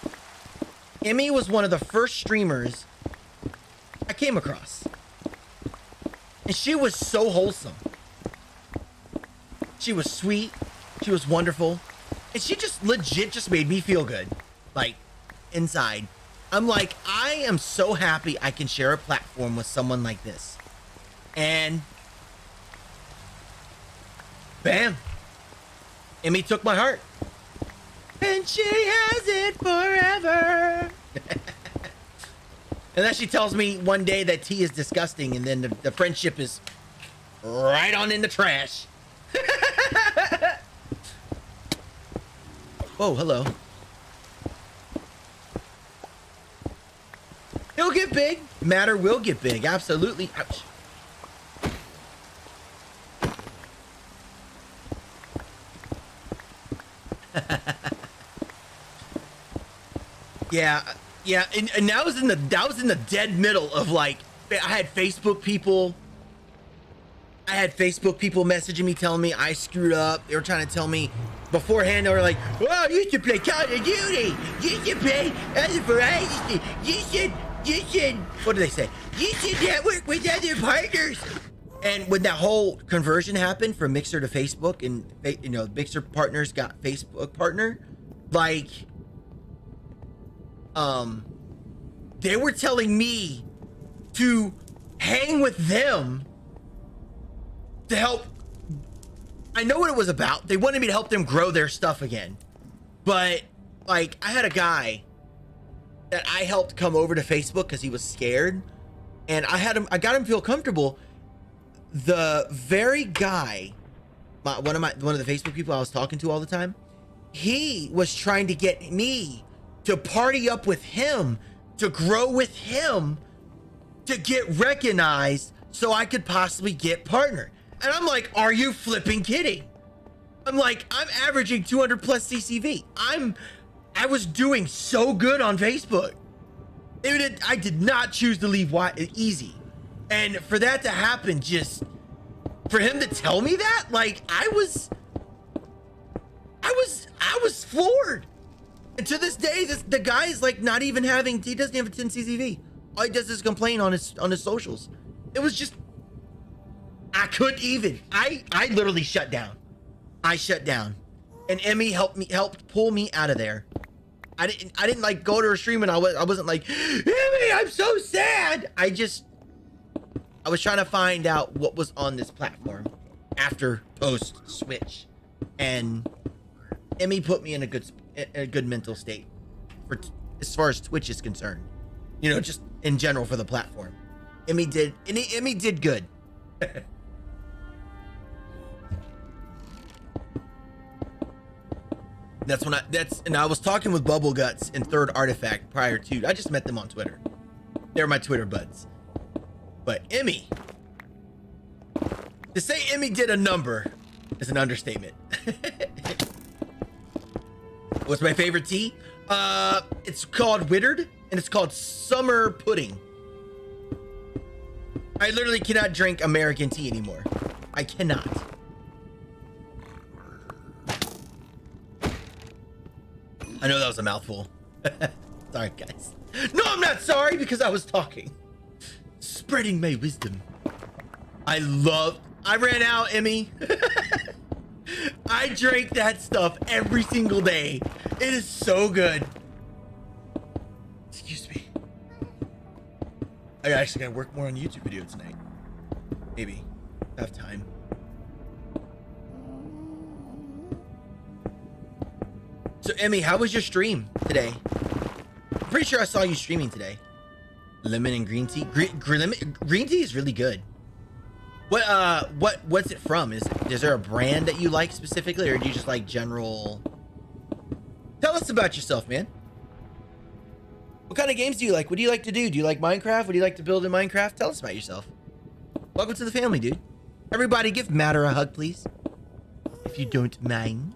Emmy was one of the first streamers I came across. And she was so wholesome. She was sweet. She was wonderful. And she just legit just made me feel good. Like, inside. I'm like, I am so happy I can share a platform with someone like this. And bam. Emmy took my heart. and she has it forever. And then she tells me one day that tea is disgusting, and then the friendship is right on in the trash. Oh, hello. It'll get big. Matter will get big. Absolutely. Ouch. Yeah, and that was in the dead middle of like, I had Facebook people messaging me telling me I screwed up. They were trying to tell me beforehand. They were like, "Oh, you should play Call of Duty. You should play other varieties. You should. What do they say? You should network with other partners." And when that whole conversion happened from Mixer to Facebook, and Mixer partners got Facebook partner, like, they were telling me to hang with them to help. I know what it was about. They wanted me to help them grow their stuff again. But like, I had a guy that I helped come over to Facebook because he was scared, and I got him feel comfortable. The very guy, one of the Facebook people I was talking to all the time, he was trying to get me to party up with him, to grow with him, to get recognized so I could possibly get partner. And I'm like, are you flipping kidding? I'm like, I'm averaging 200 plus CCV. I was doing so good on Facebook. I did not choose to leave easy. And for that to happen, just for him to tell me that, like, I was floored. And to this day, the guy is like not even he doesn't have a 10 CCV. All he does is complain on his socials. It was just, I couldn't even. I literally shut down. I shut down, and Emmy helped pull me out of there. I didn't like go to her stream, and I wasn't like, Emmy, I'm so sad. I was trying to find out what was on this platform after post Switch, and Emmy put me in a good mental state for as far as Twitch is concerned. Just in general for the platform. Emmy did good. And I was talking with Bubble Guts and Third Artifact prior to. I just met them on Twitter. They're my Twitter buds. But Emmy, to say Emmy did a number is an understatement. What's my favorite tea? It's called Withered, and it's called Summer Pudding. I literally cannot drink American tea anymore. I cannot. I know that was a mouthful. Sorry, guys. No, I'm not sorry, because I was talking. Spreading my wisdom. I ran out, Emmy. I drink that stuff every single day. It is so good. Excuse me. I actually gotta work more on YouTube video tonight. Maybe. I have time. So, Emmy, how was your stream today? I'm pretty sure I saw you streaming today. Lemon and green tea. Green tea is really good. What's it from? Is there a brand that you like specifically, or do you just like general? Tell us about yourself, man. What kind of games do you like? What do you like to do? Do you like Minecraft? What do you like to build in Minecraft? Tell us about yourself. Welcome to the family, dude. Everybody give Matter a hug, please. If you don't mind.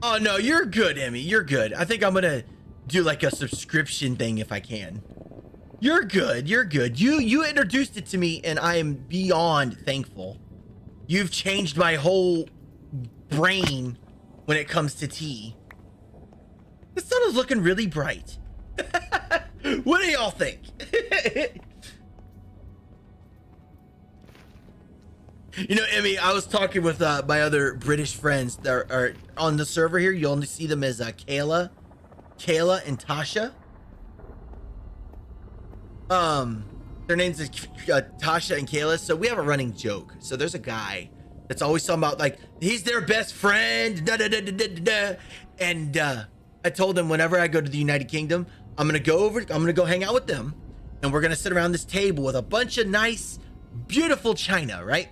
Oh, no, you're good, Emmy. You're good. I think I'm gonna do like a subscription thing if I can. You're good. You're good. You introduced it to me, and I am beyond thankful. You've changed my whole brain when it comes to tea. future's looking really bright. What do y'all think? You know, Emmy, I was talking with my other British friends that are on the server here. You only see them as Kayla and Tasha. Their names is Tasha and Kayla. So we have a running joke. So there's a guy that's always talking about like he's their best friend. Da, da, da, da, da, da. And I told him whenever I go to the United Kingdom, I'm gonna go hang out with them, and we're gonna sit around this table with a bunch of nice, beautiful china, right?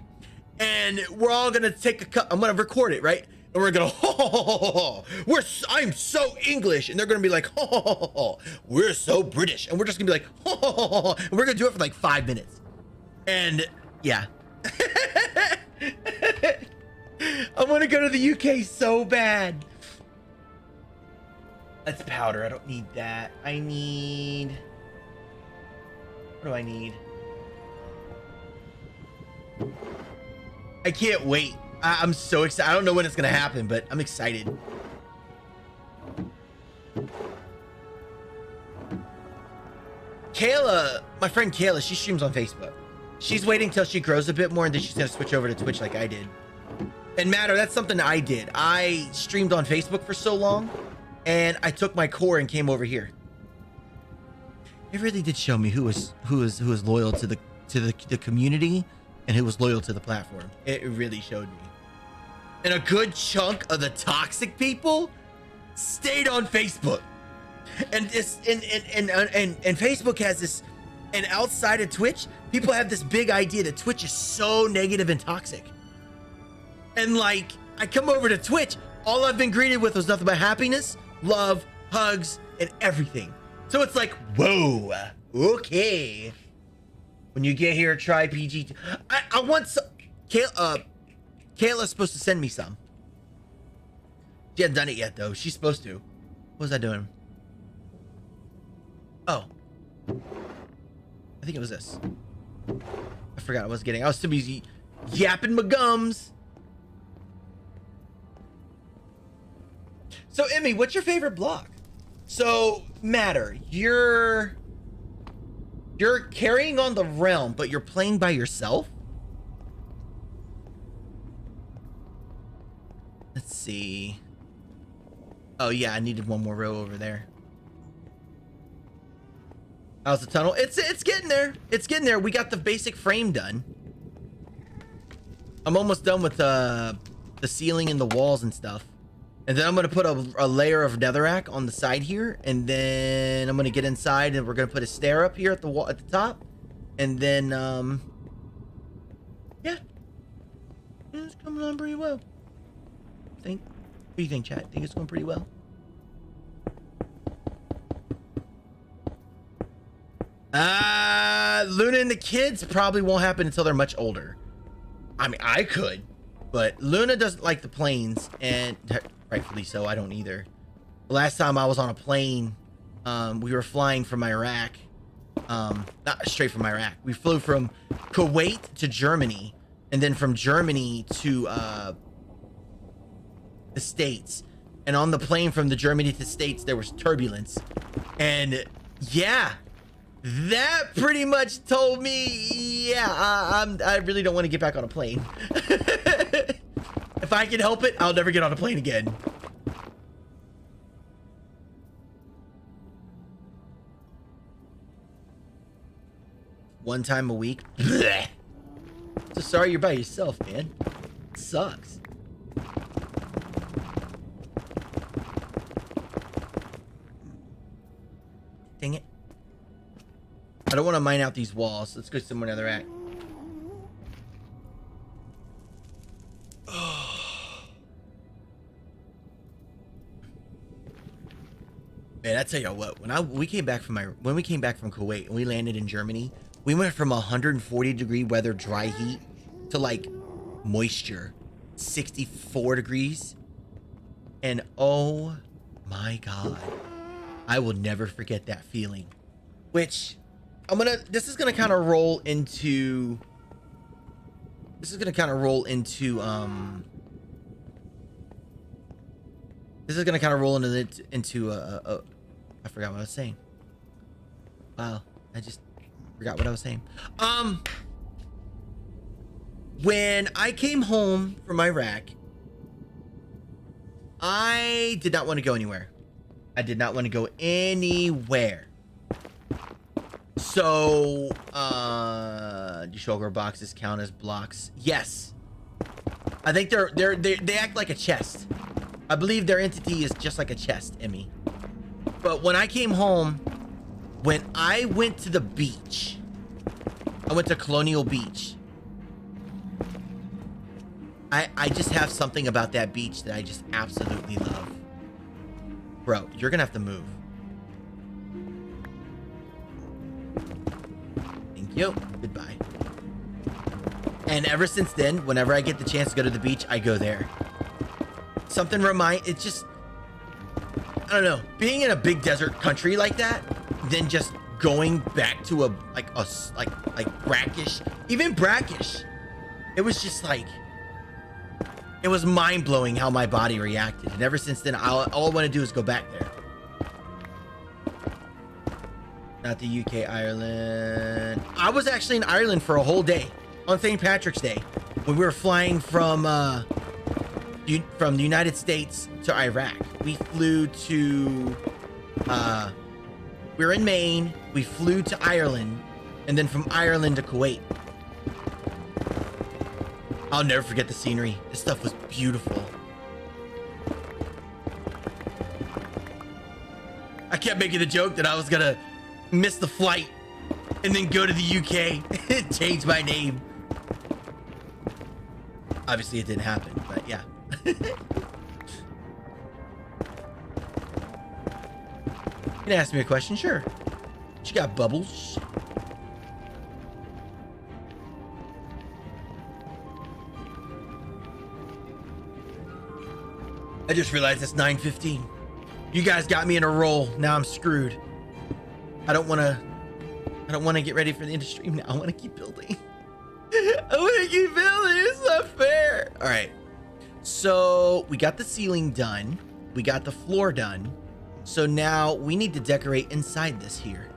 And we're all gonna take a cup. I'm gonna record it, right? And we're gonna, ho, ho, ho, ho, ho. I'm so English, and they're gonna be like, ho, ho, ho, ho, ho. We're so British, and we're just gonna be like, ho, ho, ho, ho, ho. And we're gonna do it for like 5 minutes, and yeah. I want to go to the UK so bad. That's powder. I don't need that. I need. What do I need? I can't wait. I'm so excited. I don't know when it's gonna happen, but I'm excited. Kayla, my friend Kayla, she streams on Facebook. She's waiting till she grows a bit more, and then she's gonna switch over to Twitch like I did. And Matter, that's something I did. I streamed on Facebook for so long, and I took my core and came over here. It really did show me who was loyal to the community and who was loyal to the platform. It really showed me. And a good chunk of the toxic people stayed on Facebook. And this and Facebook has this, and outside of Twitch, people have this big idea that Twitch is so negative and toxic. And like, I come over to Twitch, all I've been greeted with was nothing but happiness, love, hugs, and everything. So it's like, whoa, okay. When you get here, try PG. I want some. Kayla's supposed to send me some. She hasn't done it yet, though. She's supposed to. What was I doing? Oh. I think it was this. I forgot what I was getting. I was too busy yapping my gums. So, Emmy, what's your favorite block? So, Matter, you're carrying on the realm, but you're playing by yourself? Let's see. Oh, yeah, I needed one more row over there. How's the tunnel? It's getting there. It's getting there. We got the basic frame done. I'm almost done with the ceiling and the walls and stuff. And then I'm going to put a layer of netherrack on the side here. And then I'm going to get inside and we're going to put a stair up here at the wall at the top. And then, yeah. It's coming on pretty well. What do you think, chat? Think it's going pretty well? Luna and the kids probably won't happen until they're much older. I mean, I could, but Luna doesn't like the planes, and rightfully so. I don't either. The last time I was on a plane, we were flying from Iraq. Not straight from Iraq. We flew from Kuwait to Germany, and then from Germany to the States. And on the plane from the Germany to the States, there was turbulence, and yeah. That pretty much told me, yeah, I really don't want to get back on a plane. If I can help it, I'll never get on a plane again. One time a week? Blech. So sorry you're by yourself, man. It sucks. Dang it. I don't want to mine out these walls. Let's go somewhere another act. Man, I tell you what. When we came back from Kuwait and we landed in Germany, we went from 140 degree weather, dry heat, to like moisture, 64 degrees, and oh my god, I will never forget that feeling. Which. This is gonna kind of roll into This is gonna kind of roll into I forgot what I was saying. Wow, I just forgot what I was saying. When I came home from Iraq, I did not want to go anywhere. I did not want to go anywhere. So, do sugar boxes count as blocks? Yes. I think they act like a chest. I believe their entity is just like a chest, Emmy. But when I came home, when I went to the beach, I went to Colonial Beach. I just have something about that beach that I just absolutely love. Bro, you're gonna have to move. Thank you. Goodbye. And ever since then, whenever I get the chance to go to the beach, I go there. Something it's just, I don't know, being in a big desert country like that, then just going back to like brackish, even brackish. It was just like, it was mind-blowing how my body reacted. And ever since then, all I want to do is go back there. Not the UK, Ireland. I was actually in Ireland for a whole day on St. Patrick's Day when we were flying from the United States to Iraq. We flew to, we were in Maine. We flew to Ireland, and then from Ireland to Kuwait. I'll never forget the scenery. This stuff was beautiful. I kept making the joke that I was gonna miss the flight and then go to the UK and change my name. Obviously it didn't happen, but yeah. You can ask me a question, sure. You got bubbles? I just realized it's 9:15. You guys got me in a roll. Now I'm screwed. I don't want to get ready for the end of stream now. I want to keep building. I want to keep building. It's not fair. All right. So we got the ceiling done. We got the floor done. So now we need to decorate inside this here.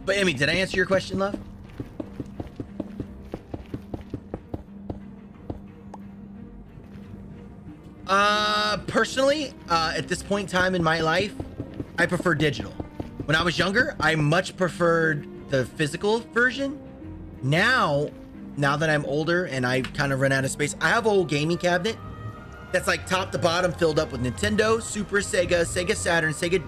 But Emmy, did I answer your question, love? Personally, at this point in time in my life, I prefer digital. When I was younger, I much preferred the physical version. Now that I'm older and I kind of run out of space, I have a whole gaming cabinet that's like top to bottom filled up with Nintendo, Super Sega, Sega Saturn, Sega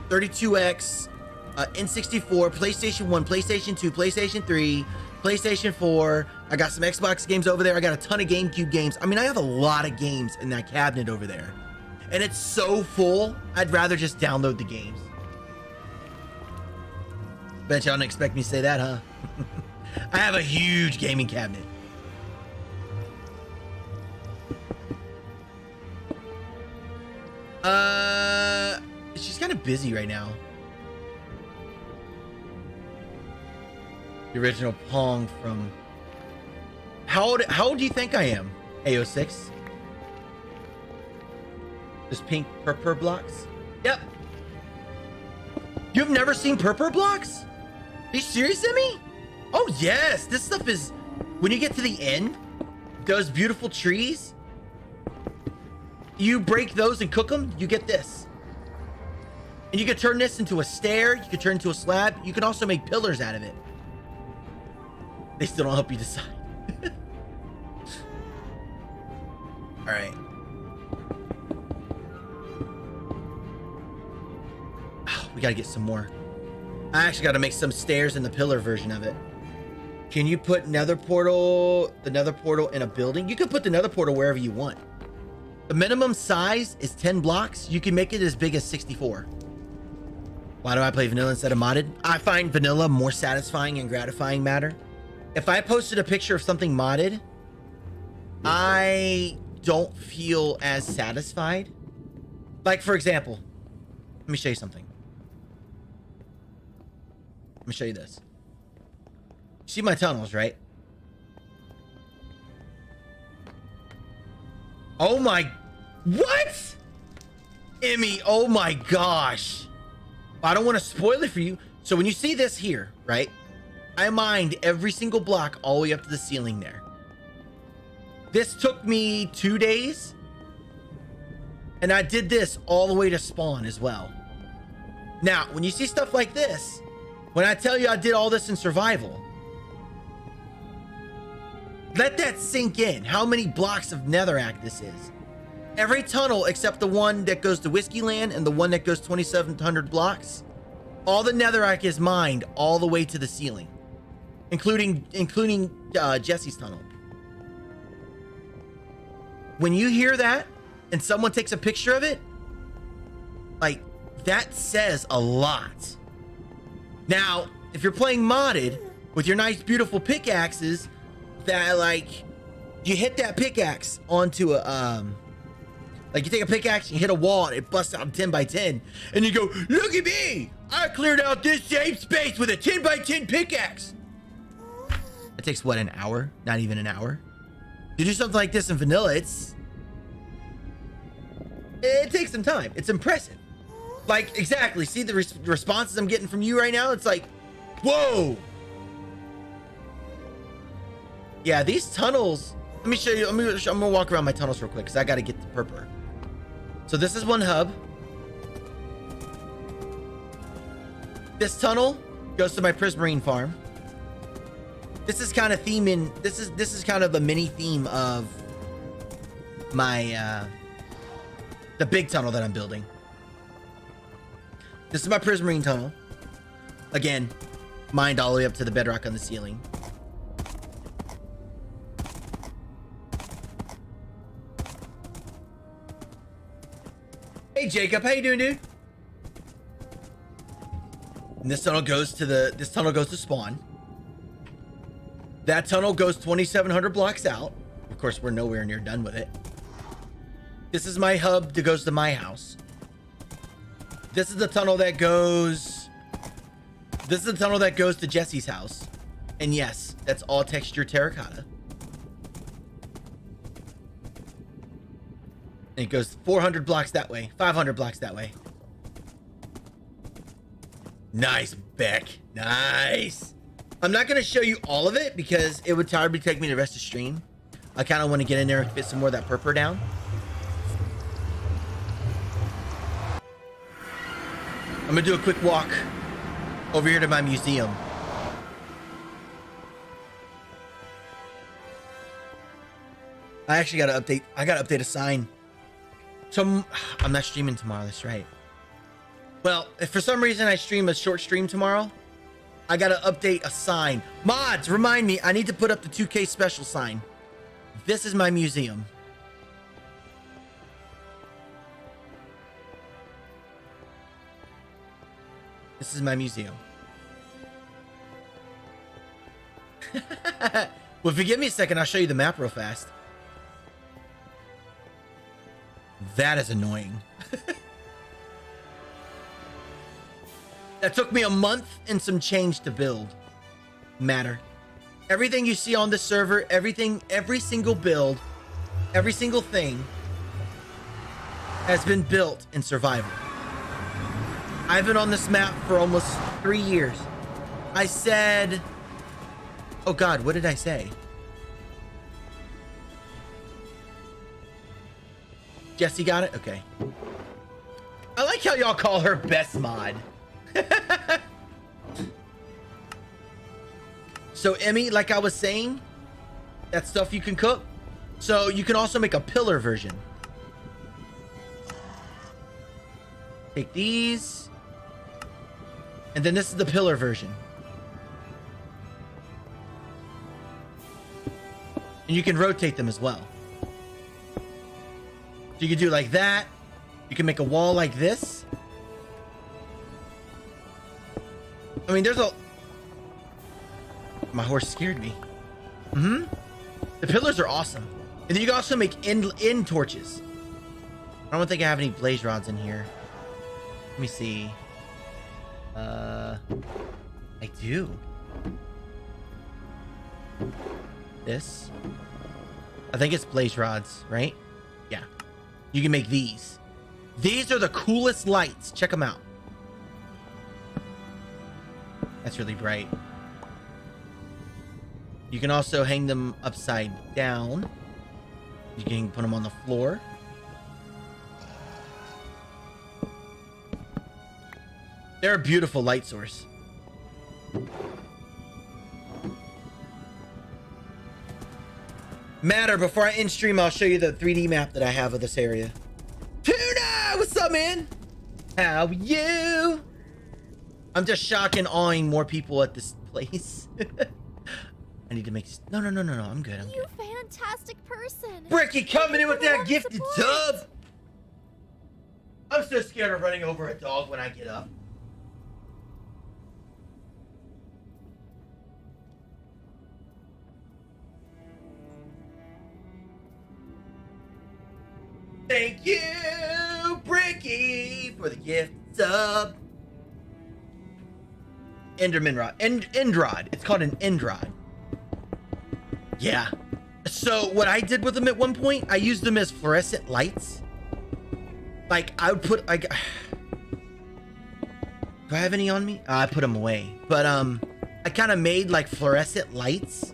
32X, N64, PlayStation 1, PlayStation 2, PlayStation 3, PlayStation 4. I got some Xbox games over there. I got a ton of GameCube games. I mean, I have a lot of games in that cabinet over there. And it's so full, I'd rather just download the games. Bet y'all didn't expect me to say that, huh? I have a huge gaming cabinet. She's kind of busy right now. The original Pong from... How old do you think I am, AO6? This pink purple blocks? Yep. You've never seen purple blocks? Are you serious, Emmy? Oh yes, this stuff is... When you get to the end, those beautiful trees, you break those and cook them, you get this. And you can turn this into a stair, you can turn it into a slab, you can also make pillars out of it. They still don't help you decide. All right. Oh, we gotta get some more. I actually gotta make some stairs in the pillar version of it. Can you put the nether portal in a building? You can put the nether portal wherever you want. The minimum size is 10 blocks. You can make it as big as 64. Why do I play vanilla instead of modded? I find vanilla more satisfying and gratifying matter. If I posted a picture of something modded, I don't feel as satisfied. Like, for example, let me show you something. me show you this. See my tunnels, right? Oh my, what? Emmy, oh my gosh. I don't want to spoil it for you. So when you see this here, right? I mined every single block all the way up to the ceiling there. This took me 2 days. And I did this all the way to spawn as well. Now, when you see stuff like this, when I tell you I did all this in survival, let that sink in, how many blocks of netherrack this is. Every tunnel except the one that goes to Whiskey Land and the one that goes 2,700 blocks, all the netherrack is mined all the way to the ceiling, including Jesse's tunnel. When you hear that and someone takes a picture of it, like, that says a lot. Now, if you're playing modded with your nice, beautiful pickaxes, that, like, you hit that pickaxe onto a, like, you take a pickaxe, you hit a wall, and it busts out 10 by 10, and you go, look at me! I cleared out this same space with a 10 by 10 pickaxe! It takes, what, an hour? Not even an hour? To do something like this in vanilla, it takes some time. It's impressive. Like, exactly. See the responses I'm getting from you right now? It's like, whoa! Yeah, these tunnels, let me show you. I'm gonna walk around my tunnels real quick because I gotta get the purpur. So this is one hub. This tunnel goes to my prismarine farm. This is kind of theming. This is kind of a mini theme of my the big tunnel that I'm building. This is my prismarine tunnel. Again, mined all the way up to the bedrock on the ceiling. Hey Jacob, how you doing, dude? And this tunnel goes to spawn. That tunnel goes 2,700 blocks out. Of course, we're nowhere near done with it. This is my hub that goes to my house. This is the tunnel that goes... This is the tunnel that goes to Jesse's house. And yes, that's all texture terracotta. And it goes 400 blocks that way, 500 blocks that way. Nice, Beck. Nice. I'm not going to show you all of it because it would probably take me the rest of the stream. I kind of want to get in there and fit some more of that purpur down. I'm going to do a quick walk over here to my museum. I actually got to update. I got to update a sign. So I'm not streaming tomorrow. That's right. Well, if for some reason I stream a short stream tomorrow, I got to update a sign. Mods, remind me. I need to put up the 2K special sign. This is my museum. This is my museum. Well, if you give me a second, I'll show you the map real fast. That is annoying. That took me a month and some change to build. Matter. Everything you see on this server, everything, every single build, every single thing has been built in survival. I've been on this map for almost 3 years. I said... Oh God, what did I say? Jesse got it? Okay. I like how y'all call her best mod. So Emmy, like I was saying, that stuff you can cook. So you can also make a pillar version. Take these. And then this is the pillar version. And you can rotate them as well. So you can do it like that. You can make a wall like this. I mean, there's a... My horse scared me. The pillars are awesome. And then you can also make end torches. I don't think I have any blaze rods in here. Let me see. I do. This. I think it's blaze rods, right? Yeah. You can make these. These are the coolest lights. Check them out. That's really bright. You can also hang them upside down. You can put them on the floor. They're a beautiful light source. Matter, before I end stream, I'll show you the 3D map that I have of this area. Tuna! What's up, man? How are you? I'm just shocked and awing more people at this place. I need to make... No, I'm good. You fantastic person. Bricky coming in with that gifted support. tub. I'm so scared of running over a dog when I get up. Thank you, Bricky, for the gift sub. Enderman rod. Endrod. It's called an Endrod. Yeah. So what I did with them at one point, I used them as fluorescent lights. Like I would put like. Do I have any on me? I put them away. But I kind of made like fluorescent lights.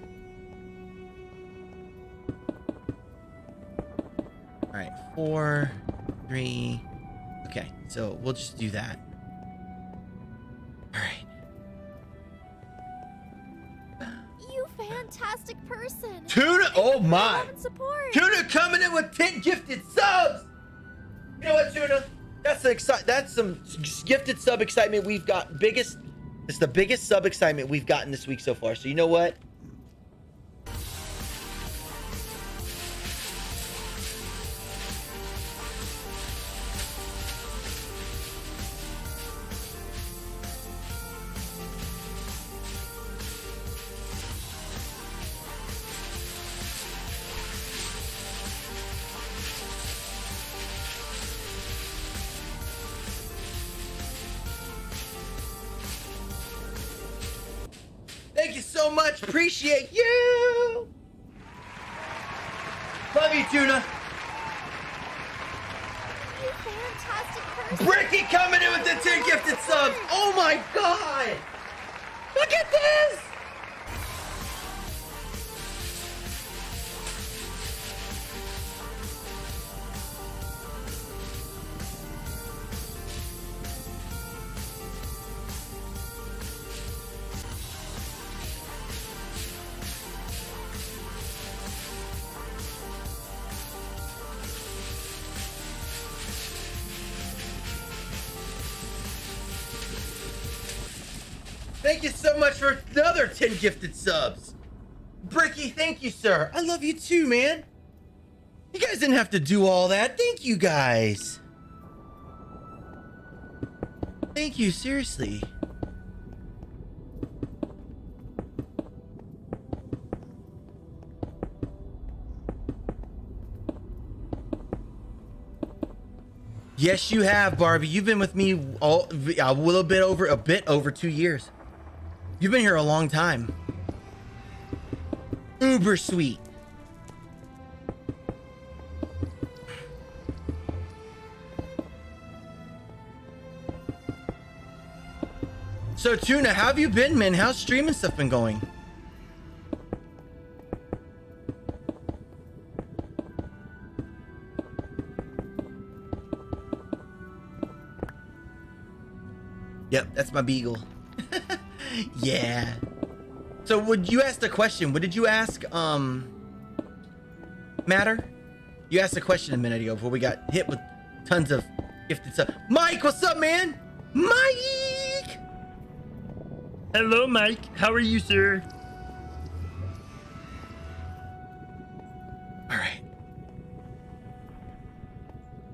All right, 4, 3. Okay, so we'll just do that. All right. You fantastic person. Tuna, oh my. Love and support. Tuna coming in with 10 gifted subs. You know what, Tuna? That's some gifted sub excitement we've got. It's the biggest sub excitement we've gotten this week so far. So you know what? Thank you so much. Appreciate you. Love you, Tuna. You fantastic person. Bricky coming in with the 10 gifted subs. Oh my god. Look at this. Thank you so much for another 10 gifted subs. Bricky, thank you, sir. I love you too, man. You guys didn't have to do all that. Thank you, guys. Thank you, seriously. Yes, you have, Barbie. You've been with me a bit over 2 years. You've been here a long time. Uber sweet. So Tuna, how have you been, man? How's streaming stuff been going? Yep, that's my beagle. Yeah. So would you ask the question? What did you ask, Matter? You asked a question a minute ago before we got hit with tons of gifted stuff. Mike, what's up, man? Mike! Hello, Mike. How are you, sir? All right.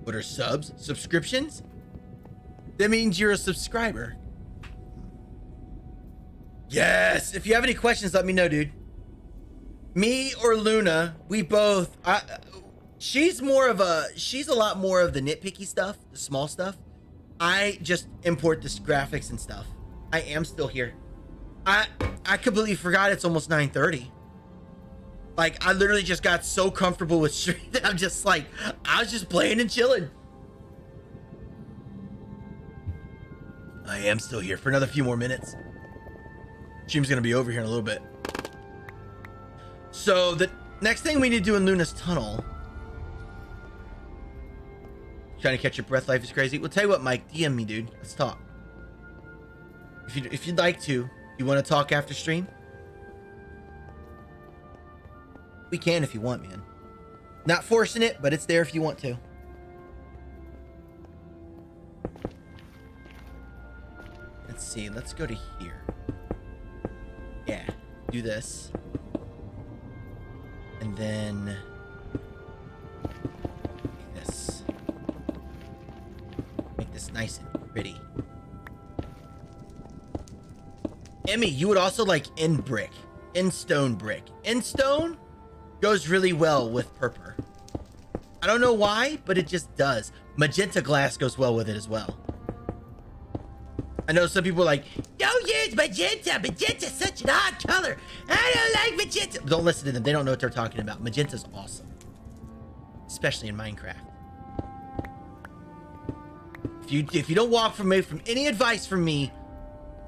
What are subs? Subscriptions? That means you're a subscriber. Yes. If you have any questions, let me know, dude. Me or Luna, we both. She's a lot more of the nitpicky stuff, the small stuff. I just import the graphics and stuff. I am still here. I completely forgot it's almost 9:30. Like, I literally just got so comfortable with stream that I'm just like, I was just playing and chilling. I am still here for another few more minutes. Stream's gonna be over here in a little bit. So the next thing we need to do in Luna's tunnel. Trying to catch your breath, life is crazy. Well, tell you what, Mike, DM me, dude. Let's talk. If you'd like to, you want to talk after stream? We can if you want, man. Not forcing it, but it's there if you want to. Let's see. Let's go to here. Yeah. Do this. And then this. Make this nice and pretty. Emmy, you would also like in brick. In stone brick. In stone goes really well with purple. I don't know why, but it just does. Magenta glass goes well with it as well. I know some people are like, don't use magenta. Magenta's such an odd color. I don't like magenta. Don't listen to them. They don't know what they're talking about. Magenta's awesome. Especially in Minecraft. If you don't walk from any advice from me,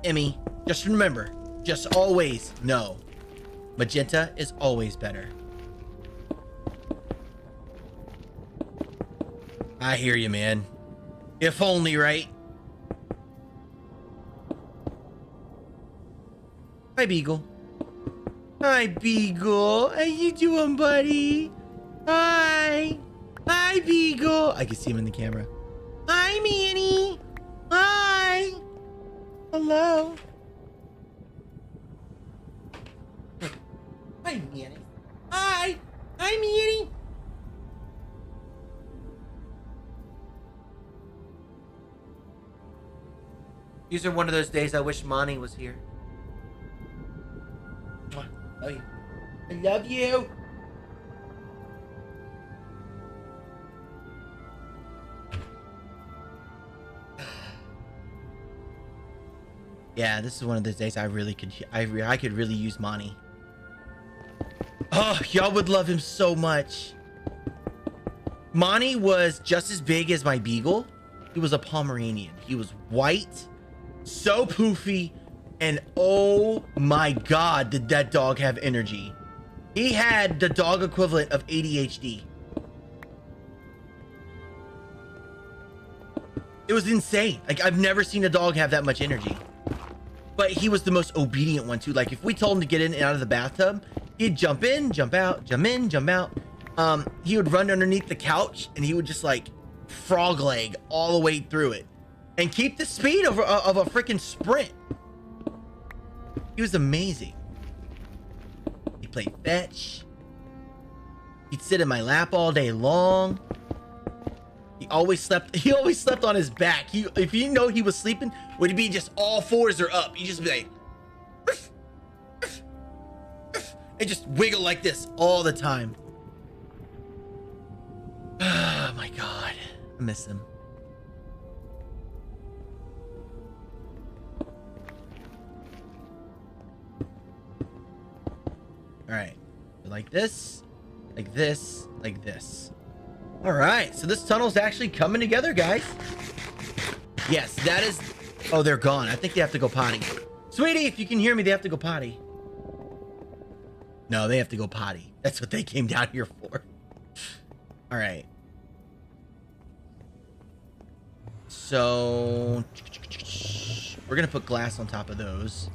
Emmy, just remember, just always know, magenta is always better. I hear you, man. If only, right? Hi, Beagle. Hi, Beagle. How you doing, buddy? Hi. Hi, Beagle. I can see him in the camera. Hi, Manny. Hi. Hello. Hi, Manny. Hi. Hi, Manny. These are one of those days I wish Monty was here. Mwah. Love you. I love you. Yeah, this is one of those days I could really use Monty. Oh, y'all would love him so much. Monty was just as big as my Beagle. He was a Pomeranian. He was white, so poofy, and oh my god, did that dog have energy. He had the dog equivalent of ADHD. It was insane. Like, I've never seen a dog have that much energy. But he was the most obedient one too. Like, if we told him to get in and out of the bathtub, he'd jump in, jump out, jump in, jump out. He would run underneath the couch and he would just like frog leg all the way through it and keep the speed of a freaking sprint. He was amazing. He played fetch. He'd sit in my lap all day long. He always slept on his back. If you know he was sleeping, would he be just all fours or up? He'd just be like, "Ruff, ruff, ruff," and just wiggle like this all the time. Oh my god, I miss him. All right, like this, like this, like this. All right, so this tunnel's actually coming together, guys. Yes, that is... Oh, they're gone. I think they have to go potty. Sweetie, if you can hear me, they have to go potty. No, they have to go potty. That's what they came down here for. All right. So... we're going to put glass on top of those.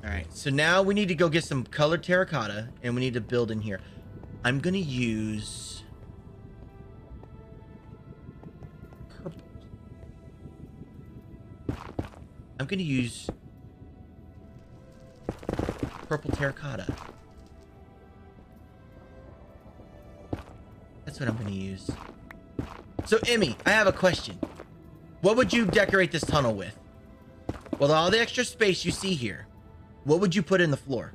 All right, so now we need to go get some colored terracotta and we need to build in here. I'm gonna use purple. I'm gonna use purple terracotta. That's what I'm gonna use. So Emmy, I have a question. What would you decorate this tunnel with? Well, all the extra space you see here, what would you put in the floor?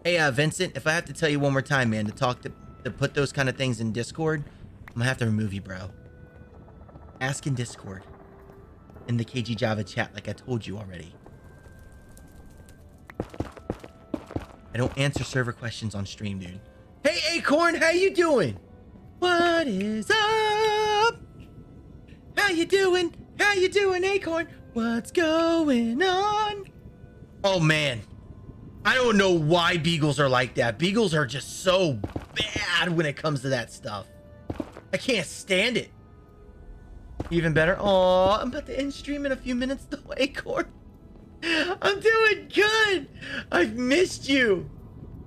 Hey, Vincent, if I have to tell you one more time, man, to put those kind of things in Discord, I'm gonna have to remove you, bro. Ask in Discord. in the KG Java chat like I told you already. I don't answer server questions on stream, dude. Hey, Acorn, how you doing? What is up? How you doing? How you doing, Acorn? What's going on? Oh, man. I don't know why beagles are like that. Beagles are just so bad when it comes to that stuff. I can't stand it. Even better. Aw, I'm about to end stream in a few minutes though, Acorn. I'm doing good. I've missed you.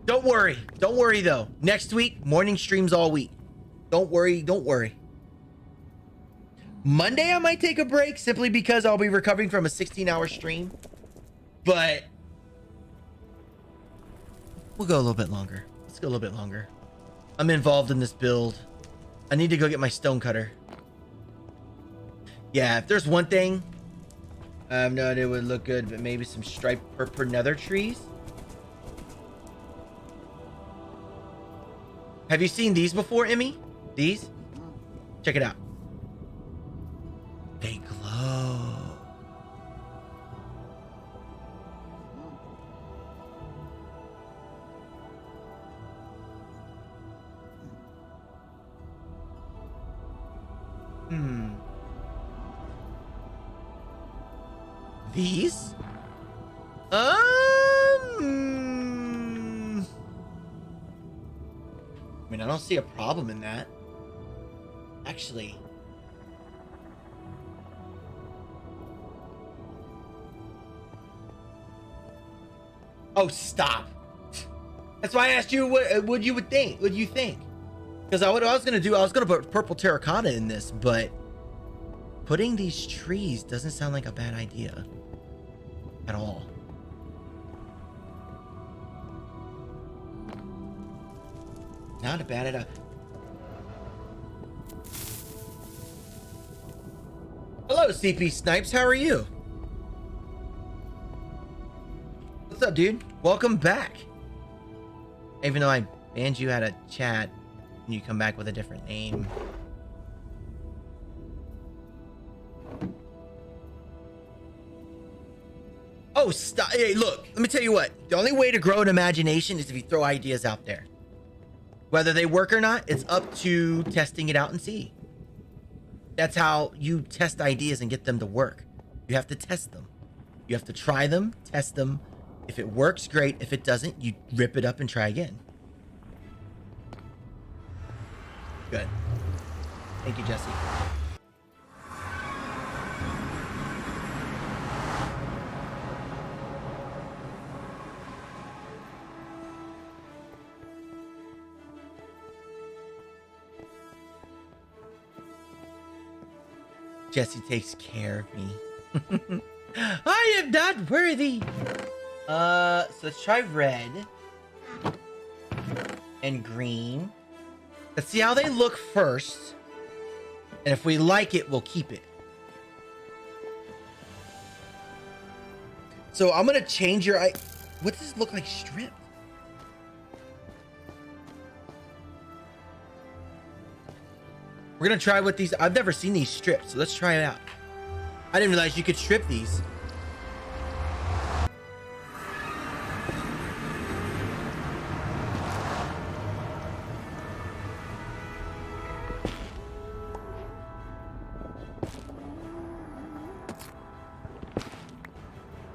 Don't worry. Don't worry though. Next week, morning streams all week. Don't worry. Don't worry. Monday, I might take a break simply because I'll be recovering from a 16-hour stream. But we'll go a little bit longer. Let's go a little bit longer. I'm involved in this build. I need to go get my stone cutter. Yeah, if there's one thing I have no idea would look good, but maybe some striped purple nether trees. Have you seen these before, Emmy? These? Check it out. They glow. These? I mean, I don't see a problem in that. Actually. Oh, stop. That's why I asked you what you would think. What do you think? Because what I was going to do, I was going to put purple terracotta in this, but putting these trees doesn't sound like a bad idea at all. Not a bad idea. Hello, CP Snipes. How are you? What's up, dude? Welcome back. Even though I banned you out of chat, and you come back with a different name. Oh, stop. Hey, look, let me tell you what. The only way to grow an imagination is if you throw ideas out there. Whether they work or not, it's up to testing it out and see. That's how you test ideas and get them to work. You have to test them. You have to try them, test them. If it works, great. If it doesn't, you rip it up and try again. Good. Thank you, Jesse. Jesse takes care of me. I am not worthy. So let's try red and green. Let's see how they look first. And if we like it, we'll keep it. So I'm gonna change your what does this look like stripped? We're gonna try what these. I've never seen these stripped, so let's try it out. I didn't realize you could strip these.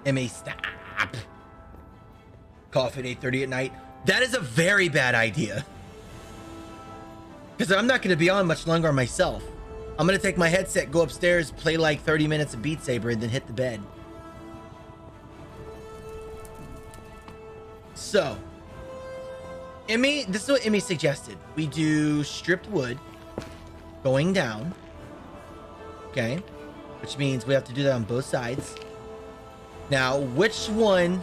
MA, stop. Cough at 8:30 at night. That is a very bad idea. Because I'm not going to be on much longer myself. I'm going to take my headset, go upstairs, play like 30 minutes of Beat Saber, and then hit the bed. So, Emmy, this is what Emmy suggested. We do stripped wood going down. Okay. Which means we have to do that on both sides. Now, which one...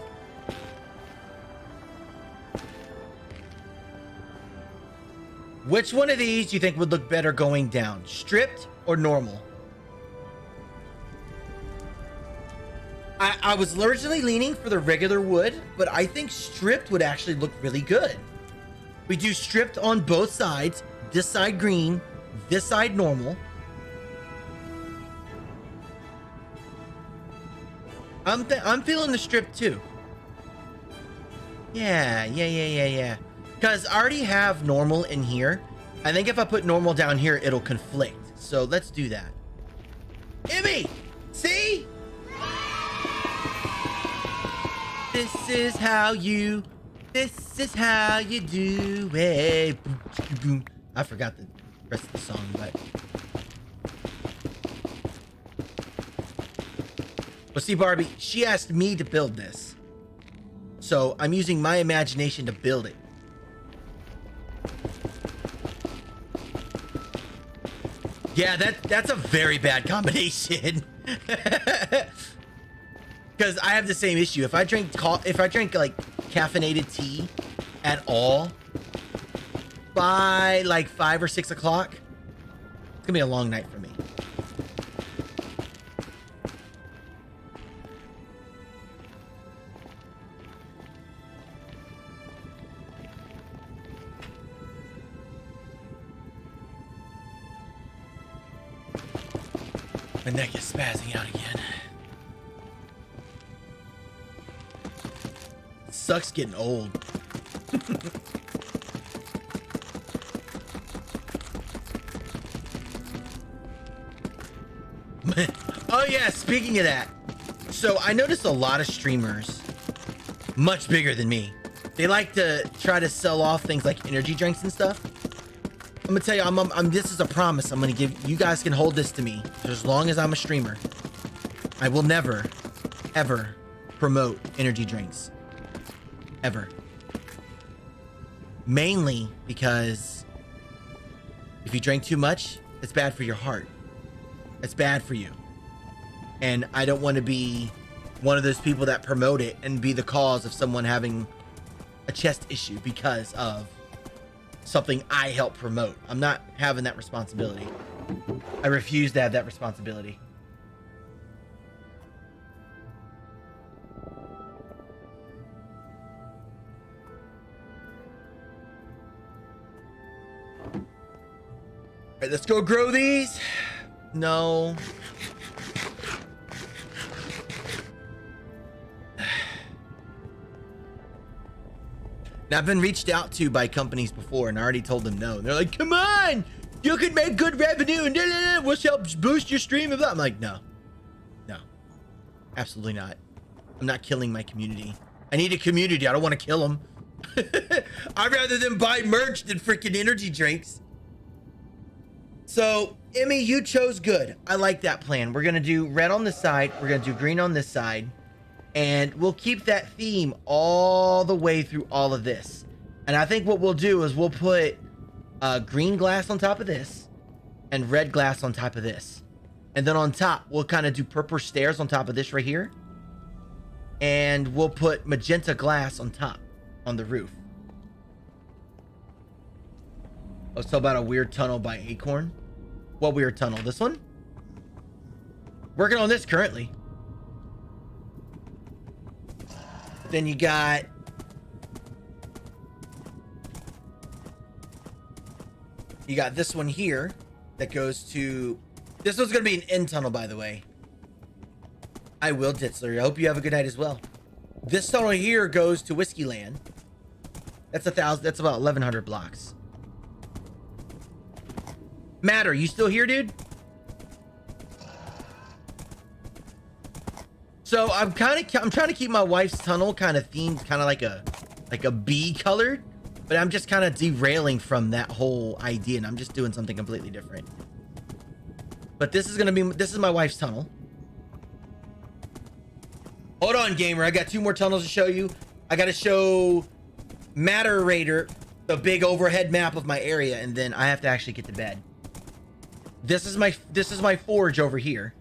Which one of these do you think would look better going down? Stripped or normal? I was originally leaning for the regular wood, but I think stripped would actually look really good. We do stripped on both sides. This side green, this side normal. I'm feeling the strip too. Yeah. Because I already have normal in here. I think if I put normal down here, it'll conflict. So let's do that. Emmy, see? This is how you do it. I forgot the rest of the song, but. Well, see, Barbie, she asked me to build this. So I'm using my imagination to build it. Yeah, that's a very bad combination. Because I have the same issue. If I drink like caffeinated tea at all by like 5 or 6 o'clock, it's gonna be a long night for me. My neck is spazzing out again. Sucks getting old. Oh yeah, speaking of that. So I noticed a lot of streamers, much bigger than me, they like to try to sell off things like energy drinks and stuff. I'm gonna tell you, this is a promise I'm gonna give. You guys can hold this to me for as long as I'm a streamer. I will never, ever promote energy drinks. Ever. Mainly because if you drink too much, it's bad for your heart. It's bad for you. And I don't want to be one of those people that promote it and be the cause of someone having a chest issue because of something I help promote. I'm not having that responsibility. I refuse to have that responsibility. All right, let's go grow these. No. Now, I've been reached out to by companies before, and I already told them no. And they're like, come on, you can make good revenue, and we'll help boost your stream. I'm like, no, absolutely not. I'm not killing my community. I need a community. I don't want to kill them. I'd rather them buy merch than freaking energy drinks. So, Emmy, you chose good. I like that plan. We're going to do red on this side. We're going to do green on this side. And we'll keep that theme all the way through all of this. And I think what we'll do is we'll put green glass on top of this and red glass on top of this. And then on top, we'll kind of do purple stairs on top of this right here. And we'll put magenta glass on top on the roof. Let's talk about a weird tunnel by Acorn. What weird tunnel? This one? Working on this currently. Then you got this one here that goes to, this one's gonna be an end tunnel, by the way. I will, Ditzler. I hope you have a good night as well. This tunnel here goes to Whiskey Land. That's about 1,100 blocks. Matter, you still here, dude? So I'm trying to keep my wife's tunnel kind of themed, kind of like a bee colored, but I'm just kind of derailing from that whole idea, and I'm just doing something completely different. But this is my wife's tunnel. Hold on, gamer. I got 2 more tunnels to show you. I got to show Matter Raider the big overhead map of my area, and then I have to actually get to bed. This is my forge over here.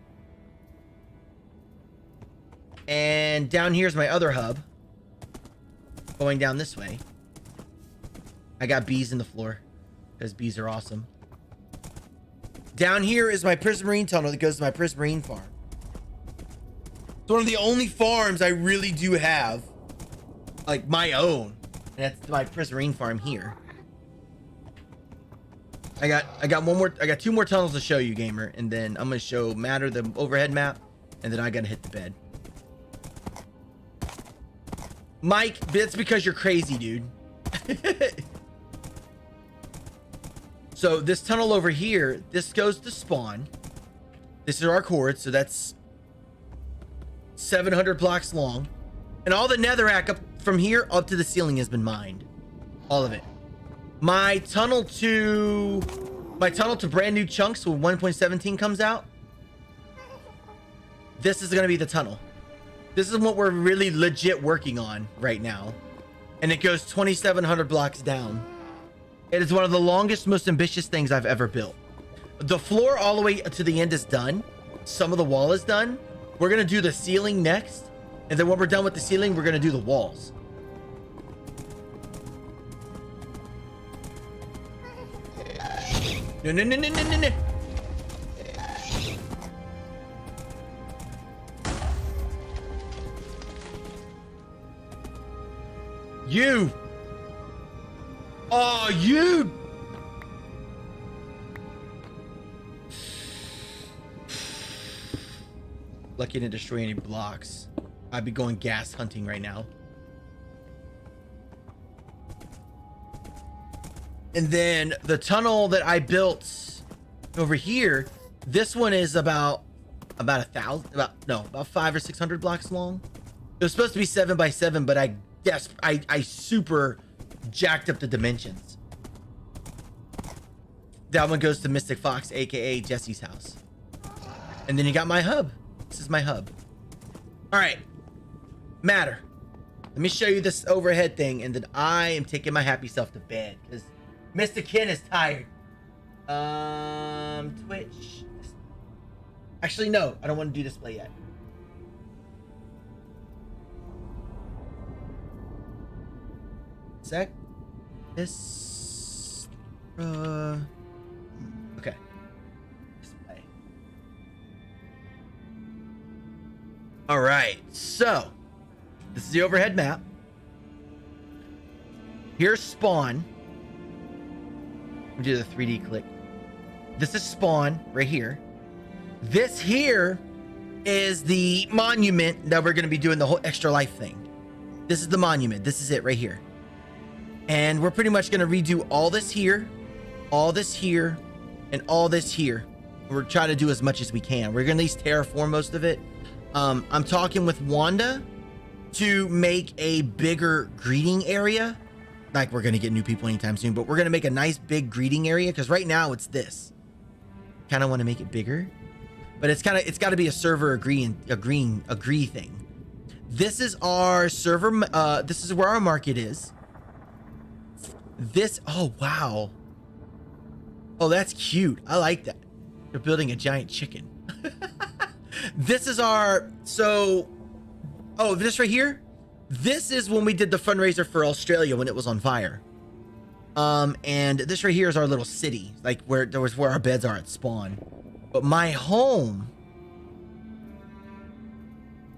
And down here's my other hub. Going down this way. I got bees in the floor because bees are awesome. Down here is my Prismarine tunnel that goes to my Prismarine farm. It's one of the only farms I really do have, like my own. And that's my Prismarine farm here. I got 2 more tunnels to show you, gamer, and then I'm gonna show Matter the overhead map, and then I gotta hit the bed. Mike, that's because you're crazy, dude. So this tunnel over here, this goes to spawn. This is our cord, so that's 700 blocks long. And all the netherrack up from here up to the ceiling has been mined. All of it. My tunnel to brand new chunks when 1.17 comes out. This is gonna be the tunnel. This is what we're really legit working on right now. And it goes 2,700 blocks down. It is one of the longest, most ambitious things I've ever built. The floor all the way to the end is done. Some of the wall is done. We're gonna do the ceiling next. And then when we're done with the ceiling, we're gonna do the walls. No, no, no, no, no, no, no. You. Oh, you. Lucky I didn't destroy any blocks. I'd be going gas hunting right now. And then the tunnel that I built over here, this one is about 1,000, about 500 or 600 blocks long. It was supposed to be 7 by 7, but I super jacked up the dimensions. That one goes to Mystic Fox, aka Jesse's house. And then you got my hub. This is my hub. All right, Matter. Let me show you this overhead thing, and then I am taking my happy self to bed because Mr. Ken is tired. Twitch. Actually, no, I don't want to do display yet. Sec. This. Okay. Display. All right. So, this is the overhead map. Here's spawn. Let me do the 3D click. This is spawn right here. This here is the monument that we're going to be doing the whole extra life thing. This is the monument. This is it right here. And we're pretty much going to redo all this here, and all this here. We're trying to do as much as we can. We're going to at least terraform most of it. I'm talking with Wanda to make a bigger greeting area. Like we're going to get new people anytime soon, but we're going to make a nice big greeting area because right now it's this. Kind of want to make it bigger, but it's got to be a server agree thing. This is our server. This is where our market is. This, oh wow. Oh, that's cute. I like that. They're building a giant chicken. This is our, oh, this right here. This is when we did the fundraiser for Australia when it was on fire. And this right here is our little city, like where our beds are at spawn. But my home,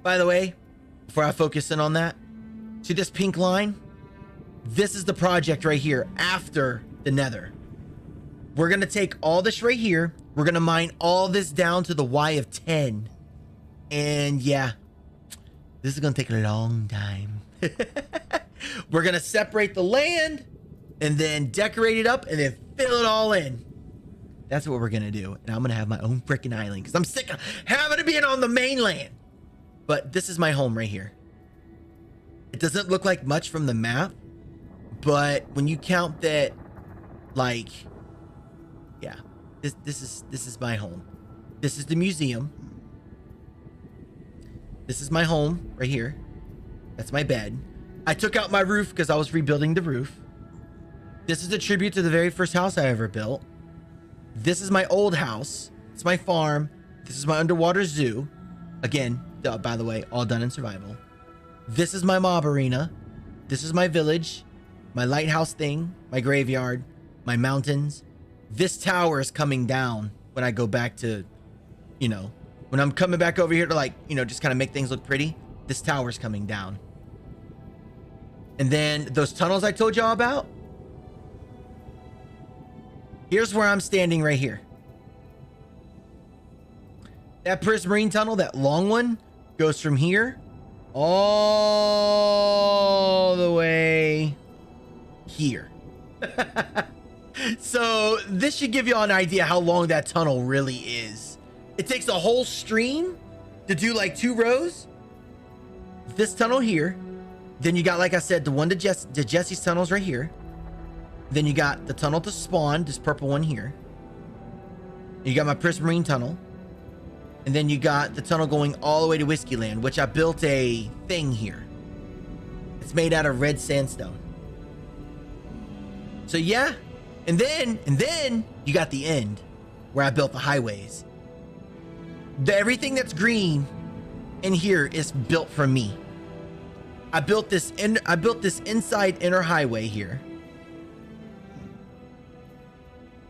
by the way, before I focus in on that, see this pink line? This is the project right here after the nether. We're going to take all this right here. We're going to mine all this down to the Y of 10. And yeah, this is going to take a long time. We're going to separate the land and then decorate it up and then fill it all in. That's what we're going to do. And I'm going to have my own freaking island because I'm sick of having to be on the mainland. But this is my home right here. It doesn't look like much from the map, but when you count that, like, yeah, this is my home. This is the museum. This is my home right here. That's my bed. I took out my roof because I was rebuilding the roof. This is a tribute to the very first house I ever built. This is my old house. It's my farm. This is my underwater zoo. Again, by the way, all done in survival. This is my mob arena. This is my village, my lighthouse thing, my graveyard, my mountains. This tower is coming down when I go back to, you know, when I'm coming back over here to, like, you know, just kind of make things look pretty. This tower's coming down. And then those tunnels I told y'all about. Here's where I'm standing right here. That Prismarine tunnel, that long one, goes from here all the way here. So this should give you all an idea how long that tunnel really is. It takes a whole stream to do like 2 rows. This tunnel here. Then you got, like I said, the one to Jesse's tunnels right here. Then you got the tunnel to spawn, this purple one here. You got my Prismarine tunnel. And then you got the tunnel going all the way to Whiskey Land, which I built a thing here. It's made out of red sandstone. So yeah. And then you got the end where I built the highways. Everything that's green in here is built from me. I built this inside inner highway here.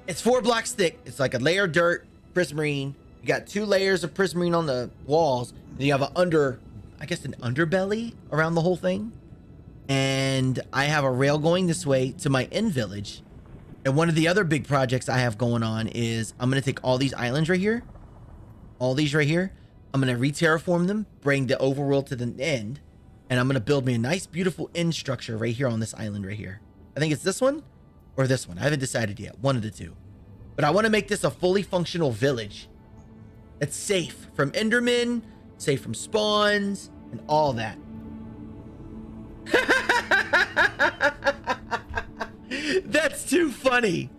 It's 4 blocks thick. It's like a layer of dirt, prismarine. You got 2 layers of prismarine on the walls. Then you have an underbelly around the whole thing. And I have a rail going this way to my end village. And one of the other big projects I have going on is I'm going to take all these islands right here. All these right here. I'm going to re-terraform them, bring the overworld to the end. And I'm going to build me a nice, beautiful end structure right here on this island right here. I think it's this one or this one. I haven't decided yet. One of the two. But I want to make this a fully functional village. It's safe from Endermen, safe from spawns, and all that. That's too funny.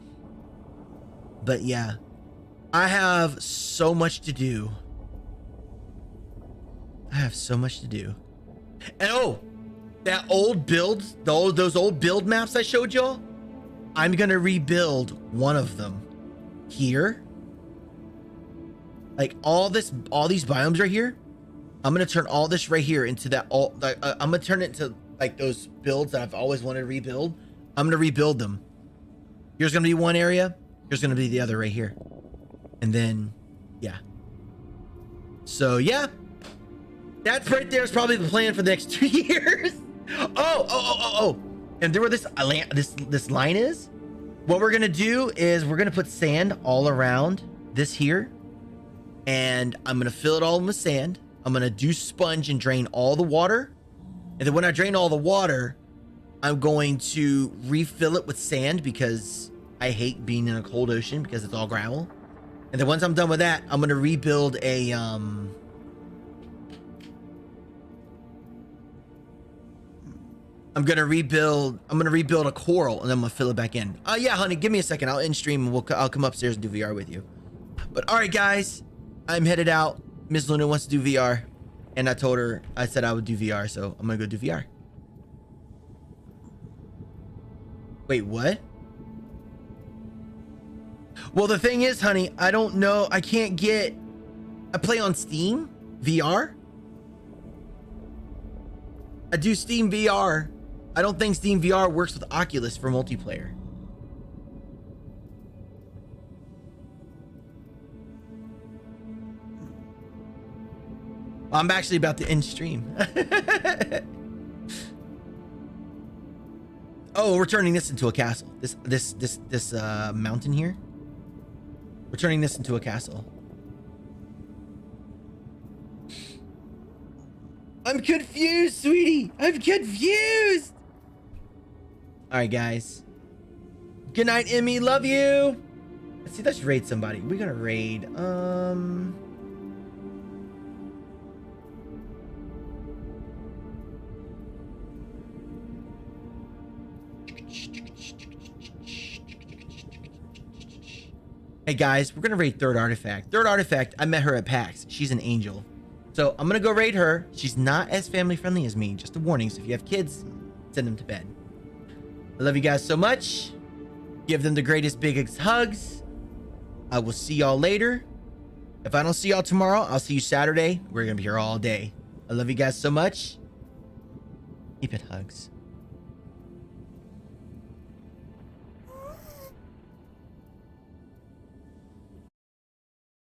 But yeah, I have so much to do. And oh, that old build, those old build maps I showed y'all, I'm gonna rebuild one of them here. Like all these biomes right here, I'm gonna turn all this right here into that. I'm gonna turn it into like those builds that I've always wanted to rebuild. I'm gonna rebuild them. Here's gonna be one area. Here's gonna be the other right here, and then yeah. So yeah. That's right there is probably the plan for the next 2 years. Oh. And there where this line is, what we're going to do is we're going to put sand all around this here. And I'm going to fill it all with sand. I'm going to do sponge and drain all the water. And then when I drain all the water, I'm going to refill it with sand because I hate being in a cold ocean because it's all gravel. And then once I'm done with that, I'm going to rebuild a, I'm gonna rebuild a coral and then I'm gonna fill it back in. Yeah, honey, give me a second. I'll end stream and I'll come upstairs and do VR with you. But all right, guys, I'm headed out. Miss Luna wants to do VR, and I said I would do VR, so I'm gonna go do VR. Wait, what? Well, the thing is, honey, I don't know. I play on Steam VR. I do Steam VR. I don't think Steam VR works with Oculus for multiplayer. I'm actually about to end stream. Oh, we're turning this into a castle. This mountain here. We're turning this into a castle. I'm confused, sweetie. I'm confused. All right, guys. Good night, Emmy. Love you. Let's see. Let's raid somebody. We're gonna raid. Hey guys, we're gonna raid Third Artifact. Third Artifact. I met her at PAX. She's an angel. So I'm gonna go raid her. She's not as family friendly as me. Just a warning. So if you have kids, send them to bed. I love you guys so much. Give them the greatest, biggest hugs. I will see y'all later. If I don't see y'all tomorrow, I'll see you Saturday. We're gonna be here all day. I love you guys so much. Keep it hugs.